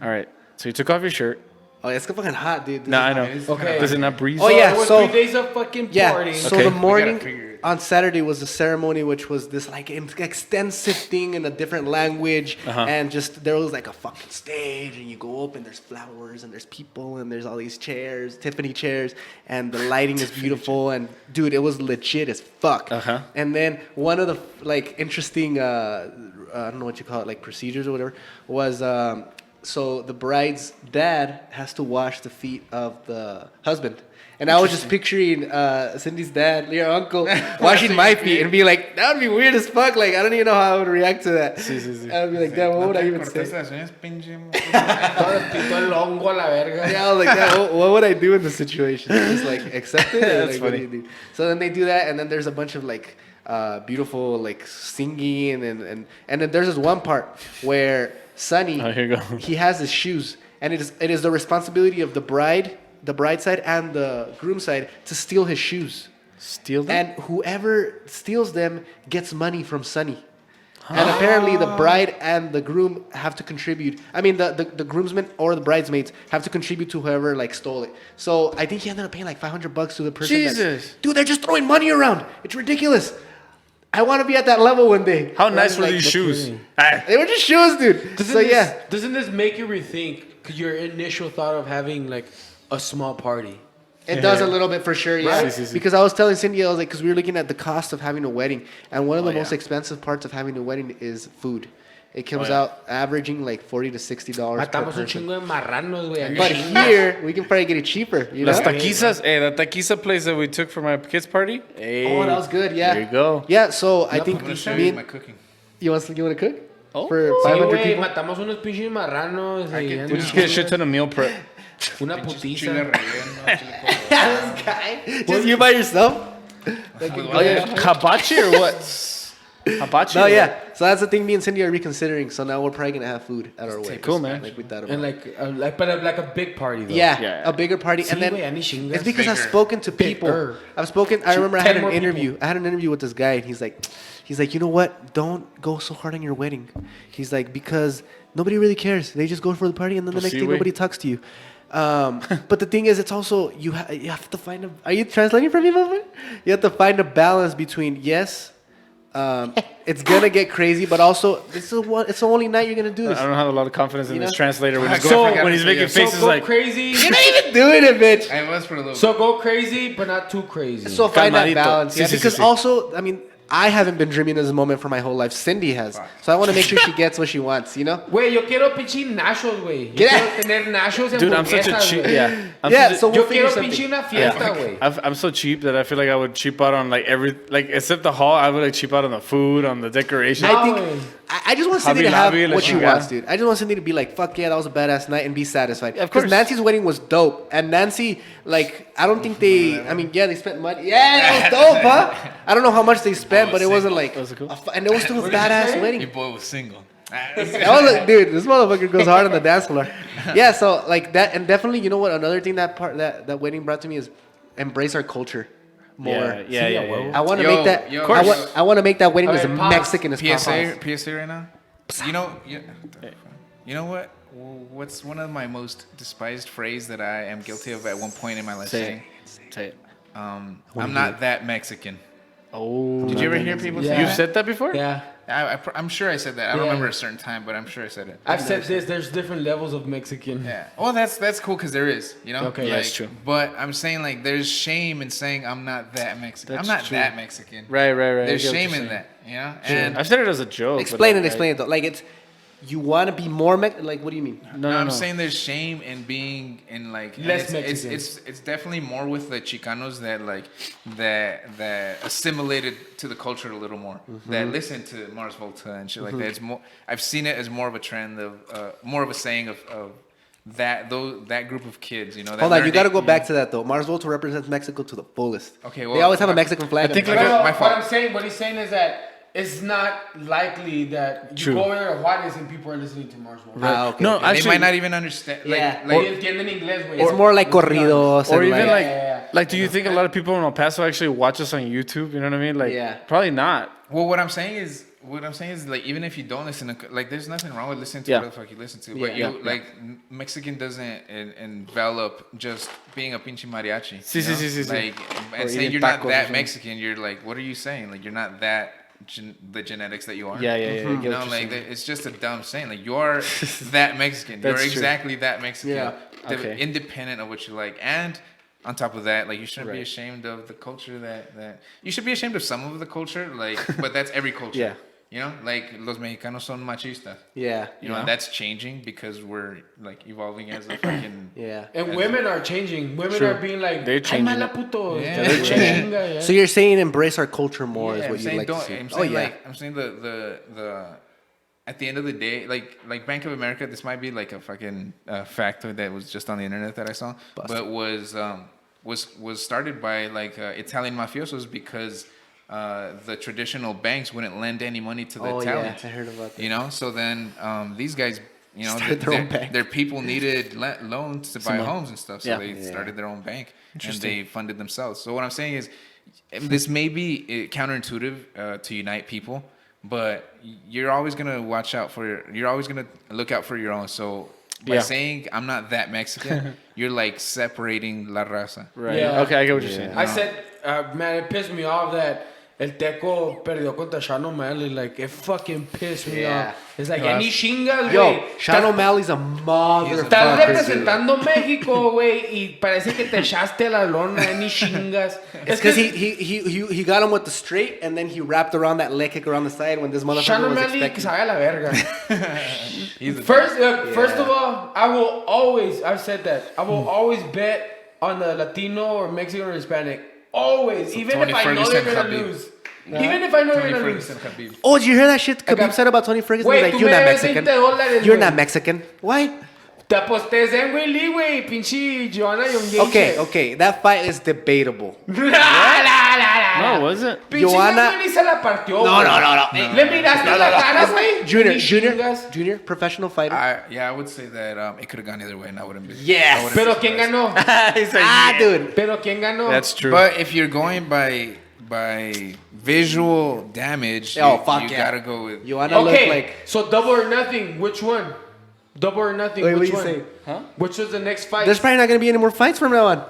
All right. So you took off your shirt. Oh, it's fucking hot, dude. No, I know. Okay. Does it not breeze? Oh, yeah. it was so- 3 days of fucking Yeah. partying. So Okay. the We morning figure it. on Saturday was the ceremony, which was this like extensive thing in a different language, and just there was like a fucking stage, and you go up and there's flowers and there's people and there's all these chairs, Tiffany chairs, and the lighting is beautiful, and dude, it was legit as fuck. And then one of the like interesting, I don't know what you call it, like procedures or whatever, was so the bride's dad has to wash the feet of the husband. And I was just picturing Cindy's dad, your uncle, washing my feet and be like, that would be weird as fuck. Like, I don't even know how I would react to that. I would be like, damn, what would I even say? Todo el hongo a la verga. Yeah, I was like, that, what would I do in the situation? Just like accept it? That's Like, funny. What do you do? So then they do that, and then there's a bunch of like beautiful like singing, and then there's this one part where Sonny, Oh, here you go. he has his shoes, and it is the responsibility of the bride side and the groom side to steal his shoes. Steal them? And whoever steals them gets money from Sonny. And apparently the bride and the groom have to contribute. I mean, the groomsmen or the bridesmaids have to contribute to whoever like stole it. So I think he ended up paying like $500 to the person. Jesus. Dude, they're just throwing money around. It's ridiculous. I want to be at that level one day. How nice were Like, these shoes? kidding. Ah, They were just shoes, dude. Doesn't this make you rethink your initial thought of having like a small party? It does a little bit for sure, yeah. Right. Because I was telling Cindy, I was like, because we were looking at the cost of having a wedding, and one of the yeah. most expensive parts of having a wedding is food. It comes yeah. out averaging like $40 to $60 per Matamos un person. chingo de marranos, güey. But here we can probably get it cheaper. You know? Las taquizas, that taquiza place that we took for my kids' party. Hey, Oh, that was good. Yeah. There you go. Yeah. So I think I'm gonna show me you and- my cooking. you want to cook Oh. for Sí, 500 güey, people. matamos unos pinches marranos. I y can andan do We just get a shit ton of meal prep. Una Chile putiza. relleno, chile con- This guy, just you by yourself. Oh yeah, hibachi or what? Hibachi. No, or yeah. So that's the thing. Me and Cindy are reconsidering. So now we're probably gonna have food at our wedding. Cool, man. Like we thought about. And like a big party though. Yeah, Yeah. a bigger party, Sí, and then güey, ani chingas. it's because I've Bigger. spoken to people. Bigger. I remember I had 10 an more interview. people. I had an interview with this guy, and he's like, you know what? Don't go so hard on your wedding. He's like, because nobody really cares. They just go for the party, and then the Pues next sí, day güey. nobody talks to you. But the thing is, it's also you have to find a. Are you translating for me, motherfucker? You have to find a balance between yes. It's gonna get crazy, but also it's the only night you're gonna do I this. don't have a lot of confidence in You this know? translator when he's So- going, when he's making So faces go like. crazy. You're not even doing it, bitch. I was for a little So go crazy, but not too crazy. So find that Calmadito. balance, yeah. Sí, sí, Because sí, sí. also, I mean, I haven't been dreaming of this moment for my whole life. Cindy has, so I want to make sure she gets what she wants. You know? Güey, yo quiero pinche nachos, güey. Yo Get quiero out. tener nachos en Dude, I'm such a hamburguesas, cheap. güey. Yeah. I'm Yeah, such a- so Yo we'll figure quiero something. pinche una fiesta, güey. I'm so cheap that I feel like I would cheap out on like except the hall. I would like cheap out on the food, on the decoration. I think güey. I just want Cindy Hobby to have Lobby, la what she chingada. wants, dude. I just want Cindy to be like, "Fuck yeah, that was a badass night," and be satisfied. Of Because course. Nancy's wedding was dope, and Nancy, like, I don't think they. I mean, yeah, they spent money. Yeah, that was dope, huh? I don't know how much they spent, but it wasn't like, Was it cool? and it was still a badass Your wedding. boy was single. That was dude, this motherfucker goes hard on the dance floor. Yeah, so like that, and definitely, you know what? Another thing that wedding brought to me is embrace our culture more. Yeah. I want to Yo, make that. yo, I yo. want to make that wedding as Alright, pause. Mexican as possible. PSA right now. You know what? What's one of my most despised phrase that I am guilty of at one point in my life saying? Say it. I'm not that Mexican. Oh. Did you ever hear people say Yeah. You've that? said that before? Yeah. I'm sure I said that. I don't Yeah. remember a certain time, but I'm sure I said it. I've said this. There's different levels of Mexican. Yeah. Well, that's cool because there is, you know. Okay. Yeah, Like, it's true. But I'm saying like there's shame in saying I'm not that Mexican. That's I'm not true. that Mexican. Right. There's I get what shame you're in saying. that, you know. True. And I've said it as a joke. Explain but it though. Like it's, you want to be more like what do you mean? No, I'm no. saying there's shame in being in like and Less it's, Mexican. It's definitely more with the Chicanos that like that assimilated to the culture a little more. That listen to Mars Volta and shit like that. It's more. I've seen it as more of a trend of more of a saying of that group of kids. You know. That Hold on, you learned got to it- go back to that though. Mars Volta represents Mexico to the fullest. Okay, they well, always have a Mexican flag. I think on like it. No, my fault. what he's saying is that it's not likely that you True. go over there to Juárez and people are listening to Mars Volta. Ah, okay, No, okay. They actually, might not even understand. Yeah. They entienden inglés, güey. It's more like corridos. or and even like, Yeah. like, do you think a lot of people in El Paso actually watch us on YouTube? You know what I mean? Like, Yeah. probably not. Well, what I'm saying is like even if you don't listen to like, there's nothing wrong with listening to Yeah. whatever the fuck you listen to, Yeah. but you Yeah. like Mexican doesn't envelop just being a pinche mariachi. Sí, you sí, know? sí, sí, sí. Like Or and saying eating you're not tacos or that something. Mexican, you're like, what are you saying? Like you're not that the genetics that you are. Yeah. I get You what know, you're like saying. it's just a dumb saying. Like you're that Mexican. You're That's true. exactly that Mexican. Yeah. Okay. Independent of what you like, and on top of that, like you shouldn't be Right. ashamed of the culture that you should be ashamed of some of the culture, like, but that's every culture. Yeah. You know, like los mexicanos son machistas. Yeah. You know, and that's changing because we're like evolving as a fucking. Yeah. And women are changing. Women are being like, They're changing "Ay, mala puto." Yeah. They're changing. Yeah. So you're saying embrace our culture more is Yeah, what I'm you'd saying like to don't. see. I'm Oh saying yeah. like I'm saying the at the end of the day, like Bank of America. This might be like a fucking fact that was just on the internet that I saw, but was started by like Italian mafiosos because the traditional banks wouldn't lend any money to the Oh Italians. yeah, I heard about that. You know, so then these guys, you know, Started their own bank. their people needed loans to buy homes and stuff, so Yeah. they started their own bank and they funded themselves. So what I'm saying is, this may be counterintuitive to unite people, but you're always gonna you're always gonna look out for your own. So by saying I'm not that Mexican, you're like separating la raza. Right. Yeah. Okay, I get what you're saying. I said, man, it pissed me off that El Teco perdió contra Sean O'Malley. Like, it fucking pissed me Yeah. off. It's like, any chingas, Yo, güey. Sean O'Malley's a motherfucker. Estás dude. representando México, güey, y parece que te echaste la lona, any chingas. It's because he got him with the straight and then he wrapped around that leg kick around the side when this Sean motherfucker was O'Malley, que expecting. se vaya a la verga. He's a First of all, I've said that, I will always bet on the Latino or Mexican or Hispanic. Always. Even Tony if I know they're Ferguson, going to Khabib. lose. Even if I know they're Tony going to lose. Ferguson, Khabib. Oh, did you hear that shit Khabib got- said about Tony Ferguson? Wait, He's like, tú you're me not debes Mexican. $20, You're güey. not Mexican. Why? Te aposté en Wei Lee, güey. Pinche Joanna Jongche. Okay, that fight is debatable. No, was it? Pinche Joanna- Wei Lee se la partió, No, güey. no, no, no. Le miraste la cara, güey. Ni chingas. Junior, professional fighter. I would say that it could have gone either way, and I wouldn't be. Yes. I wouldn't Pero be ¿quién surprised. ganó? He's like, Dude. Pero ¿quién ganó? That's true. But if you're going by visual damage, Oh, you fuck yeah. gotta go with. Joanna looked Okay, like. so double or nothing. Which one? Double or nothing. Wait, what which you one? say? Huh? Which was the next fight? There's probably not going to be any more fights from now on.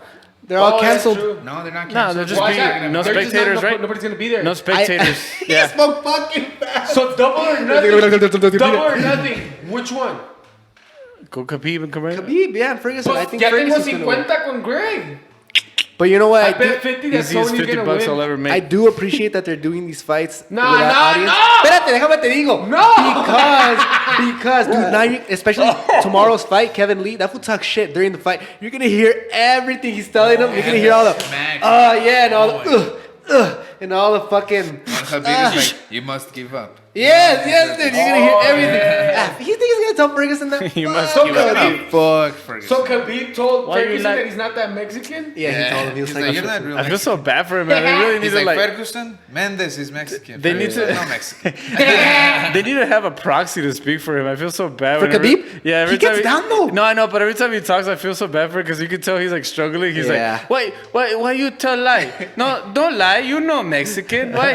They're Oh, all that's canceled. true. No, they're not. No, canceled. they're just Why being not? no They're just spectators, not- right? Nobody's gonna be there. No spectators. He Yeah. spoke fucking fast. So double or nothing. Double or nothing. Which one? Go Khabib and Cabrera. Khabib, yeah, Ferguson. I Pues think ya tengo Ferguson's going to win. 50 con Greg. But you know what? I bet 50 that Easiest Tony's 50 gonna bucks win. I'll ever make. I do appreciate that they're doing these fights No, without no, audience. no! Espérate, déjame te digo. No! Because, dude, now you, especially tomorrow's fight, Kevin Lee, that fool talks shit during the fight. You're gonna hear everything he's telling them. You're gonna hear all the, Smack. yeah, and all the, and all the fucking. When Khabib is like, you must give up. Yes, dude. You're gonna hear Oh, everything. yeah. You think he's gonna tell Ferguson that? You must Fuck give no, up. dude. Fuck Ferguson. So Khabib told Why you Ferguson like- that he's not that Mexican? Yeah, he told him he was He's like, like, you're not real I feel Mexican. so bad for him, man. They really need He's to like, like. Ferguson Mendes is Mexican. They need to- Ferguson is not Mexican. They need to have a proxy to speak for him. I feel so bad. For whenever- Khabib? Yeah, every He time gets down, though. No, I know, but every time he talks, I feel so bad for him because you can tell he's like struggling. He's Yeah. like, why you tell lie? No, don't lie. You know Mexican. Why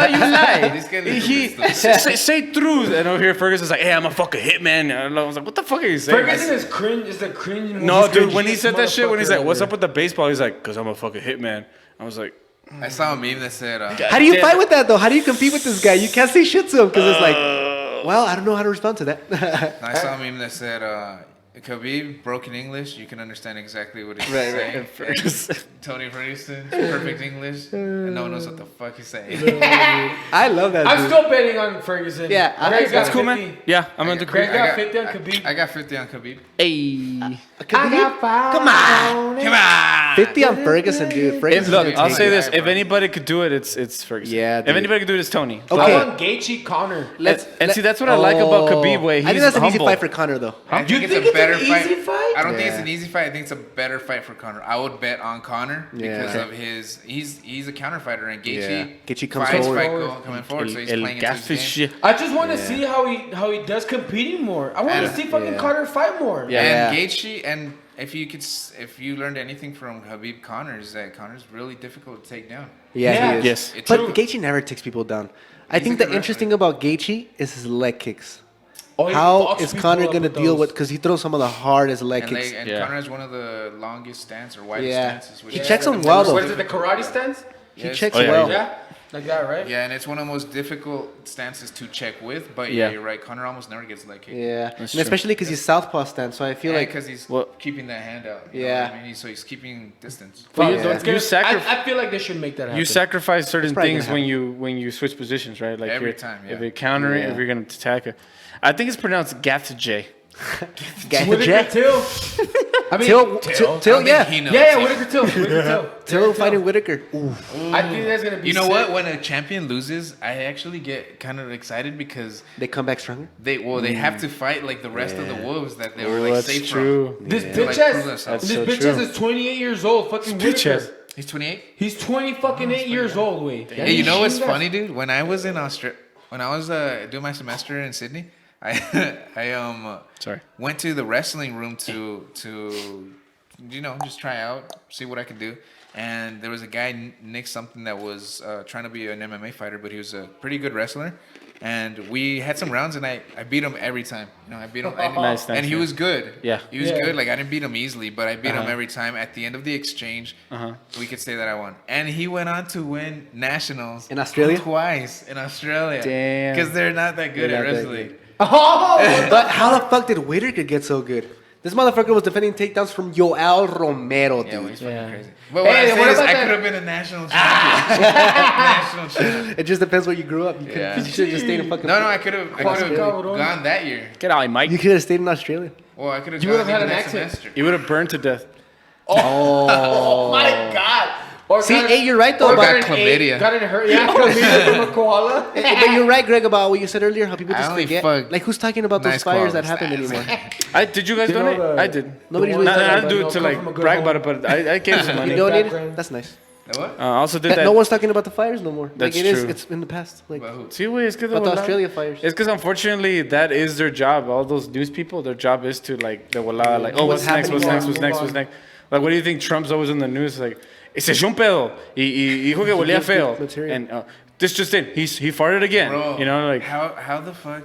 you lie? This guy He is say truth. And over here, Ferguson's like, hey, I'm a fucking hitman. And I was like, what the fuck are you saying? Ferguson is cringe. Is the cringe. No, most dude, when he cringiest said that shit, when he's like, motherfucker what's ever. up with the baseball? He's like, because I'm a fucking hitman. I was like, I saw a meme that said, How do you Damn fight it. with that though? How do you compete with this guy? You can't say shit to him because it's like, well, I don't know how to respond to that. I saw a meme that said, Khabib, broken English, you can understand exactly what he's saying. Ferguson. Tony Ferguson, perfect English, and no one knows what the fuck he's saying. I love that. I'm dude. still betting on Ferguson. Yeah, I Greg think got That's cool, 50. man. Yeah, I'm into Greg Greg. got 50 on Khabib. I got 50 on Khabib. Hey. Khabib? Come on. Come on! 50 on Ferguson, dude. If, Ferguson's look, gonna I'll take say it. this: Yeah, if bro. anybody could do it, it's Ferguson. Yeah, If dude. anybody could do it, it's Tony. Okay. I want Gaethje Connor. And see, that's what I like about Khabib. Way I think he's that's an easy humble. fight for Connor, though. I You think it's think a it's better an easy fight? I don't think it's Yeah. an easy fight. I think it's a better fight for Connor. I would bet on Connor because Yeah. of his. He's a counter fighter, and Yeah. Gaethje Gaethje comes fights forward. coming forward, so he's El playing into his catfish. game. I just want to see how he does competing more. I want to And- see fucking Yeah. Connor fight more. Yeah. And Gaethje, and if you learned anything from Khabib Connor, is that Connor's really difficult to take down. Yeah, Yeah. he is. Yes. It's But true. Gaethje never takes people down. I He's think a the good interesting about Gaethje is his leg kicks. Oh, he How fucks is people Connor up going to with deal those. with? Because he throws some of the hardest leg And, kicks. and Yeah. Connor has one of the longest stance or widest Yeah. stances. He checks him well, though. What is it, the karate stance? He Yes. checks Oh, yeah, well. Yeah. Like that, right? Yeah, and it's one of the most difficult stances to check with. But Yeah. yeah, you're right. Connor almost never gets leg kick. Yeah, and true. especially because he's southpaw stance, so I feel like because he's Well- keeping that hand out. You Yeah. know what I mean? So he's keeping distance. But you, Yeah. don't- It's you gonna- sacrifice. I feel like they should make that happen. You sacrifice certain probably things gonna when you switch positions, right? Like Every you're- time, If yeah. you're countering, Yeah. if you're gonna attack it, I think it's pronounced Gatj. Whitaker Till. I mean, Till, yeah. He knows. yeah, Whitaker Till. Whitaker Till. Till fighting Whitaker. Ooh. I think that's gonna be. You know sick. what? When a champion loses, I actually get kind of excited because They come back stronger. they have to fight like the rest of the wolves that they were Oh, like that's safe true. This Yeah. bitch Like, ass. prove themselves. This That's so bitch true. ass is 28 years old. Fucking Bitch Whitaker. ass. from. He's 28. He's 20 fucking 8 years old. Wait. Hey, you know what's funny, dude? When I was in Australia, when I was doing my semester in Sydney, I Sorry. went to the wrestling room to just try out, see what I could do. And there was a guy, Nick something, that was trying to be an MMA fighter, but he was a pretty good wrestler. And we had some rounds, and I beat him every time. You know, I beat him, Nice, and he yeah. was good. Yeah. he was Yeah. good. Like I didn't beat him easily, but I beat him Uh-huh. every time. At the end of the exchange, Uh-huh. we could say that I won. And he went on to win nationals In Australia? twice in Australia. Damn. because they're not that good They're at not that wrestling. good. Oh, But how the fuck did Whitaker get so good? This motherfucker was defending takedowns from Yoel Romero, Yeah, dude. well, he's fucking Yeah. crazy. But what Hey, I'm saying what is, about I that- could have been a national champion. National champion. It just depends where you grew up. You, Yeah. you should have just stayed in fucking. No, I could have Cabrón. gone that year. Get out, Mike. You could have stayed in Australia. Well, I could have You gone would've had even an next accent. semester. You would have burned to death. oh my God. Or See, got- hey, you're right though. or About, got an chlamydia. A- Got it hurt. Yeah, chlamydia from a koala. but you're right, Greg, about what you said earlier. How people I just only forget. fuck Like, who's talking about those nice fires that quality happen stats. anymore? Did you guys You know donate? the- I did. Nobody's The really ones talking I about didn't do no, it to come from a like good brag home. about it, but I gave some You money. donated? background. That's nice. The what? I also did That that. no one's talking about the fires no more. That's like, it is. true. It's in the past. Like, About who? See, wait, it's because about the Australia fires. It's because unfortunately that is their job. All those news people, their job is to like the wala, like, oh, what's next, what's happening? next, what's Move next, on. what's next. Like, what do you think Trump's always in the news? Like, se echó un pedo y dijo que olía Gives good feo, material. and this just in, he farted again. Bro, You know, like, how the fuck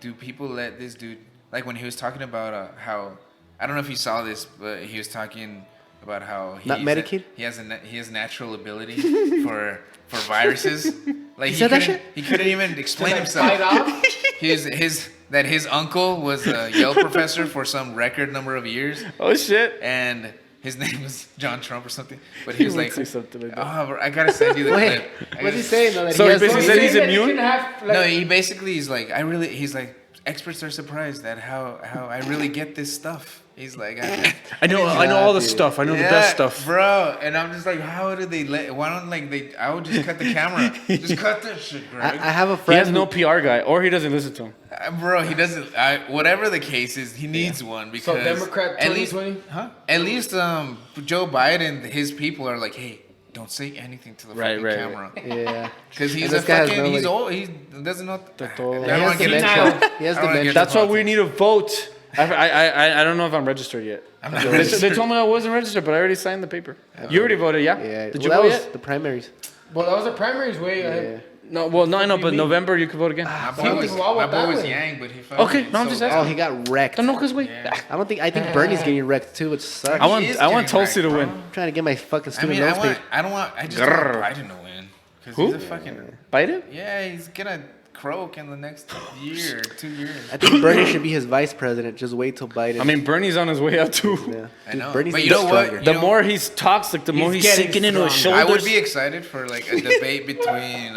do people let this dude, like when he was talking about how, I don't know if you saw this, but he was talking about how Not Medicaid? he has natural ability for viruses. Like said that couldn't- shit? he couldn't even explain Like, himself. fight off? His uncle was a Yale professor for some record number of years, oh shit. and his name was John Trump or something. But he was would like, say something like that. "Oh, bro, I gotta send you the Wait, clip." I what's he gotta- saying though? That So he he has basically no- said he's Saying that he immune? can have, like, No, he basically is like, he's like, experts are surprised at how I really get this stuff. He's like, I know all the dude. stuff. I know the Yeah, best stuff. bro. And I'm just like, how did they why don't like they? I would just cut the camera. Just cut this shit, Greg. I have a He friend. has no PR guy, or he doesn't listen to him. Bro, he doesn't. Whatever the case is, he needs one because So Democrat at least, 2020? huh? At least Joe Biden, his people are like, hey, don't say anything to the Right, fucking right, camera. Yeah. Because he's And a this guy has fucking, no, he's like- old. He doesn't know. Todo. I He don't has want to get into dementia. He has I don't wanna get dementia. into That's why we politics. need to vote. I don't know if I'm registered yet. I'm not They registered. told me I wasn't registered, but I already signed the paper. You already voted, yeah? Yeah. Did Well, you that vote was yet? the primaries. Well, that was the primaries way. Yeah. No, well, no, I know, do you but mean? November you can vote again. My Some boy was, people my out that boy was way. Yang, but he felt Okay, no, I'm just asking. Oh, he got wrecked. Don't know, cause we. Yeah. I think Bernie's getting wrecked too, which sucks. I want He is I want getting Tulsi to wrecked, win. bro. I'm trying to get my fucking I student mean, loans paid. I just want Grrr. Biden to win. Because Who? he's a fucking, Biden? yeah, he's gonna croak in the next year or 2 years. I think Bernie should be his vice president. Just wait till Biden. I mean, Bernie's on his way out too. yeah. I Dude, know. Bernie's But gonna you know get what? stronger. The You know- more he's talks, like the more he's getting sinking into his stronger. shoulders. I would be excited for like a debate between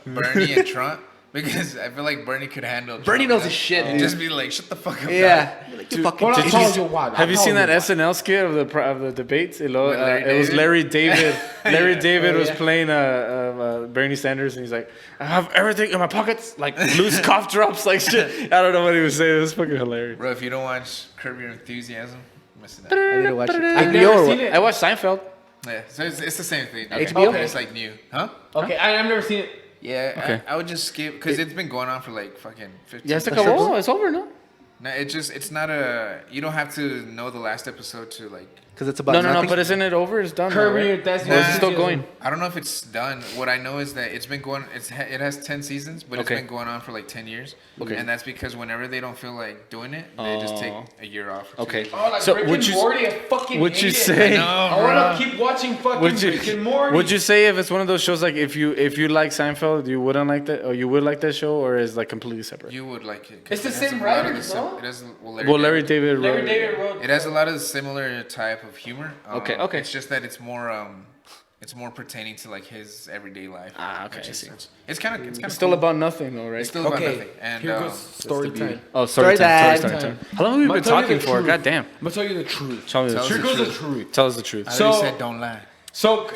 Bernie and Trump because I feel like Bernie could handle. Bernie Trump. knows his shit, dude. Just be like, shut the fuck up. Yeah. Like, you fucking Well, I Did told you- you what. Have you seen that what. SNL skit of the debates? It With Larry was David? Larry David. Larry David Oh, was yeah. playing Bernie Sanders, and he's like, "I have everything in my pockets, like loose cough drops, like shit." I don't know what he was saying. It was fucking hilarious. Bro, if you don't watch Curb Your Enthusiasm, you're missing out. I need to watch it. I've HBO never or seen what? it. I watched Seinfeld. Yeah, so it's the same thing. HBO? but it's like new, huh? Okay, I've never seen it. Yeah, Okay. I would just skip because it's been going on for like fucking 15. Yeah, it's like, That's oh, it's over, no? No, it's not a. You don't have to know the last episode to like Because it's about No, nothing. but isn't it over? It's done. Curb Right? Your Or is it Enthusiasm. still going? I don't know if it's done. What I know is that it's been going. It has 10 seasons, but Okay. it's been going on for like 10 years. Okay. And that's because whenever they don't feel like doing it, they just take a year off. Or 2 Okay. years. Oh, like So Rick would and you- Morty, I fucking Would hate you it. say? I want to keep watching fucking Rick and Morty. Would you say if it's one of those shows like if you like Seinfeld, you wouldn't like that, or you would like that show, or is like completely separate? You would like it. 'Cause It's the it has same a lot of writers, the no? It has, Well, Larry David. Larry wrote- David wrote. It has a lot of similar type of humor. Okay. It's just that it's more pertaining to like his everyday life. Ah, okay, which I is- see. It's kind of It's still about nothing, though, right? It's still about Okay, nothing. And here goes story time. Oh, story time. Story Story time. How long have we I'ma been tell you talking the for? truth. God damn. I'm gonna tell you the truth. Tell me the Tell us truth. Here the goes truth. the truth. Tell us the truth. I So- already said don't lie. So,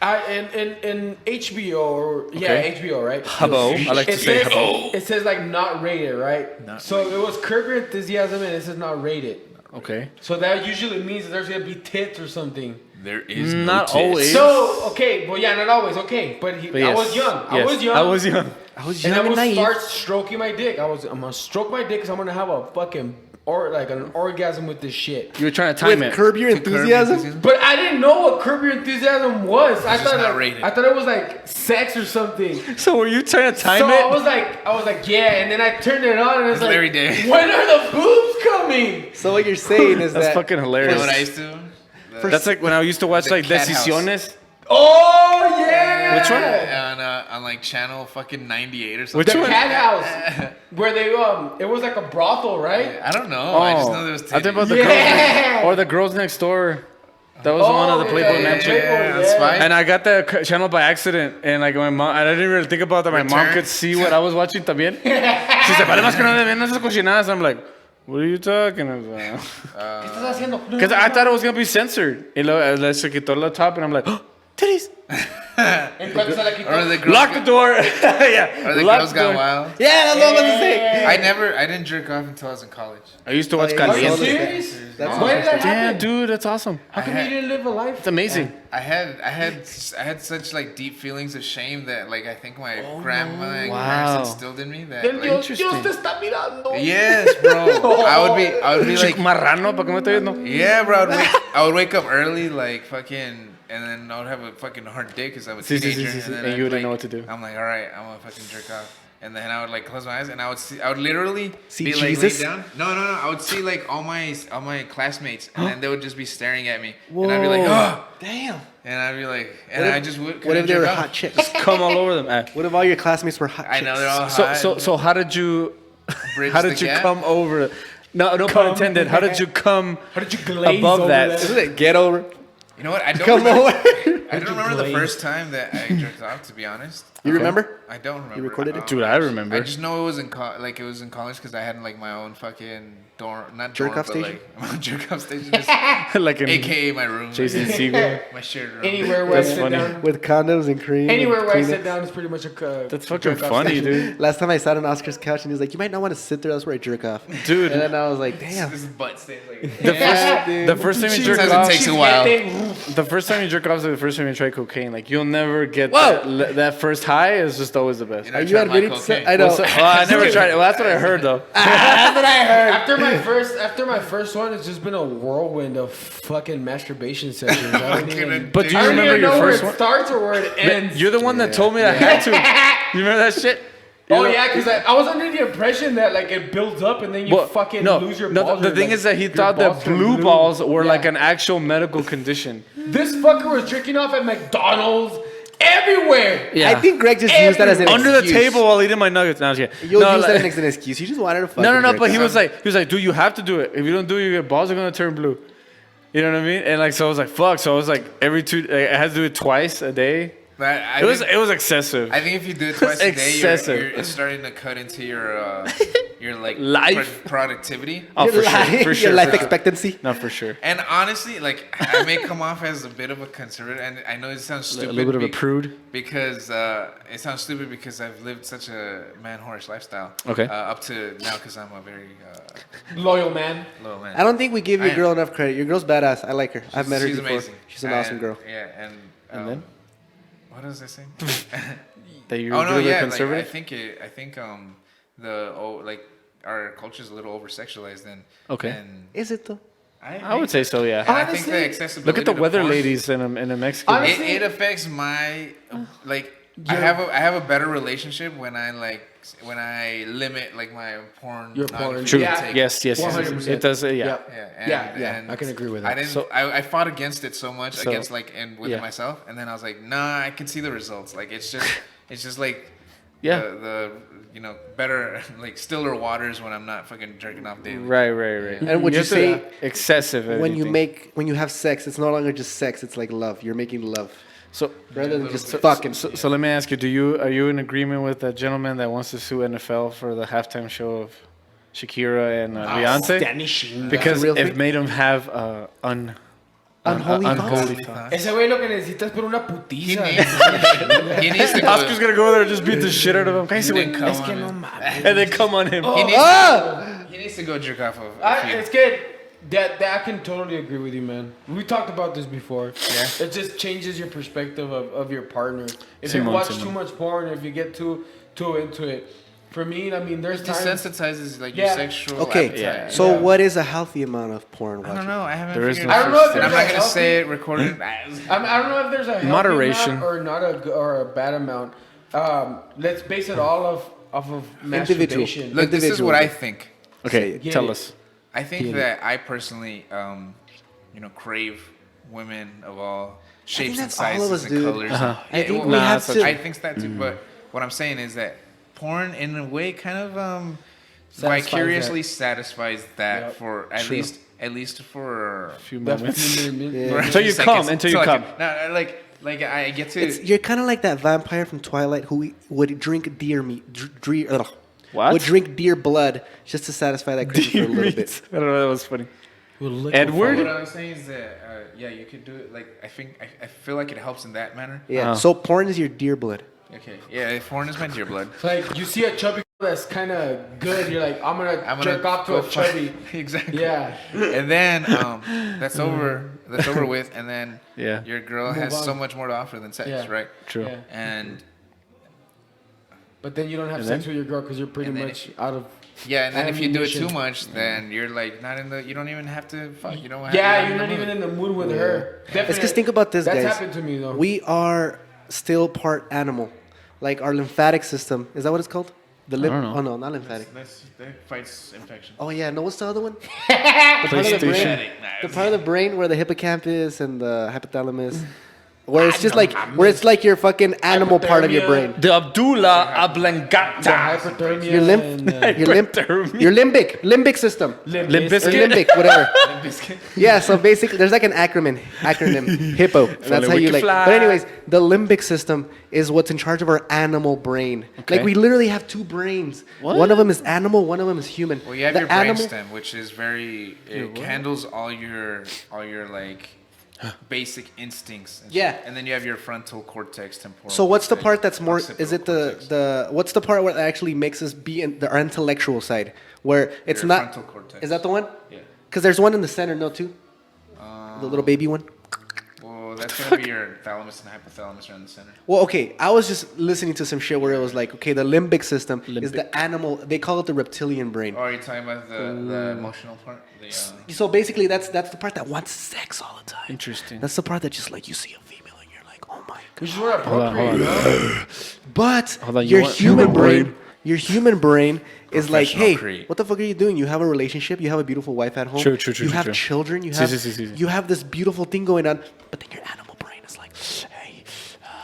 in HBO or Okay. HBO, right? Hubbo. I like to It say says, hubbo. it says like not rated, right? So it was Curb Your Enthusiasm and it says not rated. Okay. So that usually means that there's gonna be tits or something. There is Not always. So okay, well yeah, not always. Okay, but, But I yes. was young. I Yes. was young. I was young. I was And young I and would naive. start stroking my dick. I'm gonna stroke my dick because I'm gonna have a fucking an orgasm with this shit. You were trying to time With it. Curb Your To curb Enthusiasm? But I didn't know what Curb Your Enthusiasm was. I just thought not like, rated. I thought it was like sex or something. So were you trying to time So it? I was like, yeah, and then I turned it on and it's like, Larry David. when are the boobs coming? So what you're saying is That's that fucking You hilarious. know what I used to? That's like when I used to watch The like Cat House. Decisiones. Oh yeah. Which one? On like channel fucking 98 or The something. Which one? cat house where they it was like a brothel, right? I don't know. I just know there was I think about the Yeah. girls or the girls next door. That was one of the Playboy yeah, Mansion. Playboy, that's fine. And I got the channel by accident, and like my mom, and I didn't really think about that. My mom Return. could see what I was watching también. She said, "Vale más que no le ven esas cochinadas." I'm like, "What are you talking about?" ¿Qué estás haciendo? Because I thought it was gonna be censored. Y luego se quitó la top, and I'm like, oh, "Titties!" En cuanto se la quitó. Or the girls, Lock the door. Yeah. or the lock girls the got door. wild. Yeah, that's what I was about to say. I didn't jerk off until I was in college. I used to watch Oh, yeah, Are you Caliente. Caliente. serious? That's When did that Damn, happen? dude, that's awesome. How come you didn't live a life? It's amazing. I had such like deep feelings of shame that like I think my grandma and Wow. parents instilled in me that Then like, Dios te está mirando. yes, bro. I would be like Marrano, ¿para qué me estoy viendo? yeah, bro. I would wake up early like fucking. And then I would have a fucking hard day because I'm a Sí, sí, teenager. sí, sí, sí. then And I'd, you wouldn't like, know what to do. I'm like, all right, I'm gonna fucking jerk off. And then I would like close my eyes and I would literally See be like Jesus? laid down. No. I would see like all my classmates and then they would just be staring at me. And I'd be like, oh, Damn. and I'd be like, and What if- I just would. What if they jerk were off. hot chicks? Come all over them. What if all your classmates were hot chicks? I know they're all So, hot. so how did you, Bridge how the did you gap. come over? No pun intended. How did you come How did you glaze above over that? that? Isn't it get over? You know what? I don't Come remember. over. I don't remember the glaze? first time that I jerked off. To be honest, You remember? I don't remember. You recorded it? Dude, I remember. I just know it was in it was in college because I had like my own fucking dorm, not Jerk dorm, off but station? like my own jerk off station, just like in AKA my room, Jason Segel. my shared room. Anywhere where That's I sit funny. down. With condoms and cream. Anywhere and where I Kleenex. sit down is pretty much a. That's fucking jerk-off funny, station. dude. Last time I sat on Oscar's couch and he was like, you might not want to sit there. That's where I jerk off. Dude, And then I was like, damn. This is butt stays like. the first time you jerk Sometimes off, it takes a while. the first time you jerk off is the first time you try cocaine. Like you'll never get Whoa! that first high. Is just always the best. know, Are you tried my admitting to cocaine. I know. Well, I never tried it. Well, that's what I heard though. After my first one, it's just been a whirlwind of fucking masturbation sessions. I don't even, But do you I don't remember even your know where first it one? starts or where it ends. You're the one that told me I had to. You remember that shit? Oh yeah, because I was under the impression that like it builds up and then you Well, fucking no, lose your no, balls. the or, thing like, is that he your thought that balls turn blue blue. balls were Yeah. like an actual medical condition. This fucker was drinking off at McDonald's everywhere. I think Greg just used that as an Under the excuse. table while eating my nuggets. No, I was kidding. You'll No, use like- that as an excuse. You just wanted to fuck. No, with Greg. but he was like, dude, you have to do it. If you don't do it, your balls are gonna turn blue. You know what I mean? And like, so I was like, fuck. So I was like, I had to do it twice a day. But It was excessive. I think if you do it twice a day, Excessive. it's starting to cut into your like Life. productivity. Oh, Your for sure, life- for sure. Your life for sure. expectancy. No, for sure. And honestly, like I may come off as a bit of a conservative, and I know it sounds A stupid. little bit of a prude. Because it sounds stupid because I've lived such a man-whorish lifestyle. Okay. Up to now, because I'm a very Loyal man. low man. I don't think we give your I- girl enough credit. Your girl's badass. I like her. I've met her She's before. amazing. She's an awesome And- girl. Yeah, And then? what was I saying? That you're Oh no, really yeah. Like, conservative. I think like our culture is a little over sexualized and Okay. And Is it though? I would say so, yeah. And I think Honestly, the accessibility. Look at the to weather porn, ladies in a Mexican. Honestly- It affects my like. I have a better relationship when I limit like my porn. Your porn. True. Yeah. Yes. 100%. It does. Yeah. Yeah, I can agree with that. I didn't. So- I fought against it so much So- against like and with yeah. myself, and then I was like, nah, I can see the results. Like it's just like Yeah. the better like stiller waters when I'm not fucking jerking off daily. Right. And would you have to- say excessive? when you have sex, it's no longer just sex. It's like love. You're making love So rather than just fucking. So let me ask you: are you in agreement with that gentleman that wants to sue NFL for the halftime show of Shakira and Beyonce? Because Real it thing? made him have Unholy unholy thoughts. thoughts. Ese güey lo que necesita es por una putiza. He needs to go. Oscar's gonna go there and just beat the shit out of him. Cállese, then güey. come Es que on no him. mames. And then come on him. He needs to go jerk off of. It's good. That I can totally agree with you, man. We talked about this before. Yeah. It just changes your perspective of your partner. If you Simon, watch Simon. too much porn, if you get too into it. For me, I mean, there's times. Desensitizes like your Yeah. sexual Okay, appetite. so Yeah. what is a healthy amount of porn I watching? don't know. I haven't There is figured no it out. I don't know if such there's And I'm a not gonna healthy- say it recorded. I don't know if there's a healthy Moderation. amount or not or a bad amount. Let's base it all off of masturbation. Look, this is Individual. what I think. Okay, Get tell it. us. I think that I personally, crave women of all shapes and that's all of sizes us, and dude. colors. Uh-huh. I think well, we have that's to. I think that too. But what I'm saying is that porn, in a way, kind of Satisfies vicariously satisfies that Yep. for at least for A few That moments. few minutes. Yeah. for a Until few you come, seconds. until you So, come. No, like I get to. You're kind of like that vampire from Twilight who would drink deer meat. What? Would drink deer blood just to satisfy that craving for a little bit. I don't know. That was funny. Well, Edward? What I'm saying is that you could do it. Like I feel like it helps in that manner. Yeah. Uh-huh. So porn is your deer blood. Okay. Yeah, porn is my dear blood. Like you see a chubby that's kind of good, you're like, I'm gonna jerk off to go a chubby. Exactly. Yeah. And then that's over. That's over with. And then Yeah. your girl Move has on. so much more to offer than sex, Yeah. right? True. Yeah. And But then you don't have And sex then? with your girl because you're pretty And then much out of. yeah, and then if you do it too ammunition. much, then you're like not in the. You don't even have to fuck. You don't. Have Yeah, to you're not even in the mood with her. Definitely. It's because think about this, That's guys. happened to me though. We are still part animal. Like our lymphatic system. Is that what it's called? The don't know. Oh no, not lymphatic. That fights infection. Oh yeah, no. What's the other one? The part of the brain. PlayStation. The part of the brain where the hippocampus and the hypothalamus. Where it's just like your fucking animal part of your brain. The Abdullah the Ablangata. hyperthermia. Your lymph, and, your limbic system. Limp Or Bizkit. limbic, whatever. Yeah, so basically, there's like an acronym, HIPPO. And that's how you like. Fly. But anyways, the limbic system is what's in charge of our animal brain. Okay. Like we literally have two brains. What? One of them is animal, one of them is human. Well, you have The your animal- brainstem, which is very. It handles all your like basic instincts. And Yeah. shit. And then you have your frontal cortex, temporal. So what's the cortex, part that's more? occipital Is it cortex. the what's the part where it actually makes us be in our intellectual side, where it's Your not? frontal cortex. Is that the one? Yeah. Because there's one in the center, no, too. The little baby one. Well, that's gonna be your thalamus and hypothalamus around the center. Well, okay, I was just listening to some shit where it was like, okay, the limbic system is the Limbic. animal. They call it the reptilian brain. Or are you talking about the emotional part? So basically, that's the part that wants sex all the time. Interesting. That's the part that just like you see a female and you're like, oh my god. Which is what Hold on, appropriate, hold on. you know? But Hold on, you your want human human brain, brain? your human brain is like, Professional hey, creep. what the fuck are you doing? You have a relationship, you have a beautiful wife at home, True, you have true. children, you Si, have si, si. you have this beautiful thing going on, but then your animal brain is like, hey,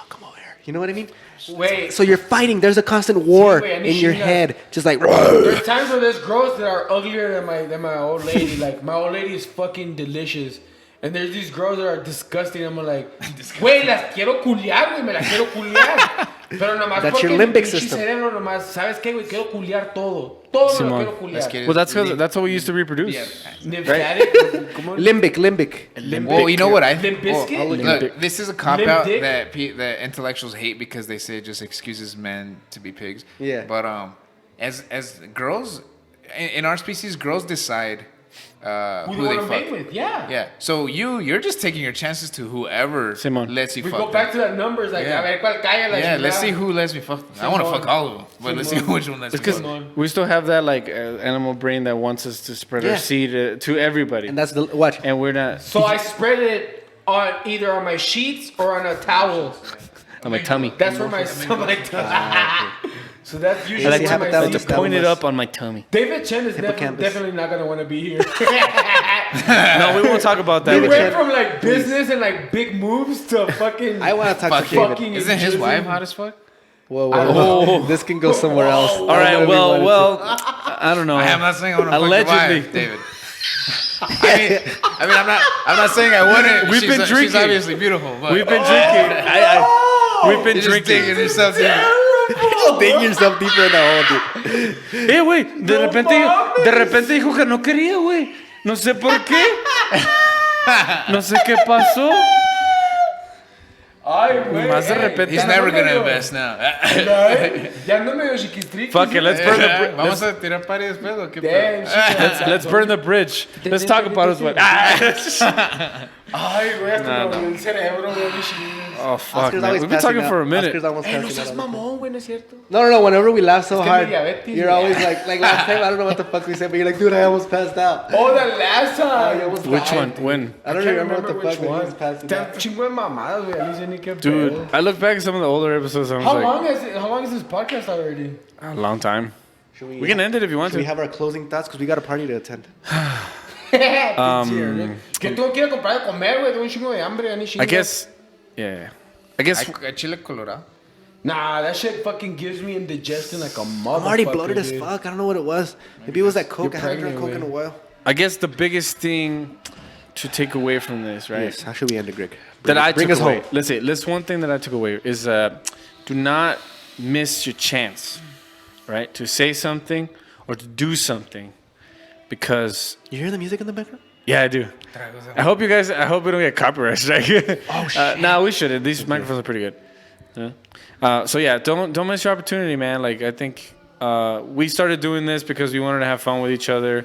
come over here. You know what I mean? Wait. So you're fighting. There's a constant war wait, I in need your you guys- head, just like. There's times where there's girls that are uglier than my old lady. Like my old lady is fucking delicious. And there's these girls that are disgusting. I'm like, güey, las quiero culiar, güey, me las quiero culiar. Pero nomás That's porque your limbic mi pinche system. cerebro nomás, ¿sabes qué, güey? Quiero culiar todo. Todo me lo Simón. quiero culiar. Well, that's how we used to reproduce. Lymphatic, ¿cómo? Limbic. Well, you know what I Limp think? Bizkit? Look, this is a cop Limp out dick? that intellectuals hate because they say it just excuses men to be pigs. Yeah. But as girls in our species, girls decide Who who you they want to fuck. bang with? Yeah. Yeah. So you're just taking your chances to whoever Simon. lets you We fuck. go back them. to that numbers, like, Yeah. a ver cuál cae la Yeah, let's chingada. see who lets me fuck them. I want to Simon. fuck all of them, but let's see Simon. which one lets me Because fuck. we still have that like animal brain that wants us to spread Yeah. our seed to everybody, And that's the watch. and we're not. So I spread it on either on my sheets or on a towel. On my tummy. That's where my stomach. So that's usually like where to my have it To Just seeds- point it downwards. up on my tummy. David Chen is Hippocampus. definitely not gonna want to be here. No, we won't talk about that. He David with went Chen, from like business and like big moves to fucking. I want to talk to fucking. David. Isn't his in wife prison. hot as fuck? Whoa, whoa, whoa. This can go somewhere else. All right, well, I don't know. I am not saying I want to fuck Allegedly. your wife, David. I mean, I'm not saying I wouldn't. We've been She's drinking. obviously beautiful, but We've been drinking. We've been you're just drinking. digging yourself in. Dig yourself deeper in the hole, dude. Güey, de repente dijo que no quería, güey. No sé por qué. No sé qué pasó. Ay, güey. Más de repente. He's never gonna invest now. Ya ando medio chiquistriqui. Fuck it, let's burn the bridge. Vamos a tirar pari después o qué Damn, pedo? shit. Let's burn the bridge. Let's talk about us. Ay, güey, hasta No, me dolió el cerebro, güey, mi chingada. Oh fuck, Oscar's man. always We've been passing talking for a out. minute. Oscar's almost No passing seas out. mamón, güey, no es cierto. No. Whenever we laugh so que hard, mi diabetes, you're güey. always like last time, I don't know what the fuck we said, but you're like, dude, I almost passed out. Oh, the last time. I almost Which died. one? When? I don't Can't remember what the which fuck, but he one. was passing Está out. chingo de mamadas, güey. Alicia, ni qué Dude, pedo. I look back at some of the older episodes and I How was long is it? How long is this podcast already? like, a long time. Should We can end it if you want Should we to. have our closing thoughts? Because we got a party to attend. Que tú quieres comprar de comer, güey. Tengo un chingo de hambre, ya ni chingo. I guess, yeah. I guess Hay chile colorado. Nah, that shit fucking gives me indigestion like a motherfucker. I'm already bloated as dude. fuck. I don't know what it was. Maybe it was that Coke. I You're haven't drank Coke pregnant, in a while. I guess the biggest thing to take away from this, right? Yes. How should we end it, Greg? That I Bring took us away. home. Let's say, this one thing that I took away is do not miss your chance, right? To say something or to do something, because You hear the music in the background? yeah, I do. I hope we don't get copyright strike. Oh shit. Nah, we shouldn't. These microphones are pretty good. Yeah. So yeah, don't miss your opportunity, man. Like I think we started doing this because we wanted to have fun with each other,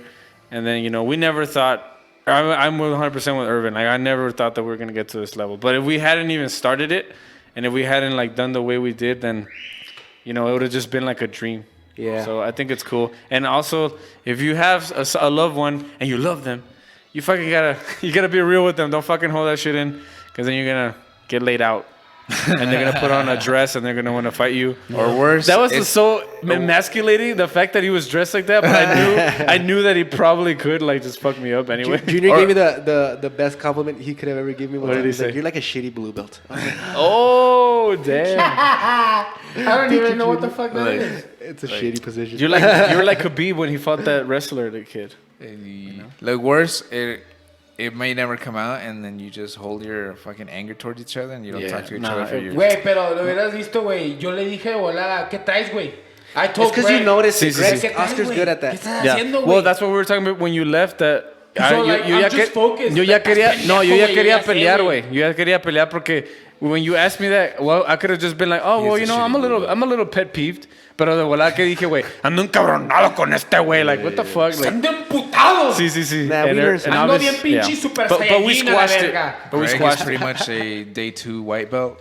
and then we never thought. I'm 100% with Irvin. Like I never thought that we were gonna get to this level. But if we hadn't even started it, and if we hadn't like done the way we did, then it would have just been like a dream. Yeah. So I think it's cool. And also, if you have a loved one and you love them, you fucking gotta be real with them. Don't fucking hold that shit in, because then you're gonna get laid out. And they're gonna put on a dress and they're gonna want to fight you, Or worse, That was it's- so emasculating. The fact that he was dressed like that, but I knew that he probably could like just fuck me up anyway. Junior gave me the best compliment he could have ever given me. What did he He's like, say? you're like a shitty blue belt. Oh damn! I don't even know what the fuck that is. It's a shitty position. You're like Khabib when he fought that wrestler, the kid. Like worse, it may never come out, and then you just hold your fucking anger towards each other, and you don't Yeah, talk to each nah, other for years. Güey, pero lo hubieras visto, güey. Yo le dije de volada, ¿qué traes, güey? I told It's because you Greg, notice Sí, it, sí, Greg. sí. ¿qué traes, Oscar's güey? good at ¿Qué that. estás Yeah. haciendo, Well, güey? that's what we were talking about when you left. That So, like, I'm just focused. Yo ya Like, quería, estás no, yo pendejo, ya güey, quería yo ya sé, pelear, güey. güey. Yo ya quería pelear porque when you asked me that, well, I could have just been like, oh, well, He's a I'm a little pet peeved. Pero de volada que dije, güey, ando encabronado con este güey. Like, what the fuck? Like, Ando emputado. sí, sí, sí. Nah, we learned something. Ando obvious- bien pinche super But we saiyajin a la squashed it. verga. But we Greg is squashed pretty it. much a day 2 white belt.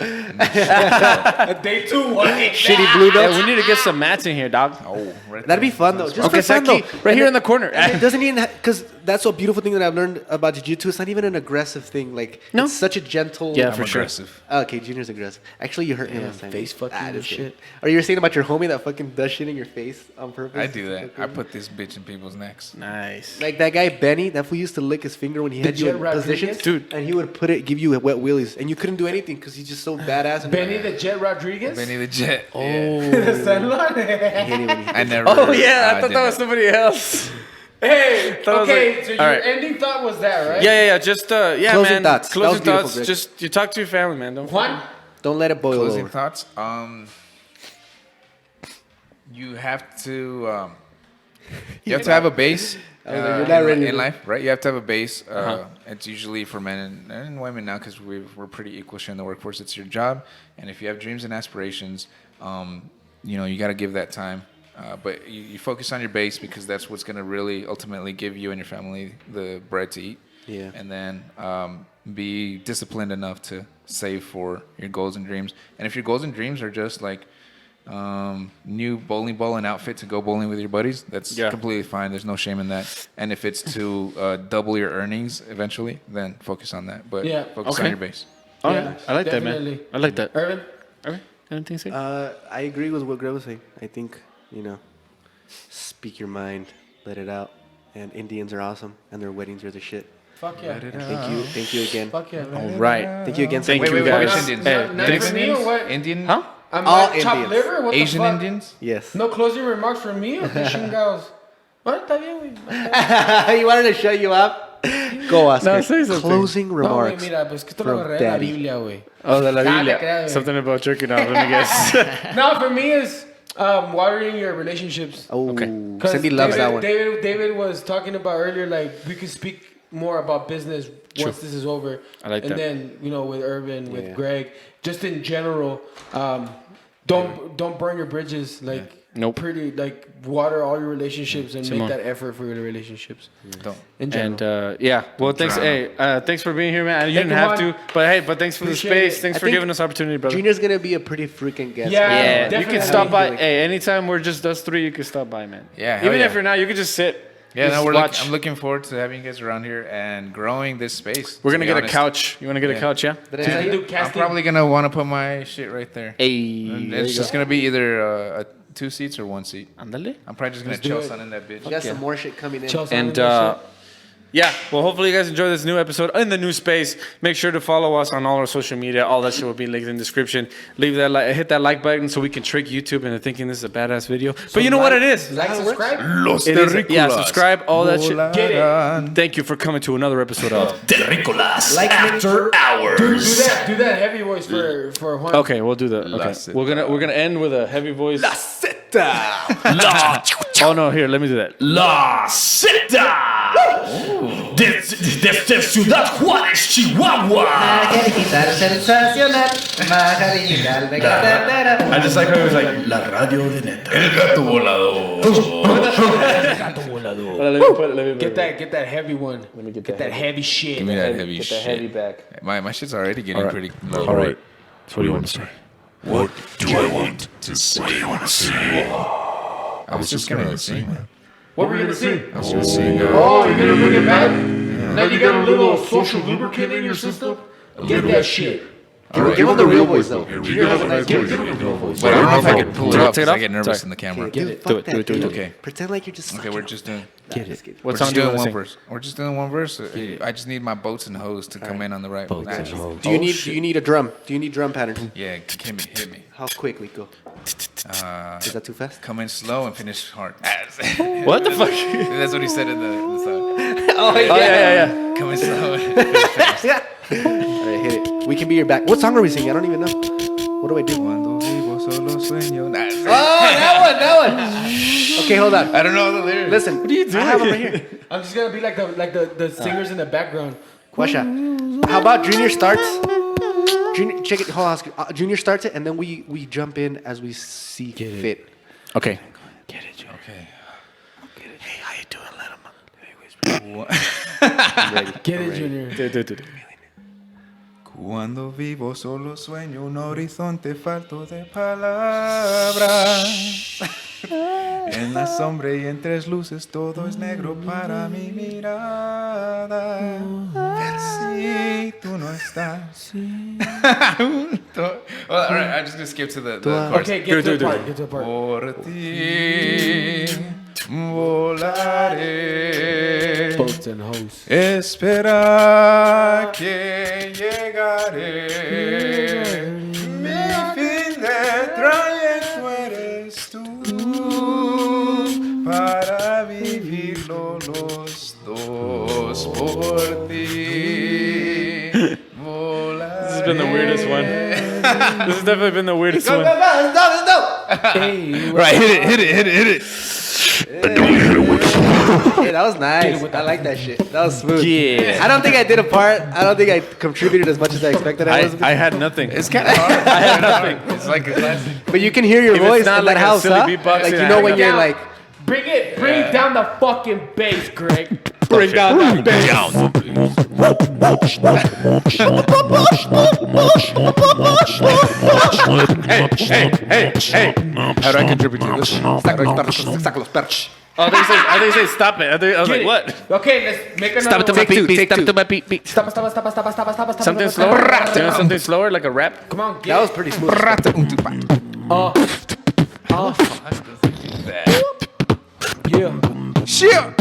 Day 2, what? Shitty blue belt. Yeah, we need to get some mats in here, dog. Oh, right That'd be there. fun though. Just Okay, for fun Saki, though. right here in the corner. And it doesn't even because that's a beautiful thing that I've learned about jiu-jitsu. It's not even an aggressive thing. Like No. it's such a gentle. Yeah, I'm for sure. aggressive. Okay, Junior's aggressive. Actually, you hurt me last time. face fucking and just kidding. shit. Or you were saying about your homie that fucking does shit in your face on purpose. I do that. I put this bitch in people's necks. Nice. Like that guy Benny, that fool used to lick his finger when he had you Jet in Rodriguez? positions, Dude. and he would give you wet wheelies, and you couldn't do anything because he's just so badass. And Benny the Jet Rodriguez? Benny the Jet. Oh. The Sandlot? I never. Oh, yeah. I thought did that was somebody else. Hey, Thought I was okay, like- so your all right. ending thought was that, right? Yeah. Just, yeah, Closing man. thoughts. That was Closing beautiful, thoughts. Greg. Just, you talk to your family, man. Don't Juan? Don't let it boil Closing over. thoughts. You have to. You have to have a base. was like, you're not ready in to- life, right? You have to have a base. It's usually for men and women now because we're pretty equal share in the workforce. It's your job, and if you have dreams and aspirations, you got to give that time. But you focus on your base because that's what's going to really ultimately give you and your family the bread to eat. Yeah. And then be disciplined enough to save for your goals and dreams. And if your goals and dreams are just like new bowling ball and outfit to go bowling with your buddies, that's completely fine. There's no shame in that. And if it's to double your earnings eventually, then focus on that. But focus on your base. Oh, Yeah, I like definitely. that, man. I like that. Irvin? Anything to say? I agree with what Greg was saying. I think, speak your mind, let it out. And Indians are awesome, and their weddings are the shit. Fuck yeah. Thank you again. Fuck yeah, man. All right. Thank you again. Thank Wait, you, which guys. Indians? Not for me or what? Indian? Huh? I'm All like chopped Indians. liver? What Asian the fuck? Indians? Yes. No closing remarks from me or qué chingados? What? Está bien, güey. You wanted to shut you up? Go, Oscar. No, say something. Closing No, güey, remarks. mira, pues que esto from lo agarré de la Daddy. Biblia, güey. Oh, de la Nah, Biblia. te creas, güey. Something about jerking off. Let me guess. No, for me is watering your relationships. Oh, Okay. Cindy loves that one. David was talking about earlier, like we could speak more about business once this is over. I like and that. then with Irvin, with Yeah. Greg, just in general, don't burn your bridges. Like Nope. pretty like water all your relationships and Simone. make that effort for your relationships. Don't. In general. And well, thanks. Hey, thanks for being here, man. You Thank didn't you, have Juan. to, but hey, thanks for Appreciate the space. it. Thanks I for think giving us opportunity, brother. Junior's gonna be a pretty freaking guest. Yeah. Yeah, you Definitely. can stop by. Hey, anytime we're just us three, you can stop by, man. Yeah, hell Even yeah. if you're not, you can just sit. Yeah, just no, watch. I'm looking forward to having you guys around here and growing this space. We're to gonna be get honest. a couch. You wanna get a couch? Yeah. Did I tell Do you? I'm casting. probably gonna want to put my shit right there. Hey, And it's just gonna be either 2 seats or 1 seat. Andale. I'm probably just gonna Let's do chill it. sun in that bitch. We got some more shit coming in. Chelsea And and yeah, well, hopefully you guys enjoy this new episode in the new space. Make sure to follow us on all our social media. All that shit will be linked in the description. Leave that hit that like button so we can trick YouTube into thinking this is a badass video. But you know what it is? like, subscribe. Los It is, yeah, subscribe, all that shit. Get it. Thank you for coming to another episode of. Terricolas After Hours. Do that heavy voice for Juan. Okay, we'll do that. Okay, That's it. we're gonna end with a heavy voice. La, Oh no, here, let me do that. La Zeta. Desde Ciudad Juárez, Chihuahua. I just like how it was like. La radio de neta. El gato volador. Let me put Get that heavy one. Let me get That that heavy shit. Give me that heavy Get shit. that heavy back. My shit's already getting pretty low. All right. So what do you want to say? What do I want to say? What do you want to say? I was just gonna sing. What were you gonna sing? I was gonna sing. Oh, you're gonna bring it back? Now you got a little social lubricant in your system? Get that shit. Give him the real voice though. Junior has a nice voice. But I don't know if I can pull it Take up it because off? I get nervous Sorry. in the camera. Dude, it. fuck Do it, that, do it, do it. dude. Okay. Pretend like you're just. Okay, we're just doing. What We're song just do you doing want to one sing? verse. We're just doing one verse. I just need my boats and hoes to come in on the right. Do you need a drum? Do you need drum pattern? Yeah, hit me. How quickly go? Is that too fast? Come in slow and finish hard. What the fuck? That's what he said in the song. Oh yeah. Come in slow and finish fast. Yeah. All right, hit it. We can be your back. What song are we singing? I don't even know. What do I do? Cuando vivo solo sueño. That one. Okay, hold on. I don't know the lyrics. Listen. What are you doing? I have them right here. I'm just gonna be like the singers in the background. Washa. How about Junior starts? Junior, check it. Hold on. Junior starts it, and then we jump in as we see fit. Okay. Okay. Hey, how you doing, little Get it, Junior. Do. Cuando vivo solo sueño un horizonte falto de palabras. En la sombra y en tres luces todo es negro para mi mirada. Si tú no estás. All right, I'm just gonna skip to the chorus. Okay, get to the Do it. part. Get to the part. Por ti volaré. Boats and hoes. Espera que llegaré. Mi fin de trayecto eres tú. Para vivirlo los dos por ti. This has been the weirdest one. This has definitely been the weirdest one. Hey, Right, hit it. I don't hear it. Hey, that was nice. I like that shit. That was smooth. Yeah. I don't think I did a part. I don't think I contributed as much as I expected. I had nothing. It's kind of hard. I had nothing. It's like a classic. But you can hear your If it's voice not in like that a house, silly huh? beatbox, Like, yeah. you know when you're Down. like, Bring down the fucking bass, Greg. bring down that bass. Down the Hey. How do I contribute to this? Oh, they say stop it. I was like, what? Okay, let's make another Stop it to my one. beat. Stop it to my beat. Stop. Something slower? You know something slower, like a rap? Come on, That get was pretty smooth. yeah. Shit.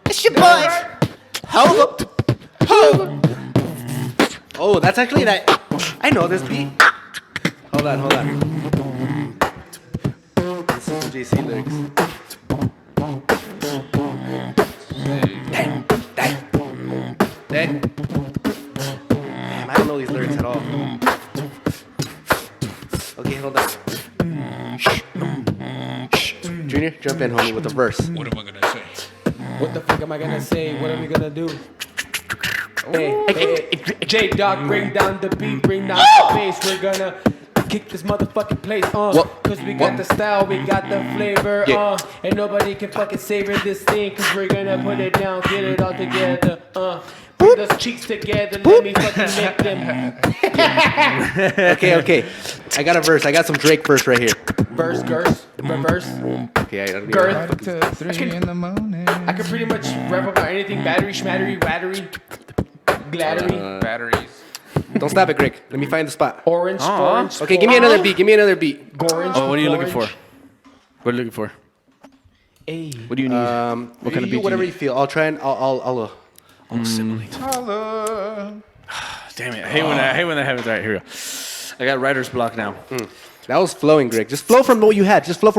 It's your boy. Hold up. Oh, that's actually that. I know this beat. Hold on. This is some JC lyrics. Damn, I don't know these lyrics at all. Okay, hold on. Junior, jump in, homie, with the verse. What am I gonna say? What the fuck am I gonna say? What are we gonna do? Hey, J-Dog, bring down the beat, bring down the bass. We're gonna kick this motherfucking place, cause we got the style, we got the flavor, and nobody can fucking savor this thing, cause we're gonna put it down, get it all together, put those cheeks together, let me fucking make them. Okay. I got a verse. I got some Drake verse right here. Verse. Okay, I don't even Girth. know. 2 3 in the morning. I can pretty much rap about anything, battery, schmattery, wattery, glattery, Batteries. Don't stop it, Greg. Let me find the spot. orange. Okay, give me another beat. Orange. Oh, what are you looking for? What are you looking for? Hey. What do you need? What kind of beat? Whatever you feel. I'll try and I'll Damn it! I hate when that happens. All right, here we go. I got writer's block now. That was flowing, Greg. Just flow from what you had. Just flow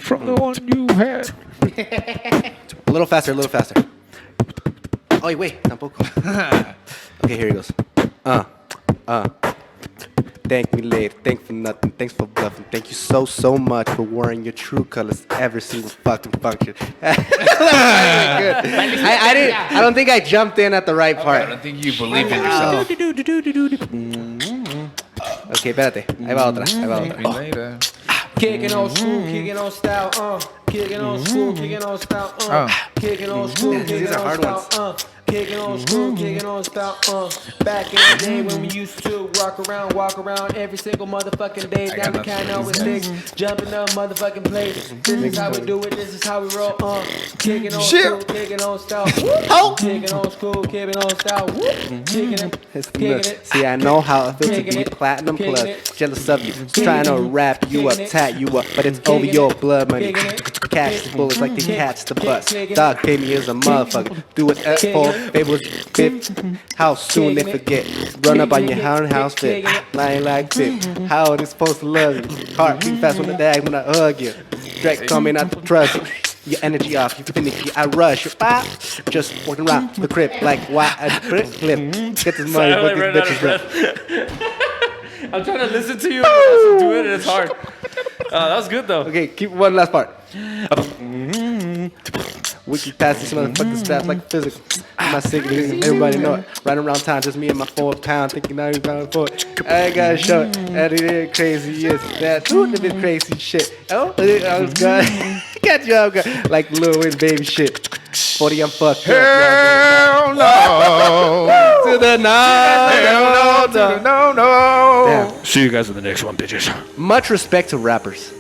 from the one you had. A little faster. Oh, wait. Tampoco. Okay, here he goes. Thank me later. Thank for nothing. Thanks for bluffing. Thank you so much for wearing your true colors every single fucking function. Good. I don't think I jumped in at the right I part. don't think you believe in yourself. Okay, espérate. Ahí va otra. Later. Kicking on school, kicking on style, kicking on school, kicking on style, kicking on school, These kicking are on hard style, ones. kicking on school, kicking on style, back in the day when we used to walk around every single motherfucking day down the canal with sticks, jumping up motherfucking place. This is how we do it, this is how we roll, kicking on school, kicking on style, kicking on school, kicking on style, kicking it. See, I know how it feels to be platinum plus. Jealous of you, trying to wrap you up, tat you up, but it's over your blood money. Catch the bullets like they catch the bus. Dog pay me as a motherfucker. Do it at for favorite bit. How soon they forget? Run up on your house fit. Lying like tip. How it is supposed to love you? Heart beat fast when the dag when I hug you. Drake coming out the trust. Your energy off, you finicky, I rush. Just walking around the crib like why I flip. Get this money, fuck these bitches up. I'm trying to listen to you and also do it, and it's hard. That was good though. Okay, keep one last part. We can pass these motherfucking straps like physical. My signal, everybody know it. Riding around town, just me and my 4 pound, thinking I ain't bound for it. I ain't gotta show it. That it is crazy, yes. That ooh, the bit crazy shit. Oh, I was good. Got you up, good. Like Lil Wayne baby shit. 40, I'm fucked up. Hell no. To the no. Hell no. Damn. See you guys in the next one, bitches. Much respect to rappers.